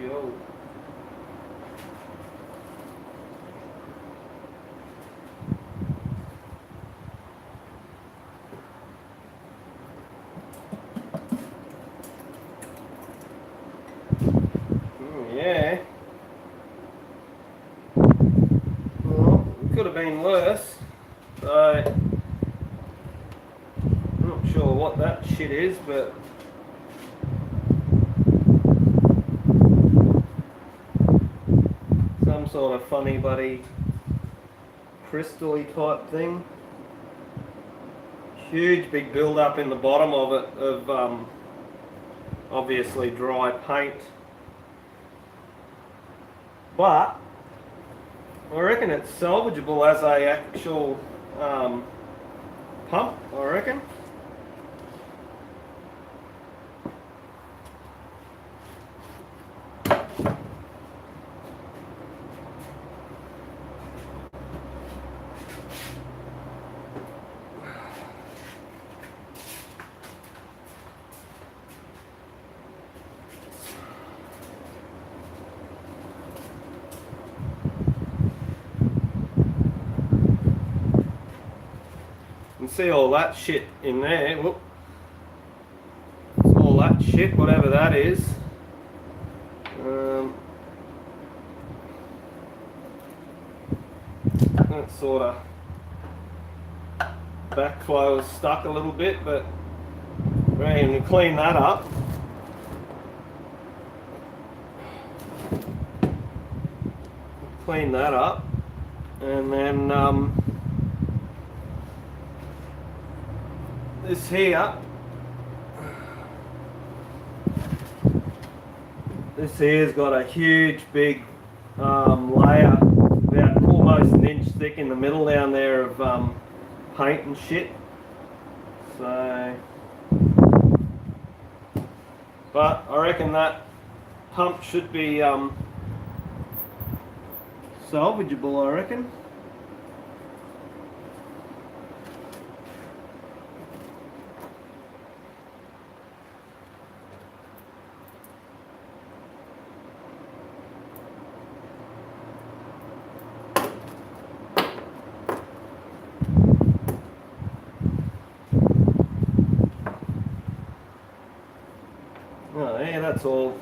Yo. Yeah. Well, it could have been worse. So, I'm not sure what that shit is, but some sort of funny buddy crystal-y type thing. Huge big build up in the bottom of it of obviously dry paint. But I reckon it's salvageable as a actual pump, I reckon. You can see all that shit in there. Whoop. It's all that shit, whatever that is. That sort of backflow is stuck a little bit, but we're going to clean that up. Clean that up, and then this here. This here's got a huge big layer, about almost an inch thick in the middle down there of paint and shit. So, but I reckon that pump should be salvageable, I reckon. Oh yeah,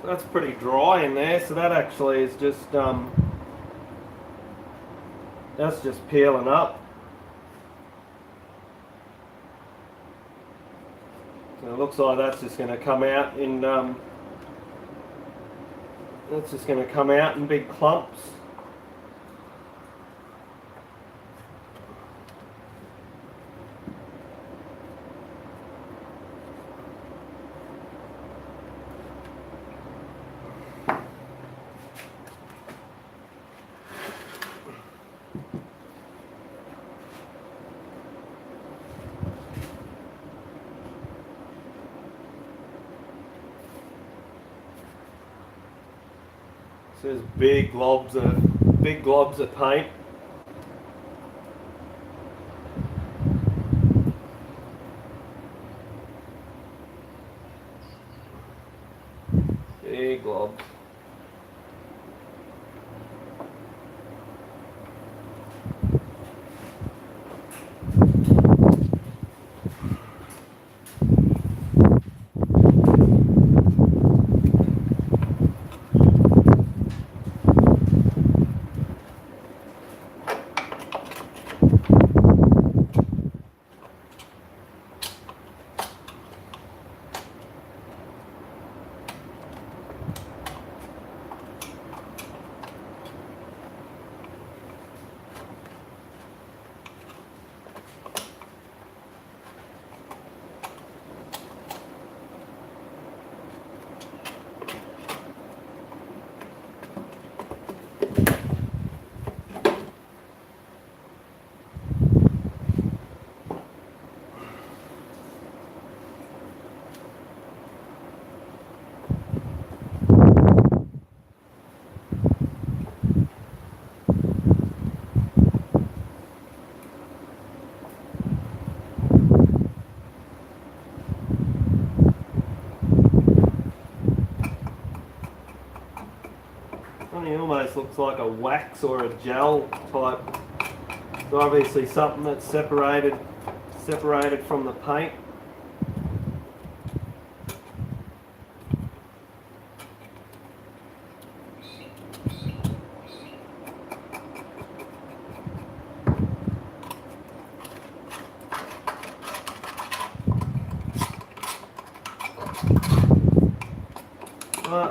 that's pretty dry in there, so that actually is just that's just peeling up. So it looks like that's just going to come out in that's just going to come out in big clumps. There's big globs of paint. Big globs. It almost looks like a wax or a gel type. It's obviously something that's separated from the paint.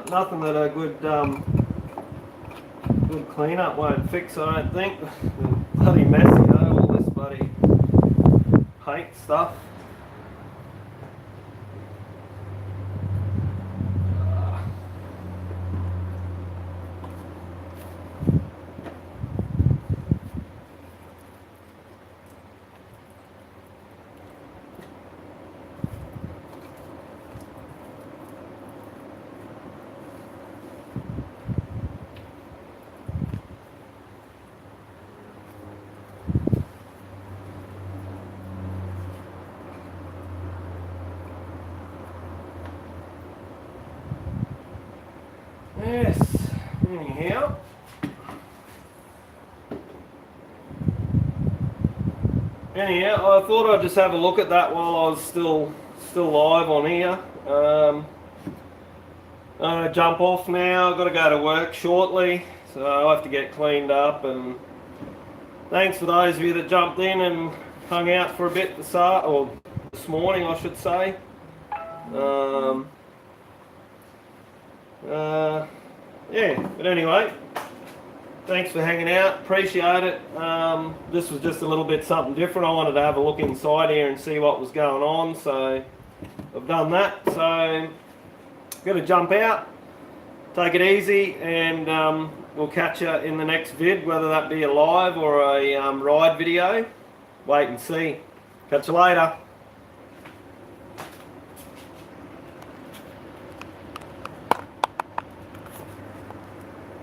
Nothing that a good cleanup won't fix, I don't think. Bloody messy though, all this bloody paint stuff. Yes, anyhow. I thought I'd just have a look at that while I was still live on here. I'm gonna jump off now. I've got to go to work shortly, so I'll have to get cleaned up. And thanks for those of you that jumped in and hung out for a bit this morning, I should say. Yeah, but anyway, thanks for hanging out, appreciate it. This was just a little bit something different. I wanted to have a look inside here and see what was going on, so I've done that. So I'm going to jump out, take it easy, and we'll catch you in the next vid, whether that be a live or a ride video. Wait and see. Catch you later.